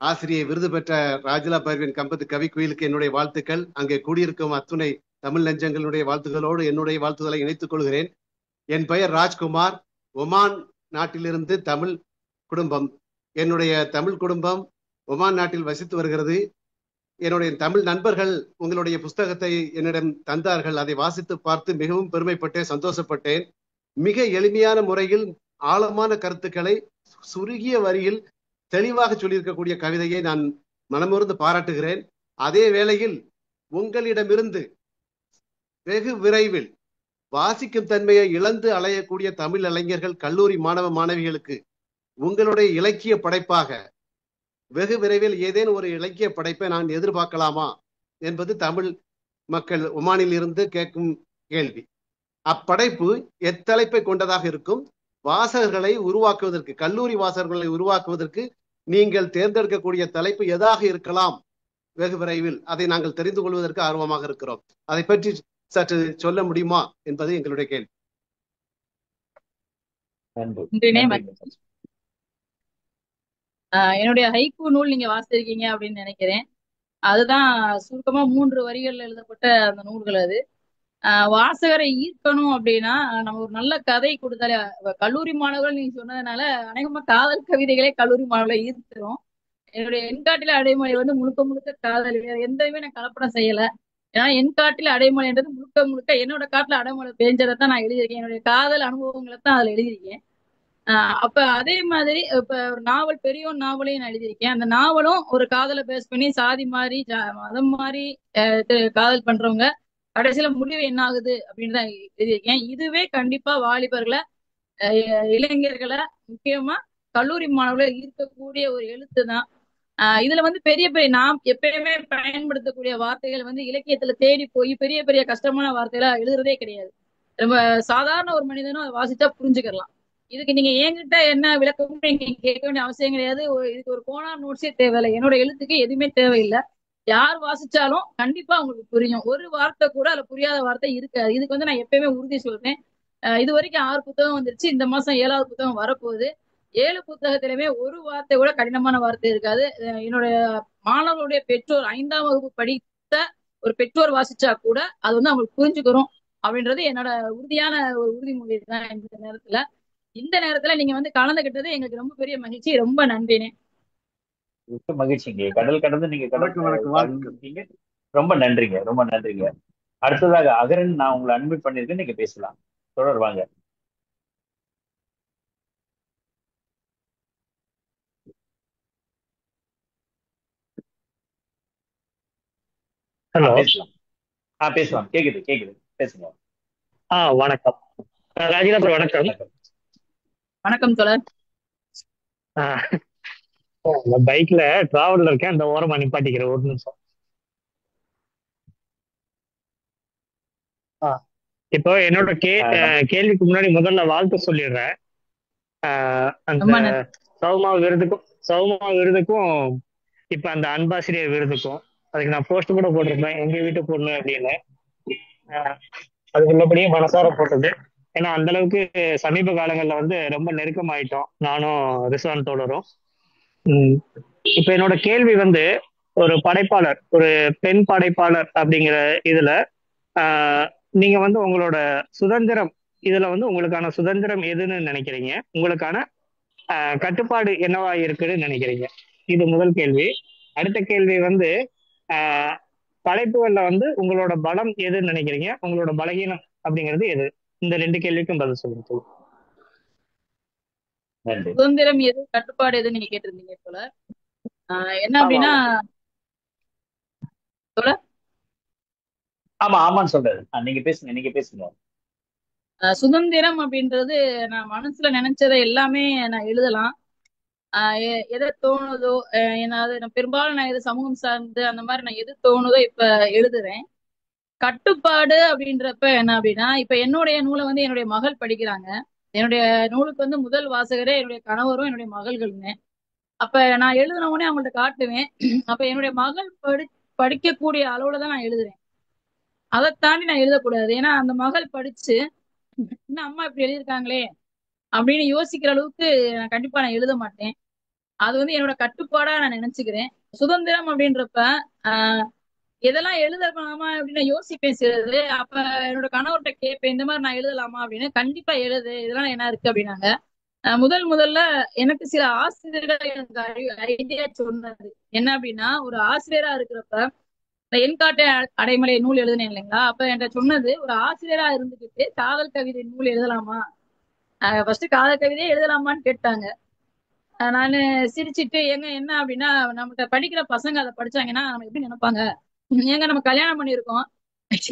H: ஆசிரியை விருது பெற்ற ராஜிலா பர்வீன் கம்பத்து கவிக்குயிலுக்கு என்னுடைய வாழ்த்துக்கள். அங்கே கூடியிருக்கும் அத்துணை தமிழ் நெஞ்சங்களுடைய வாழ்த்துக்களோடு என்னுடைய வாழ்த்துக்களை இணைத்துக் கொள்கிறேன். என் பெயர் ராஜ்குமார். ஒமான் நாட்டிலிருந்து தமிழ் குடும்பம். என்னுடைய தமிழ் குடும்பம் ஒமான் நாட்டில் வசித்து வருகிறது. என்னுடைய தமிழ் நண்பர்கள் உங்களுடைய புஸ்தகத்தை என்னிடம் தந்தார்கள். அதை வாசித்து பார்த்து மிகவும் பெருமைப்பட்டேன், சந்தோஷப்பட்டேன். மிக எளிமையான முறையில் ஆழமான கருத்துக்களை சுருகிய வரியில் தெளிவாக சொல்லியிருக்கக்கூடிய கவிதையை நான் மனமுருந்து பாராட்டுகிறேன். அதே வேளையில் உங்களிடமிருந்து வெகு விரைவில் வாசிக்கும் தன்மையை இழந்து அலையக்கூடிய தமிழ் இளைஞர்கள், கல்லூரி மாணவ மாணவிகளுக்கு உங்களுடைய இலக்கிய படைப்பாக வெகு விரைவில் ஏதேனும் ஒரு இலக்கிய படைப்பை நான் எதிர்பார்க்கலாமா என்பது தமிழ் மக்கள் ஒமானில் இருந்து கேட்கும் கேள்வி. அப்படைப்பு எத்தலைப்பை கொண்டதாக இருக்கும்? வாசகர்களை உருவாக்குவதற்கு, கல்லூரி வாசகர்களை உருவாக்குவதற்கு நீங்கள் தேர்ந்தெடுக்கக்கூடிய தலைப்பு எதாக இருக்கலாம்? வெகு விரைவில் அதை நாங்கள் தெரிந்து கொள்வதற்கு ஆர்வமாக இருக்கிறோம். அதை பற்றி சற்று சொல்ல முடியுமா என்பது எங்களுடைய கேள்வி.
F: என்னுடைய ஹைக்கூ நூல் நீங்க வாசிச்சிருக்கீங்க அப்படின்னு நினைக்கிறேன். அதுதான் சுருக்கமா 3 வரிகள்ல எழுதப்பட்ட அந்த நூல்கள். அது வாசகரை ஈர்க்கணும் அப்படின்னா நம்ம ஒரு நல்ல கதை கொடுத்தாலே, கல்லூரி மாணவர்கள் நீங்க சொன்னதுனால அநேகமா காதல் கவிதைகளே கல்லூரி மாணவர்களை ஈர்த்துரும். என்னுடைய எண்காட்டில அடைமொழி வந்து முழுக்க முழுக்க காதல், வேற எந்தவுமே நான் கலப்படம் செய்யல. ஏன்னா எண்காட்டில அடைமொழின்றது முழுக்க முழுக்க என்னோட காட்டுல அடைமொழி பெஞ்சதை தான் நான் எழுதியிருக்கேன். என்னுடைய காதல் அனுபவங்களை தான் அதுல எழுதியிருக்கேன். அப்ப அதே மாதிரி இப்ப ஒரு நாவல், பெரியோன் நாவலையும் நான் எழுதியிருக்கேன். அந்த நாவலும் ஒரு காதலை பேஸ் பண்ணி சாதி மாதிரி மதம் மாதிரி காதல் பண்றவங்க கடைசியில முடிவு என்ன ஆகுது அப்படின்னு தான் எழுதியிருக்கேன். இதுவே கண்டிப்பா வாலிபர்களை, இளைஞர்களை, முக்கியமா கல்லூரி மாணவர்களை ஈர்க்கக்கூடிய ஒரு எழுத்து தான். இதுல வந்து பெரிய பெரிய நாம் எப்பயுமே பயன்படுத்தக்கூடிய வார்த்தைகள் வந்து இலக்கியத்துல தேடி போய் பெரிய பெரிய கஷ்டமான வார்த்தைகளை எழுதுறதே கிடையாது. ரொம்ப சாதாரண ஒரு மனிதனும் அதை வாசிச்சா புரிஞ்சுக்கலாம். இதுக்கு நீங்க என்கிட்ட என்ன விளக்கமும் நீங்க கேட்க வேண்டிய அவசியம் கிடையாது. இதுக்கு ஒரு கோனார் நோட்ஸே தேவையில்லை. என்னோட எழுத்துக்கு எதுவுமே தேவையில்லை. யார் வாசிச்சாலும் கண்டிப்பா உங்களுக்கு புரியும். ஒரு வார்த்தை கூட அதுல புரியாத வார்த்தை இருக்காது. இதுக்கு வந்து நான் எப்பயுமே உறுதி சொல்றேன். இது வரைக்கும் 6 புத்தகம் வந்துருச்சு. இந்த மாசம் 7வது புத்தகம் வரப்போகுது. 7 புத்தகத்திலுமே ஒரு வார்த்தை கூட கடினமான வார்த்தை இருக்காது. என்னுடைய மாணவர்களுடைய பெற்றோர் 5ஆம் வகுப்பு படித்த ஒரு பெற்றோர் வாசிச்சா கூட அது வந்து அவங்களுக்கு புரிஞ்சுக்கிறோம் அப்படின்றது என்னோட உறுதியான ஒரு உறுதிமொழி தான். இந்த நேரத்துல நீங்க வந்து கலந்துகிட்டது எங்களுக்கு ரொம்ப பெரிய மகிழ்ச்சி. ரொம்ப நன்றினே.
D: மகிழ்ச்சிங்க. கடல் கடந்து நீங்க ரொம்ப நன்றிங்க, ரொம்ப நன்றிங்க. அடுத்ததாக அகரன், நான் உங்களை அட்மிட் பண்ணிருக்கேன், நீங்க பேசலாம். தொடர்வாங்க.
I: ஹலோ,
D: பேசலாம். பேசலாம். கேக்குது பேசுங்க.
I: வணக்கம் ராஜிலா. வணக்கம்.
F: வணக்கம் தோழர்.
I: பைக்ல டிராவல்ல இருக்கேன், அந்த ஓரமா நிப்பாட்டிக்கிறேன், ஒரு நிமிஷம். இப்போ என்னோட கேள்விக்கு முன்னாடி முதல்ல வாழ்த்து சொல்லிடுறேன். அந்த சௌமா விருதுக்கும் இப்ப அந்த அன்பாசிரியர் விருதுக்கும் அதுக்கு நான் போஸ்ட் கூட போட்டிருப்பேன், எங்க வீட்டு பொண்ணு அப்படின்னு. அது உள்ளபடியே மனசார போட்டது. ஏன்னா அந்த அளவுக்கு சமீப காலங்கள்ல வந்து ரொம்ப நெருக்கமாயிட்டோம், நானும் ரிஸ்வான் தோழரும். இப்ப என்னோட கேள்வி வந்து, ஒரு படைப்பாளர், ஒரு பெண் படைப்பாளர் அப்படிங்கிற இதுல நீங்க வந்து உங்களோட சுதந்திரம், இதுல வந்து உங்களுக்கான சுதந்திரம் எதுன்னு நினைக்கிறீங்க? உங்களுக்கான கட்டுப்பாடு என்னவா இருக்குன்னு நினைக்கிறீங்க? இது முதல் கேள்வி. அடுத்த கேள்வி வந்து, படைப்புகள்ல வந்து உங்களோட பலம் எதுன்னு நினைக்கிறீங்க? உங்களோட பலகீனம் அப்படிங்கிறது எது? இந்த 2 கேள்விக்கும் பதில் சொல்லுங்க.
F: சுதந்திரம் எது, கட்டுப்பாடு எது நீங்க கேட்டிருந்தீங்க போல. என்ன அப்படின்னா
D: ஆமான்னு சொல்றாரு. நீங்க பேசுங்க.
F: சுதந்திரம் அப்படின்றது நான் மனசுல நினைச்சதை எல்லாமே நான் எழுதலாம். எதை தோணுதோ, நான் பெரும்பாலும் நான் எது சமூகம் சார்ந்து அந்த மாதிரி நான் எது தோணுதோ இப்ப எழுதுறேன். கட்டுப்பாடு அப்படின்றப்ப என்ன அப்படின்னா, இப்ப என்னுடைய நூலை வந்து என்னுடைய மகள் படிக்கிறாங்க. என்னுடைய நூலுக்கு வந்து முதல் வாசகரே என்னுடைய கணவரும் என்னுடைய மகள்களுமே. அப்ப நான் எழுதின உடனே அவங்கள்ட்ட காட்டுவேன். அப்ப என்னுடைய மகள் படிக்கக்கூடிய அளவுல தான் நான் எழுதுறேன். அதை தாண்டி நான் எழுதக்கூடாது. ஏன்னா அந்த மகள் படிச்சு இன்னும் அம்மா இப்படி எழுதியிருக்காங்களே அப்படின்னு யோசிக்கிற அளவுக்கு நான் கண்டிப்பா நான் எழுத மாட்டேன். அது வந்து என்னோட கட்டுப்பாடா நான் நினைச்சுக்கிறேன். சுதந்திரம் அப்படின்றப்ப எதெல்லாம் எழுதலாமா அப்படின்னு யோசிப்பேன் சிலது. அப்ப என்னோட கணவர்கிட்ட கேட்பேன், இந்த மாதிரி நான் எழுதலாமா அப்படின்னு. கண்டிப்பா எழுது, இதெல்லாம் என்ன இருக்கு அப்படின்னாங்க. முதல்ல எனக்கு சில ஆசிரியர்கள் எனக்கு ஐடியா சொன்னது என்ன அப்படின்னா, ஒரு ஆசிரியரா இருக்கிறப்ப என்காட்டு அடைமலை நூல் எழுதுனேன் இல்லைங்களா, அப்ப என்கிட்ட சொன்னது, ஒரு ஆசிரியரா இருந்துகிட்டு காதல் கவிதை நூல் எழுதலாமா, ஃபர்ஸ்ட் காதல் கவிதையே எழுதலாமான்னு கேட்டாங்க. நான் சிரிச்சிட்டு ஏங்க என்ன அப்படின்னா, நம்மகிட்ட படிக்கிற பசங்க அதை படிச்சாங்கன்னா நம்ம எப்படி நினைப்பாங்க? ஏங்க நம்ம கல்யாணம் பண்ணியிருக்கோம்,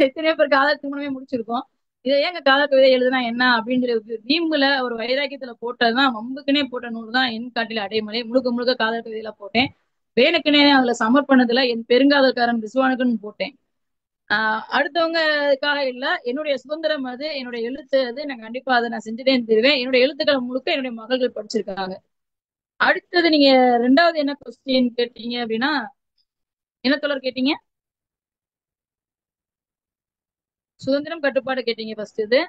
F: எத்தனையோ பேர் காதல் திருமணமே முடிச்சிருக்கோம், இதை ஏங்க காதல் கவிதை எழுதுனா என்ன அப்படிங்கிற வீம்புல ஒரு வைராக்கியத்துல போட்டதுதான், வம்புக்குனே போட்ட நூல் தான் என் காட்டில் அடைமலை. முழுக்க முழுக்க காதல் கவிதையில போட்டேன். வேணுக்குனே அதுல சமர்ப்பணத்துல என் பெருங்காதல்காரன் ரிஸ்வானுக்குன்னு போட்டேன். அடுத்தவங்களுக்காக இல்ல, என்னுடைய சுதந்திரம் அது, என்னுடைய எழுத்து அது. நான் கண்டிப்பா அதை நான் செஞ்சுட்டே தருவேன். என்னுடைய எழுத்துக்களை முழுக்க என்னுடைய மகள்கள் படிச்சிருக்காங்க. அடுத்தது நீங்க ரெண்டாவது என்ன கொஸ்டின் கேட்டீங்க அப்படின்னா, என்ன தொடர் கேட்டீங்க? சுதந்திரம் கட்டுப்பாடு கேட்டீங்க ஃபர்ஸ்ட். இது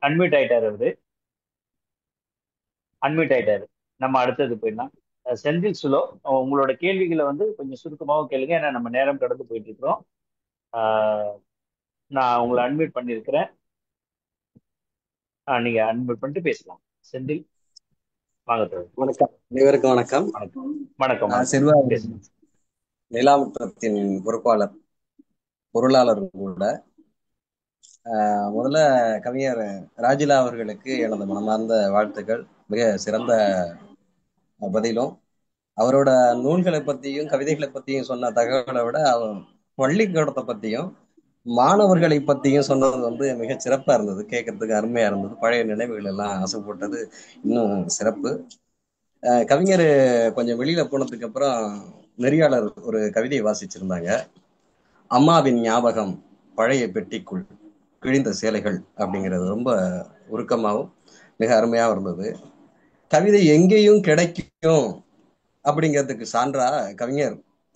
D: அன்மியூட் ஆயிட்டாரு அவரு, அன்மியூட் ஆயிட்டாரு. நம்ம அடுத்தது போயிடலாம். செந்தில் சுலோ, உங்களோட கேள்விகளை வந்து கொஞ்சம் சுருக்கமாக கேளுங்க, ஏன்னா நம்ம நேரம் கடந்து போயிட்டு இருக்கிறோம். நான் உங்களை அன்மியூட் பண்ணியிருக்கிறேன், நீங்க அன்மியூட் பண்ணிட்டு பேசலாம். செந்தில் வாங்க தோழர்.
J: வணக்கம், அனைவருக்கும் வணக்கம்.
D: வணக்கம். வணக்கம்.
J: செல்வா நிலாமுற்றத்தின் பொருளாளர் கூட. முதல்ல கவிஞர் ராஜிலா அவர்களுக்கு எனது மனமார்ந்த வாழ்த்துக்கள். மிக சிறந்த பதிலும், அவரோட நூல்களை பத்தியும் கவிதைகளை பத்தியும் சொன்ன தகவலை விட அவர் பள்ளிக்கூடத்தை பத்தியும் மாணவர்களை பத்தியும் சொன்னது வந்து மிக சிறப்பா இருந்தது. கேட்கறதுக்கு அருமையா இருந்தது. பழைய நினைவுகள் எல்லாம் ஆசைப்பட்டது இன்னும் சிறப்பு. கவிஞர் கொஞ்சம் வெளியில போனதுக்கு அப்புறம் நெறியாளர் ஒரு கவிதையை வாசிச்சிருந்தாங்க. அம்மாவின் ஞாபகம் பழைய பெட்டிக்குள் கிழிந்த சேலைகள் அப்படிங்கிறது ரொம்ப உருக்கமாகவும் மிக அருமையாகவும் இருந்தது. கவிதை எங்கேயும் கிடைக்கும் அப்படிங்கிறதுக்கு சான்றா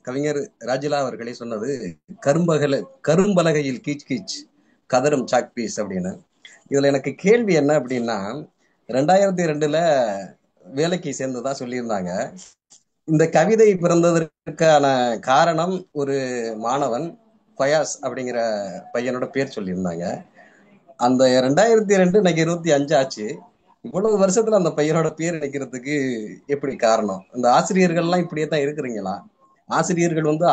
J: கவிஞர் ராஜிலா அவர்களே சொன்னது கரும்பலகையில் கீச் கீச் கதரும் சாக் பீஸ் அப்படின்னு. இதுல எனக்கு கேள்வி என்ன அப்படின்னா, 2002 வேலைக்கு சேர்ந்ததா சொல்லியிருந்தாங்க. இந்த கவிதை பிறந்ததற்கான காரணம் ஒரு மாணவன் ஃபயாஸ் அப்படிங்கிற பையனோட பேர் சொல்லியிருந்தாங்க. அந்த 2002 இன்னைக்கு 25 ஆச்சு. இவ்வளவு வருஷத்துல அந்த பையனோட பேர் நினைக்கிறதுக்கு எப்படி காரணம்? இந்த ஆசிரியர்கள்லாம் இப்படியே தான் இருக்கிறீங்களா? ஆசிரியர்கள் வந்து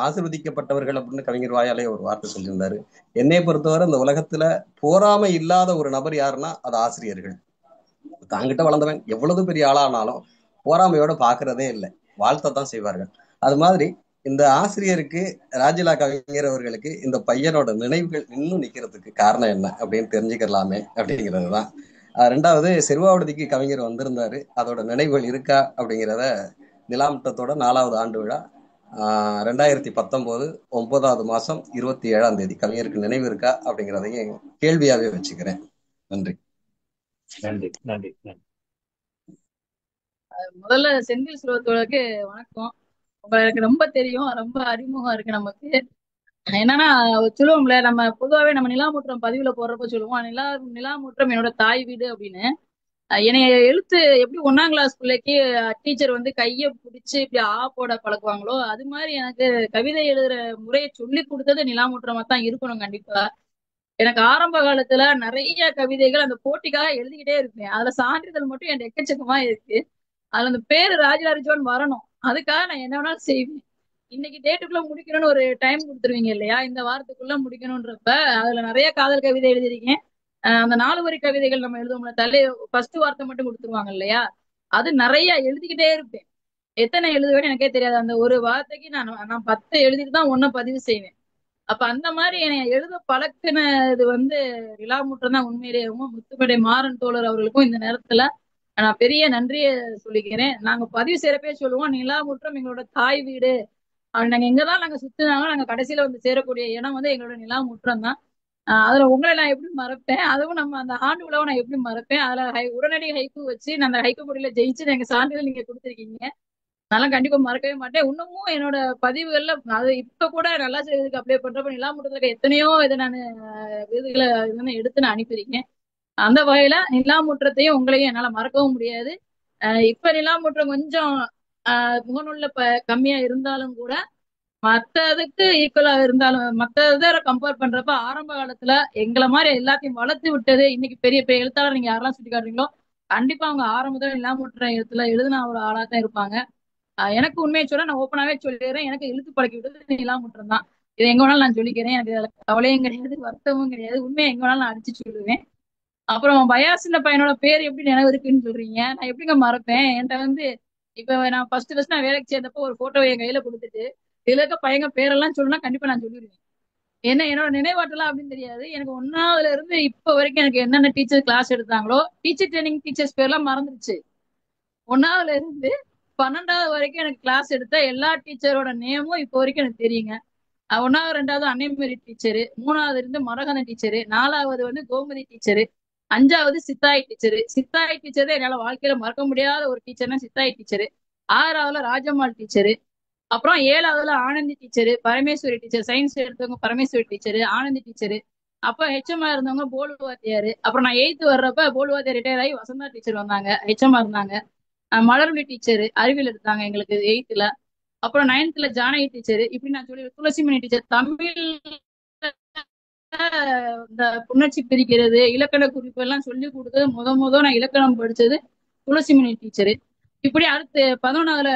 J: ஆசிர்வதிக்கப்பட்டவர்கள் அப்படின்னு கவிஞர் வாயாலே ஒரு வார்த்தை சொல்லியிருந்தாரு. என்னை பொறுத்தவரை இந்த உலகத்துல போராமை இல்லாத ஒரு நபர் யாருன்னா அது ஆசிரியர்கள். தாங்கிட்ட வளர்ந்தவன் எவ்வளவு பெரிய ஆளானாலும் போராமையோட பாக்குறதே இல்லை, வாழ்த்தான் செய்வார்கள். அது மாதிரி இந்த ஆசிரியருக்கு, ராஜிலா கவிஞர் அவர்களுக்கு இந்த பையனோட நினைவுகள் இன்னும் நிக்கிறதுக்கு காரணம் என்ன அப்படின்னு தெரிஞ்சுக்கலாமே அப்படிங்கிறது தான். ரெண்டாவது, செருவாவடுதிக்கு கவிஞர் வந்திருந்தாரு, அதோட நினைவுகள் இருக்கா அப்படிங்கிறத நிலாமுற்றத்தோட 4வது ஆண்டு விழா 2019 9வது மாசம் 27ஆம் தேதி கவிஞருக்கு நினைவு இருக்கா அப்படிங்கிறதையும் கேள்வியாவே வச்சுக்கிறேன். நன்றி.
D: நன்றி. நன்றி.
F: முதல்ல செந்தில் சுலோத்தோருக்கு வணக்கம். உங்களுக்கு ரொம்ப தெரியும், ரொம்ப அறிமுகம் இருக்கு நமக்கு. என்னன்னா சொல்லுவோம்ல, நம்ம பொதுவாகவே நம்ம நிலாமுற்றம் பதிவுல போடுறப்ப சொல்லுவோம், நிலாமுற்றம் என்னோட தாய் வீடு அப்படின்னு. என்னைய எழுத்து எப்படி 1ஆம் கிளாஸ் பிள்ளைக்கு டீச்சர் வந்து கையை பிடிச்சு இப்படி போட பழக்குவாங்களோ, அது மாதிரி எனக்கு கவிதை எழுதுற முறையை சொல்லி கொடுத்தது நிலாமுற்றமா தான் இருக்கணும் கண்டிப்பா. எனக்கு ஆரம்ப காலத்துல நிறைய கவிதைகள் அந்த போட்டிக்காக எழுதிக்கிட்டே இருப்பேன். அதுல சான்றிதழ் மட்டும் என் எக்கச்சக்கமா இருக்கு. அதுல அந்த பேரு ராஜிலா ரிஜ்வான் வரணும், அதுக்காக நான் என்ன வேணாலும் செய்வேன். இன்னைக்கு டேட்டுக்குள்ள முடிக்கணும்னு ஒரு டைம் கொடுத்துருவீங்க இல்லையா, இந்த வாரத்துக்குள்ள முடிக்கணும்ன்றப்ப அதுல நிறைய காதல் கவிதை எழுதிருக்கேன். அந்த 4 வரி கவிதைகள் நம்ம எழுதுவோம்ல, ஃபர்ஸ்ட் வார்த்தை மட்டும் கொடுத்துருவாங்க இல்லையா, அது நிறைய எழுதிக்கிட்டே இருப்பேன். எத்தனை எழுதுவேன்னு எனக்கே தெரியாது. அந்த ஒரு வார்த்தைக்கு நான் 10 எழுதிட்டு தான் 1 பதிவு செய்வேன். அப்ப அந்த மாதிரி என்னை எழுத பழக்கினது வந்து நிலாமுற்றம் தான். உண்மையிலேயும் முத்துமடை மாறன் தோழர் அவர்களுக்கும் இந்த நேரத்துல நான் பெரிய நன்றியை சொல்லிக்கிறேன். நாங்க பதிவு செய்யறப்பே சொல்லுவோம், நிலாமுற்றம் எங்களோட தாய் வீடு. நாங்க எங்கதான் நாங்க சுத்தினாலும் நாங்க கடைசியில வந்து சேரக்கூடிய இடம் வந்து எங்களோட நிலாமுற்றம் தான். அதுல உங்களை நான் எப்படி மறப்பேன்? அதுவும் நம்ம அந்த ஆண்டு விழாவை நான் எப்படி மறப்பேன்? அதுல உடனடி ஹைக்கு வச்சு நான் அந்த ஹைக்கு போட்டியில ஜெயிச்சு எங்க சான்றிதழ் நீங்க கொடுத்துருக்கீங்க. அதெல்லாம் கண்டிப்பா மறக்கவே மாட்டேன். இன்னமும் என்னோட பதிவுகள்ல அது இப்ப கூட நல்லா செய்யறதுக்கு அப்ளை பண்றப்ப நிலாமுற்றத்துக்கு எத்தனையோ இதை நான் விருதுகளை எடுத்து நான் அனுப்பியிருக்கேன். அந்த வகையில நிலாமுற்றத்தையும் உங்களையும் என்னால மறக்கவும் முடியாது. இப்ப நிலாமுற்றம் கொஞ்சம் முகநூல்ல கம்மியா இருந்தாலும் கூட மற்றதுக்கு ஈக்குவலா இருந்தாலும், மற்ற இதை கம்பேர் பண்றப்ப ஆரம்ப காலத்துல எங்களை மாதிரி எல்லாத்தையும் வளர்த்து விட்டது இன்னைக்கு பெரிய பெரிய எழுத்தாளர் நீங்க யாரெல்லாம் சுட்டி காட்டுறீங்களோ கண்டிப்பா அவங்க ஆரம்பத்துல நிலாமுற்ற எழுத்துல எழுதுன ஒரு ஆளா தான் இருப்பாங்க. எனக்கு உண்மையை சொல்ல நான் ஓப்பனாவே சொல்லிடுறேன், எனக்கு எழுத்து பழக்கி விட்டது நிலாமுற்றம் தான். இது எங்க வேணாலும் நான் சொல்லிக்கிறேன். எனக்கு அதுல கவலையும் கிடையாது, வருத்தமும் கிடையாது. உண்மையை எங்க வேணாலும் நான் அடிச்சு சொல்லுவேன். அப்புறம் பயாஸ்ன்ற பையனோட பேர் எப்படி நினைவு இருக்குன்னு சொல்றீங்க? நான் எப்படிங்க மறப்பேன்? என்கிட்ட வந்து இப்ப நான் ஃபர்ஸ்ட் நான் வேலைக்கு சேர்ந்தப்போ ஒரு போட்டோ என் கையில கொடுத்துட்டு இதுல இருக்க பையங்க பேரெல்லாம் சொன்னா கண்டிப்பா நான் சொல்லிடுவேன். என்ன என்னோட நினைவாட்டலாம் அப்படின்னு தெரியாது. எனக்கு 1ஆவதுல இருந்து இப்ப வரைக்கும் எனக்கு என்னென்ன டீச்சர் கிளாஸ் எடுத்தாங்களோ டீச்சர் ட்ரைனிங் டீச்சர்ஸ் பேர்லாம் மறந்துருச்சு. 1ஆவதுல இருந்து 12ஆவது வரைக்கும் எனக்கு கிளாஸ் எடுத்த எல்லா டீச்சரோட நேமும் இப்போ வரைக்கும் எனக்கு தெரியுங்க. 1ஆவது 2ஆவது அன்னைமேரி டீச்சரு, 3ஆவது இருந்து மரகத டீச்சரு, 4ஆவது வந்து கோமதி டீச்சரு, 5ஆவது சித்தாய் டீச்சரு. சித்தாய் டீச்சர் என்னால வாழ்க்கையில மறக்க முடியாத ஒரு டீச்சர்னா சித்தாய் டீச்சரு. 6ஆவதுல ராஜம்மாள் டீச்சரு. அப்புறம் 7ஆவதுல Anandhi teacher, Parameswari teacher. Science எடுத்தவங்க பரமேஸ்வரி டீச்சரு, ஆனந்தி டீச்சரு. அப்ப ஹெச்எம்ஆ இருந்தவங்க போலு வாத்தியாரு. அப்புறம் நான் 8th வர்றப்ப போலு வாத்தியார் ரிட்டையர் ஆகி வசந்தா டீச்சர் வந்தாங்க, ஹெச்எம்ஆ இருந்தாங்க. மலர்விழி டீச்சரு அறிவியல் எடுத்தாங்க எங்களுக்கு 8th. அப்புறம் 9th ஜானகி டீச்சர். இப்படி நான் சொல்லி துளசிமணி டீச்சர். தமிழ் இந்த புணர்ச்சி பிரிக்கிறது இலக்கண குறிப்பு எல்லாம் சொல்லி கொடுத்தது முத நான் இலக்கணம் படிச்சது துளசிமணி டீச்சரு. இப்படி அடுத்து 11ஆவதுல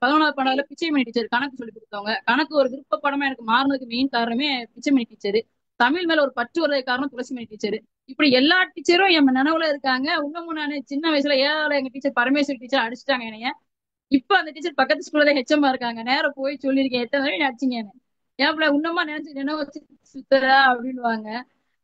F: 11வது பிச்சைமணி டீச்சர் கணக்கு சொல்லி கொடுத்தவங்க. கணக்கு ஒரு விருப்ப படமா எனக்கு மாறினதுக்கு மெயின் காரணமே பிச்சைமணி டீச்சரு. தமிழ் மேல ஒரு பற்று வரதுக்கு காரணம் துளசிமணி டீச்சரு. இப்படி எல்லா டீச்சரும் என் நினைவுல இருக்காங்க. இன்னமும் நான் சின்ன வயசுல 7ஆவதுல எங்க டீச்சர் பரமேஸ்வரி டீச்சர் அடிச்சுட்டாங்க என்னைய. இப்ப அந்த டீச்சர் பக்கத்து ஸ்கூல்ல ஹெச்எம்மா இருக்காங்க. நேரம் போய் சொல்லியிருக்கேன், எத்தனை தடவை அடிச்சிங்க ஏன்ல இன்னமா நினைவு வச்சு சுத்தரா அப்படின்வாங்க.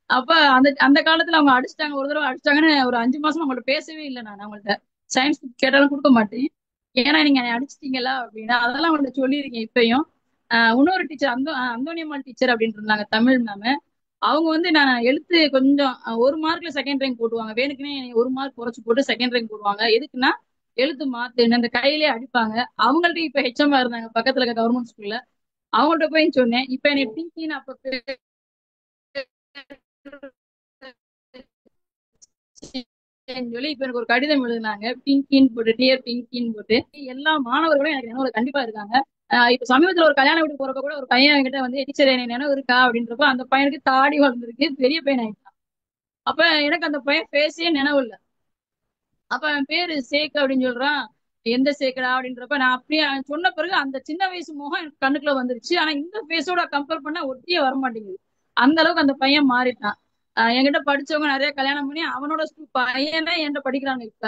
F: அப்ப அந்த அந்த காலத்துல அவங்க அடிச்சிட்டாங்க, ஒரு தடவை அடிச்சிட்டாங்கன்னு ஒரு 5 மாசமா அவங்கள்ட்ட பேசவே இல்லை. நான் அவங்கள்ட்ட சயின்ஸ் கேட்டாலும் கொடுக்க மாட்டேன். ஏன்னா நீங்க அடிச்சிட்டீங்களா அப்படின்னா அதெல்லாம் அவங்கள்ட்ட சொல்லியிருக்கேன் இப்பயும். இன்னொரு டீச்சர் அந்தோனியம்மாள் டீச்சர் அப்படின்னு இருந்தாங்க, தமிழ் மேம். அவங்க வந்து நான் எழுத்து கொஞ்சம் 1 மார்க்ல செகண்ட் ரேங்க் போட்டுவாங்க. வேணுக்குன்னே 1 மார்க் குறைச்சு போட்டு செகண்ட் ரேங்க் போடுவாங்க. எதுக்குன்னா எழுத்து மாத்துன்னு அந்த கையிலே அடிப்பாங்க. அவங்கள்ட்ட இப்ப ஹெச்எம்மா இருந்தாங்க பக்கத்துல இருக்க கவர்மெண்ட் ஸ்கூல்ல. அவங்கள்ட்ட போய் சொன்னேன். இப்ப என்னை டிங்கின்னு அப்ப சொல்லி இப்ப எனக்கு ஒரு கடிதம் எழுதினாங்க, பிங்கின்னு போட்டு, டியர் பிங்கின்னு போட்டு. எல்லா மாணவர்களும் எனக்கு நினைவுல கண்டிப்பா இருக்காங்க. இப்ப சமீபத்துல ஒரு கல்யாண வீட்டுக்கு போறப்ப கூட ஒரு பையன் என்கிட்ட வந்து டீச்சர் என்னை நினைவு இருக்கா அப்படின்றப்ப அந்த பையனுக்கு தாடி வளர்ந்துருக்கு, பெரிய பையன் ஆயிட்டான். அப்ப எனக்கு அந்த பையன் பேசியே நினைவு இல்லை. அப்ப அவன் பேரு சேக் அப்படின்னு சொல்றான். எந்த சேக்கடா அப்படின்றப்ப நான் அப்படியே சொன்ன பிறகு அந்த சின்ன வயசு முகம் எனக்கு கண்ணுக்குள்ள வந்துருச்சு. ஆனா இந்த பேஸோட கம்பேர் பண்ணா ஒட்டியே வர மாட்டேங்குது. அந்த அளவுக்கு அந்த பையன் மாறிட்டான். என்கிட்ட படிச்சவங்க நிறைய கல்யாணம் பண்ணி அவனோட பையனே என்கிட்ட படிக்கிறாங்க இப்ப.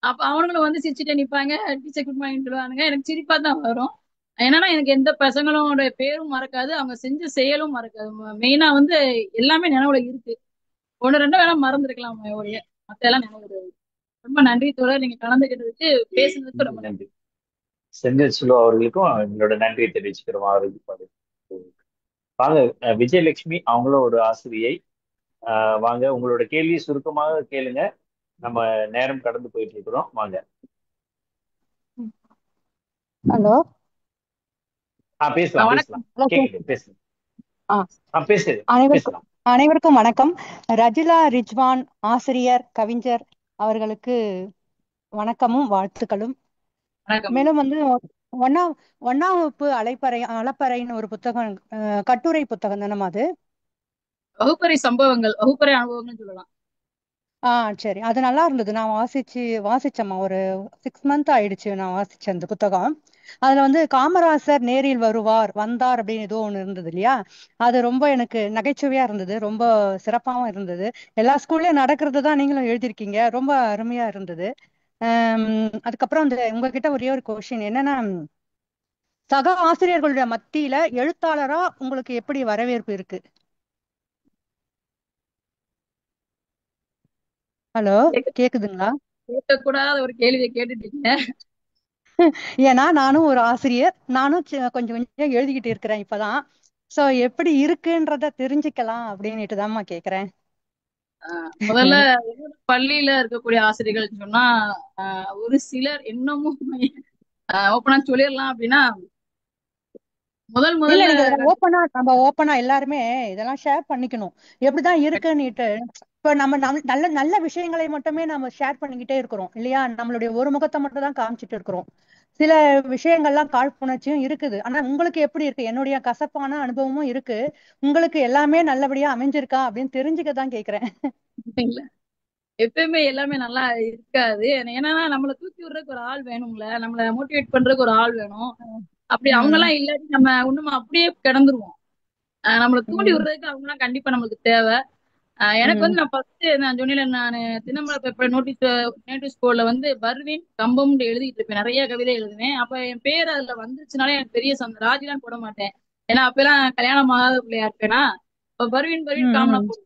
F: அப்ப அவனுங்களும் வந்து சிரிச்சுட்டே நிப்பாங்க, டீச்சர் குட் மார்னிங் சொல்லுவானுங்க. எனக்கு சிரிப்பா தான் வரும். என்னன்னா எனக்கு எந்த பசங்களோட பேரும் மறக்காது, அவங்க செஞ்ச செயலும் மறக்காது. மெயினா வந்து எல்லாமே நினைவுல இருக்கு. 1 2 வேணா மறந்துருக்கலாம் ஒழிய மத்த எல்லாம் நினைவு. ரொம்ப நன்றி தோழர், நீங்க கலந்துக்கிட்டதுக்கு பேசுனதுக்கு ரொம்ப நன்றி.
D: செந்தில் சிலு அவர்களுக்கும் எங்களோட நன்றியை தெரிவிச்சுக்கிறோம். அவர்களுக்கு வாங்க விஜயலட்சுமி, அவங்களும் ஒரு ஆசிரியை. வாங்க உங்களோட கேள்வியை சுருக்கமாக கேளுங்க, நம்ம நேரம் கடந்து போயிட்டு இருக்கிறோம். வாங்க.
K: ஹலோ.
D: பேசலாம் பேசலாம், கேக்குது, பேசுங்க.
K: அனைவருக்கும் வணக்கம். ரஜிலா ரிஜ்வான் ஆசிரியர் கவிஞர் அவர்களுக்கு வணக்கமும் வாழ்த்துக்களும். மேலும் வந்து ஒன்னாம் வகுப்பு அலப்பறைன்னு ஒரு புத்தகம், கட்டுரை புத்தகம் தானே அது?
F: வகுப்பறை சம்பவங்கள், வகுப்பறை அனுபவங்கள் சொல்லலாம்.
K: சரி, அது நல்லா இருந்தது. நான் வாசிச்சேம்மா. ஒரு 6 month ஆயிடுச்சு நான் வாசிச்சேன் அந்த புத்தகம். அதுல வந்து காமராசர் நேரில் வந்தார் அப்படின்னு ஏதோ ஒண்ணு இருந்தது இல்லையா? அது ரொம்ப எனக்கு நகைச்சுவையா இருந்தது, ரொம்ப சிறப்பாவும் இருந்தது. எல்லா ஸ்கூல்லயும் நடக்கிறது தான் நீங்களும் எழுதியிருக்கீங்க, ரொம்ப அருமையா இருந்தது. அதுக்கப்புறம் உங்ககிட்ட ஒரே ஒரு கொஸ்டின் என்னன்னா, சக ஆசிரியர்களுடைய மத்தியில எழுத்தாளரா உங்களுக்கு எப்படி வரவேற்பு இருக்கு? ஹலோ, கேக்குதுங்களா?
F: கேட்கக்கூடாத ஒரு கேள்வியை கேட்டுட்டீங்க.
K: ஏன்னா நானும் ஒரு ஆசிரியர், நானும் கொஞ்சம் கொஞ்சம் எழுதிக்கிட்டு இருக்கிறேன் இப்பதான். சோ எப்படி இருக்குன்றத தெரிஞ்சுக்கலாம் அப்படின்னுட்டு தான்மா கேக்குறேன்.
F: முதல்ல பள்ளியில இருக்கக்கூடிய ஆசிரியர்கள் சொன்னா ஒரு சிலர் இன்னமும் ஓப்பனா சொல்லிடலாம் அப்படின்னா,
K: நம்ம ஓப்பனா எல்லாருமே இதெல்லாம் ஷேர் பண்ணிக்கணும், எப்படிதான் இருக்குன்னுட்டு. இப்ப நம்ம நல்ல நல்ல விஷயங்களை மட்டுமே நம்ம ஷேர் பண்ணிக்கிட்டே இருக்கிறோம் இல்லையா? நம்மளுடைய ஒரு முகத்தை மட்டும் தான் காமிச்சிட்டு இருக்கிறோம். சில விஷயங்கள்லாம் காழ்ப்புணர்ச்சியும் இருக்குது. ஆனா உங்களுக்கு எப்படி இருக்கு? என்னுடைய கசப்பான அனுபவமும் இருக்கு. உங்களுக்கு எல்லாமே நல்லபடியா அமைஞ்சிருக்கா அப்படின்னு தெரிஞ்சுக்கதான் கேக்குறேன்.
F: இல்ல, எப்பயுமே எல்லாமே நல்லா இருக்காது. ஏன்னா நம்மள தூக்கி விடுறதுக்கு ஒரு ஆள் வேணும்ல, நம்மள மோட்டிவேட் பண்றதுக்கு ஒரு ஆள் வேணும். அப்படி அவங்க எல்லாம் இல்லாட்டி நம்ம இன்னும் அப்படியே கிடந்துருவோம். நம்மளை தூண்டி விடுறதுக்கு அவங்க எல்லாம் கண்டிப்பா நம்மளுக்கு தேவை. எனக்கு வந்து நான் ஃபர்ஸ்ட் நான் சொன்னேன்ல, நான் தினமலை பேப்பர் நோட்டீஸ் போர்ட்ல வந்து பர்வீன் கம்பம் எழுதிட்டு இருப்பேன், நிறைய கவிதை எழுதுவேன். அப்ப என் பேர் அதுல வந்துருச்சுனாலே எனக்கு பெரிய சந்தோஷம். ராஜிலாம் போட மாட்டேன், ஏன்னா அப்பெல்லாம் கல்யாணம் ஆகாத பிள்ளையா இருப்பேனா. இப்ப பர்வீன் காமனா போடுவேன்.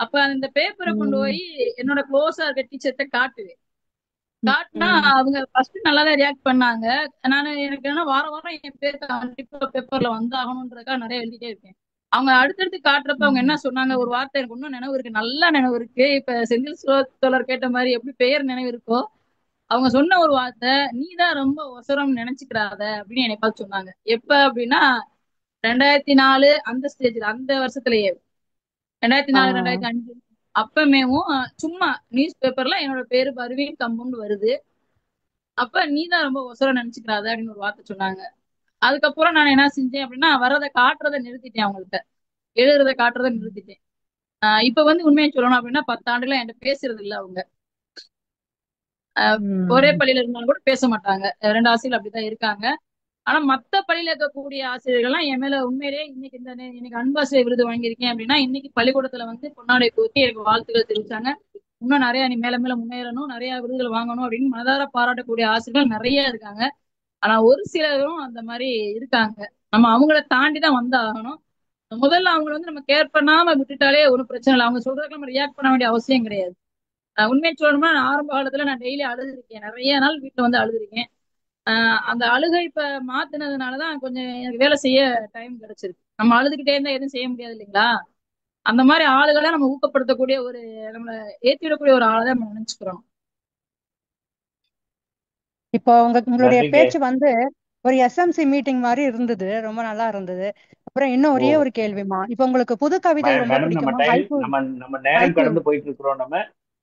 F: அப்ப அந்த பேப்பரை கொண்டு போய் என்னோட க்ளோஸா இருக்க டீச்சர்கிட்ட காட்டுவேன். காட்டினா அவங்க ஃபர்ஸ்ட் நல்லாதான் ரியாக்ட் பண்ணாங்க. எனக்கு என்ன வாரம் வாரம் என் பேர் கண்டிப்பா பேப்பர்ல வந்தாகணும்ன்றதுக்காக நிறைய எழுதிட்டே இருக்கேன். அவங்க அடுத்தடுத்து காட்டுறப்ப அவங்க என்ன சொன்னாங்க, ஒரு வார்த்தை எனக்கு இன்னும் நினைவு இருக்கு, நல்லா நினைவு இருக்கு. இப்ப செந்தில் தோழர் கேட்ட மாதிரி எப்படி பெயர் நினைவு இருக்கோ, அவங்க சொன்ன ஒரு வார்த்தை, நீதான் ரொம்ப ஒசரம் நினைச்சுக்கிறாத அப்படின்னு என்னை பார்த்து சொன்னாங்க. எப்ப அப்படின்னா 2004 அந்த ஸ்டேஜ்ல, அந்த வருஷத்துலயே 2004 2005 அப்பமேவும் சும்மா நியூஸ் பேப்பர்ல என்னோட பேரு பர்வீன் கம்பம்னு வருது. அப்ப நீதான் ரொம்ப ஒசரம் நினைச்சுக்கிறாத அப்படின்னு ஒரு வார்த்தை சொன்னாங்க. அதுக்கப்புறம் நான் என்ன செஞ்சேன் அப்படின்னா, வர்றதை காட்டுறதை நிறுத்திட்டேன், அவங்கள்ட்ட எழுதுறதை காட்டுறதை நிறுத்திட்டேன். இப்ப வந்து உண்மையை சொல்லணும் அப்படின்னா 10 ஆண்டுல என்கிட்ட பேசுறது இல்லை அவங்க. ஒரே பள்ளியில இருந்தாலும் கூட பேச மாட்டாங்க. 2 ஆசிரியர்கள் அப்படிதான் இருக்காங்க. ஆனா மத்த பள்ளியில இருக்கக்கூடிய ஆசிரியர்கள்லாம் என் மேல உண்மையிலேயே இன்னைக்கு அன்பாசிரியர் விருது வாங்கியிருக்கேன் அப்படின்னா, இன்னைக்கு பள்ளிக்கூடத்துல வந்து பொன்னாடை போத்தி எனக்கு வாழ்த்துக்கள் தெரிவிச்சாங்க. இன்னும் நிறைய நீ மேல மேல முன்னேறணும், நிறைய விருதுகள் வாங்கணும் அப்படின்னு மனதார பாராட்டக்கூடிய ஆசிரியர்கள் நிறைய இருக்காங்க. ஆனா ஒரு சிலரும் அந்த மாதிரி இருக்காங்க. நம்ம அவங்கள தாண்டிதான் வந்து ஆகணும். முதல்ல அவங்களை வந்து நம்ம கேர் பண்ணாம விட்டுட்டாலே ஒன்றும் பிரச்சனை இல்லை. அவங்க சொல்றதுக்கு நம்ம ரியாக்ட் பண்ண வேண்டிய அவசியம் கிடையாது. உண்மையை சொல்லணும்னா நான் ஆரம்ப காலத்துல நான் டெய்லி அழுதுருக்கேன், நிறைய நாள் வீட்டுல வந்து அழுதுருக்கேன். அந்த அழுகை இப்ப மாத்தினதுனாலதான் கொஞ்சம் எனக்கு வேலை செய்ய டைம் கிடைச்சிருக்கு. நம்ம அழுதுகிட்டே இருந்தா எதுவும் செய்ய முடியாது இல்லைங்களா. அந்த மாதிரி ஆளுகளை நம்ம ஊக்கப்படுத்தக்கூடிய ஒரு, நம்மளை ஏற்றிவிடக்கூடிய ஒரு ஆளை தான் நம்ம நினைச்சுக்கிறோம்.
K: இப்போ உங்களுடைய பேச்சு வந்து ஒரு எஸ்எம்சி மீட்டிங் மாதிரி இருந்தது, ரொம்ப நல்லா இருந்தது. அப்புறம் இன்னும் ஒரே ஒரு கேள்விமா, இப்ப உங்களுக்கு புது கவிதை ரொம்ப பிடிக்குமா?
D: நம்ம நேரம் கடந்து போயிட்டு இருக்கிறோம்.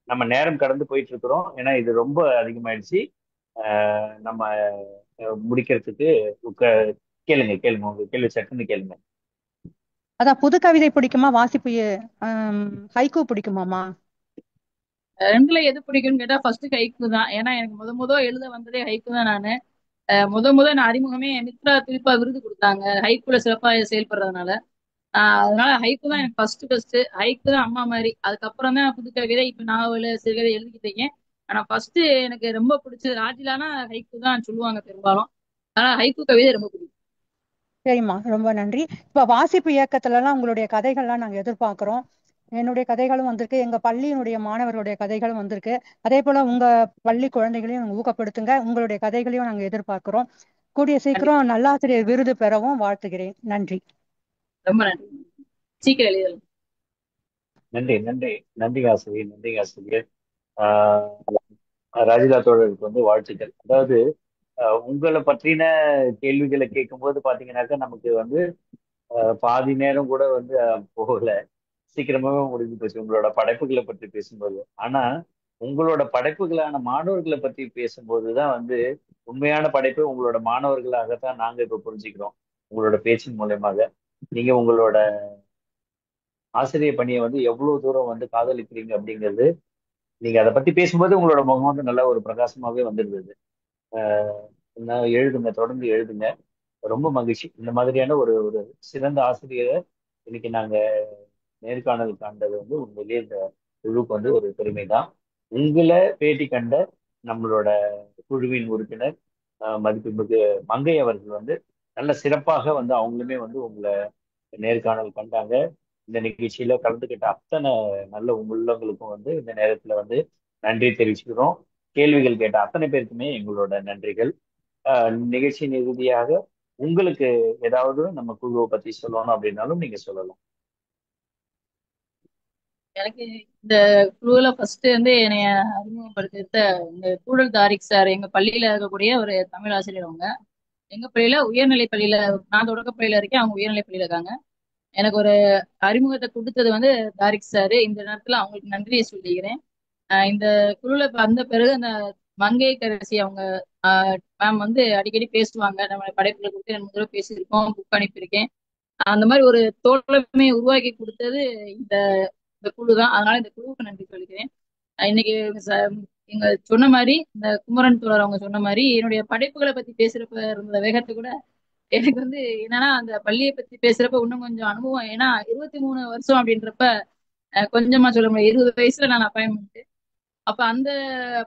D: நம்ம நேரம் கடந்து போயிட்டு இருக்கிறோம். ஏன்னா இது ரொம்ப அதிகமாயிடுச்சு. நம்ம முடிக்கிறதுக்கு கேளுங்க உங்க கேள்வி சட்டுன்னு கேளுங்க.
K: அதான் புது கவிதை பிடிக்குமா, வாசிப்பு ஹைக்கூ பிடிக்குமாமா?
F: ரெண்டுல எது பிடிக்கும்னு கேட்டா ஃபர்ஸ்ட் ஹைக்கூ தான். ஏன்னா எனக்கு முத எழுத வந்ததே ஹைக்கூ தான். நானு முத நான் அறிமுகமே மித்ரா துலிப்பா விருது கொடுத்தாங்க ஹைக்கூல சிறப்பா செயல்படுறதுனால. அதனால ஹைக்கூ தான் எனக்கு ஃபர்ஸ்ட். ஹைக்கூ தான் அம்மா மாதிரி. அதுக்கப்புறம் தான் புது கவிதை, இப்ப நாவல் சிறுகதை எழுதிக்கிட்டு இருக்கேன். ஆனா ஃபர்ஸ்ட் எனக்கு ரொம்ப பிடிச்சது ராஜிலானா ஹைக்கூ தான் சொல்லுவாங்க பெரும்பாலும். ஆனா ஹைக்கூ கவிதை ரொம்ப பிடிக்கும்.
K: சரிம்மா, ரொம்ப நன்றி. இப்ப வாசிப்பு இயக்கத்துல எல்லாம் உங்களுடைய கதைகள்லாம் நாங்க எதிர்பார்க்கிறோம். என்னுடைய கதைகளும் வந்திருக்கு, எங்க பள்ளியினுடைய மாணவர்களுடைய கதைகளும் வந்திருக்கு. அதே போல உங்க பள்ளி குழந்தைகளையும் ஊக்கப்படுத்துங்க, உங்களுடைய கதைகளையும் நாங்க எதிர்பார்க்கிறோம். கூடிய சீக்கிரம் நல்லாசிரியர் விருது பெறவும் வாழ்த்துகிறேன். நன்றி.
F: ரொம்ப நன்றி. சீக்கிரம் எழுதலாம்.
D: நன்றி ஆசிரியர். ராஜிலா தோழருக்கு வந்து வாழ்த்துக்கள். அதாவது உங்களை பற்றின கேள்விகளை கேட்கும்போது பாத்தீங்கன்னாக்கா நமக்கு வந்து பாதி நேரம் கூட வந்து போகல, சீக்கிரமாவே முடிஞ்சு போச்சு உங்களோட படைப்புகளை பற்றி பேசும்போது. ஆனா உங்களோட படைப்புகளான மாணவர்களை பற்றி பேசும்போதுதான் வந்து உண்மையான படைப்பை உங்களோட மாணவர்களாகத்தான் நாங்க இப்ப புரிஞ்சுக்கிறோம். உங்களோட பேச்சின் மூலயமாக நீங்க உங்களோட ஆசிரியர் பணியை வந்து எவ்வளவு தூரம் வந்து காதலிக்கிறீங்க அப்படிங்கிறது நீங்க அதை பத்தி பேசும்போது உங்களோட முகம் வந்து நல்ல ஒரு பிரகாசமாவே வந்துருந்தது. எழுதுங்க, தொடர்ந்து எழுதுங்க. ரொம்ப மகிழ்ச்சி. இந்த மாதிரியான ஒரு ஒரு சிறந்த ஆசிரியரை இன்னைக்கு நாங்க நேர்காணல் காண்றது வந்து உண்மையிலேயே இந்த குழுவுக்கு வந்து ஒரு பெருமை தான். உங்களை பேட்டி கண்ட நம்மளோட குழுவின் உறுப்பினர் மதிப்புமிகு மங்கை அவர்கள் வந்து நல்ல சிறப்பாக வந்து அவங்களுமே வந்து உங்களை நேர்காணல் கண்டாங்க. இந்த நிகழ்ச்சியில கலந்துக்கிட்ட அத்தனை நல்ல உள்ளங்களுக்கும் வந்து இந்த நேரத்துல வந்து நன்றி தெரிவிச்சுக்கிறோம். கேள்விகள் கேட்ட அத்தனை பேருக்குமே எங்களோட நன்றிகள். நிகழ்ச்சியின் இறுதியாக உங்களுக்கு ஏதாவது நம்ம குழுவை பத்தி சொல்லணும் அப்படின்னாலும் நீங்க சொல்லலாம்.
F: எனக்கு இந்த குழுல ஃபர்ஸ்ட் வந்து என்னைய அறிமுகப்படுத்த இந்த கூடல் தாரிக் சார், எங்க பள்ளியில இருக்கக்கூடிய ஒரு தமிழ் ஆசிரியர். அவங்க எங்க பள்ளியில உயர்நிலை பள்ளியில, நான் தொடக்க பள்ளியில இருக்கேன், அவங்க உயர்நிலை பள்ளியில இருக்காங்க. எனக்கு ஒரு அறிமுகத்தை கொடுத்தது வந்து தாரிக் சாரு. இந்த நேரத்துல அவங்களுக்கு நன்றியை சொல்லிக்கிறேன். இந்த குழுல வந்த பிறகு அந்த மங்கை கரசி அவங்க மேம் வந்து அடிக்கடி பேசுவாங்க. நம்ம படைப்புகளை கொடுத்து 2 தடவை பேசியிருக்கோம், புக் அனுப்பியிருக்கேன். அந்த மாதிரி ஒரு தோழமையை உருவாக்கி கொடுத்தது இந்த குழு தான். அதனால இந்த குழுவுக்கு நன்றி சொல்லிக்கிறேன். இன்னைக்கு எங்க சொன்ன மாதிரி இந்த குமரன் தோழர் அவங்க சொன்ன மாதிரி என்னுடைய படைப்புகளை பத்தி பேசுறப்ப இருந்த வேகத்தை கூட எனக்கு வந்து என்னன்னா அந்த பள்ளியை பத்தி பேசுறப்ப இன்னும் கொஞ்சம் அனுபவம். ஏன்னா 23 வருஷம் அப்படின்றப்ப கொஞ்சமா சொல்ல முடியாது. 20 வயசுல நான் அப்பாயின்மெண்ட். அப்ப அந்த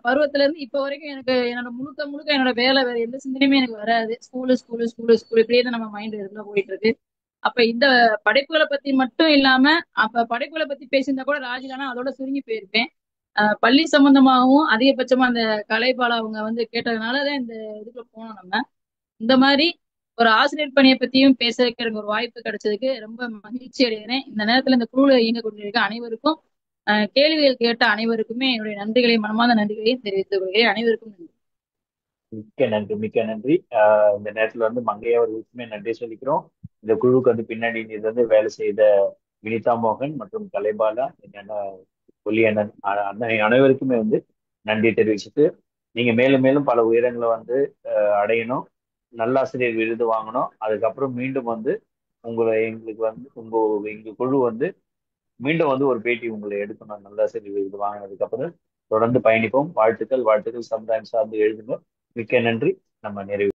F: பருவத்துல இருந்து இப்ப வரைக்கும் எனக்கு என்னோட முழுக்க முழுக்க என்னோட வேலை வேற எந்த சிந்தனையுமே எனக்கு வராது. ஸ்கூலு ஸ்கூலு ஸ்கூலு ஸ்கூல் இப்படியே தான் நம்ம மைண்ட் இருக்குள்ள போயிட்டு இருக்கு. அப்ப இந்த படைப்புகளை பத்தி மட்டும் இல்லாம அப்ப படைப்புகளை பத்தி பேசியிருந்தா கூட ராஜிலானா அதோட சுருங்கி போயிருப்பேன். பள்ளி சம்பந்தமாகவும் அதிகபட்சமா அந்த கலைபாலா அவங்க வந்து கேட்டதுனாலதான் இந்த இதுக்குள்ள போனோம் நம்ம. இந்த மாதிரி ஒரு ஆசிரியர் பணியை பத்தியும் பேச வைக்கிற ஒரு வாய்ப்பு கிடைச்சதுக்கு ரொம்ப மகிழ்ச்சி அடைகிறேன். இந்த நேரத்துல இந்த குழுல இயங்க கொண்டிருக்க அனைவருக்கும் கேள்விகள் கேட்ட அனைவருக்குமே என்னுடைய நன்றிகளையும் மனமார்ந்த நன்றிகளையும் தெரிவித்துக் கொள்கிறேன். அனைவருக்கும் நன்றி.
D: மிக்க நன்றி, மிக்க நன்றி. இந்த நேரத்துல வந்து மங்கை அவர்களுக்குமே நன்றி சொல்லிக்கிறோம். இந்த குழுவுக்கு வந்து பின்னாடி இது வந்து வேலை செய்த வினிதா மோகன் மற்றும் கலைபாலா என்னென்ன ஒலி அண்ணன் அண்ணன் அனைவருக்குமே வந்து நன்றி தெரிவிச்சுட்டு, நீங்க மேலும் மேலும் பல உயரங்களை வந்து அடையணும், நல்லாசிரியர் விருது வாங்கணும். அதுக்கப்புறம் மீண்டும் வந்து எங்களுக்கு வந்து எங்க குழு வந்து மீண்டும் வந்து ஒரு பேட்டி உங்களை எடுக்கணும். நல்லாசிரியர் விருது வாங்கினதுக்கு அப்புறம் தொடர்ந்து பயணிப்போம். வாழ்த்துக்கள், வாழ்த்துக்கள். சமுதாயம் சார்ந்து எழுதுங்க. மிக்க நன்றி. நம்ம நிறைவு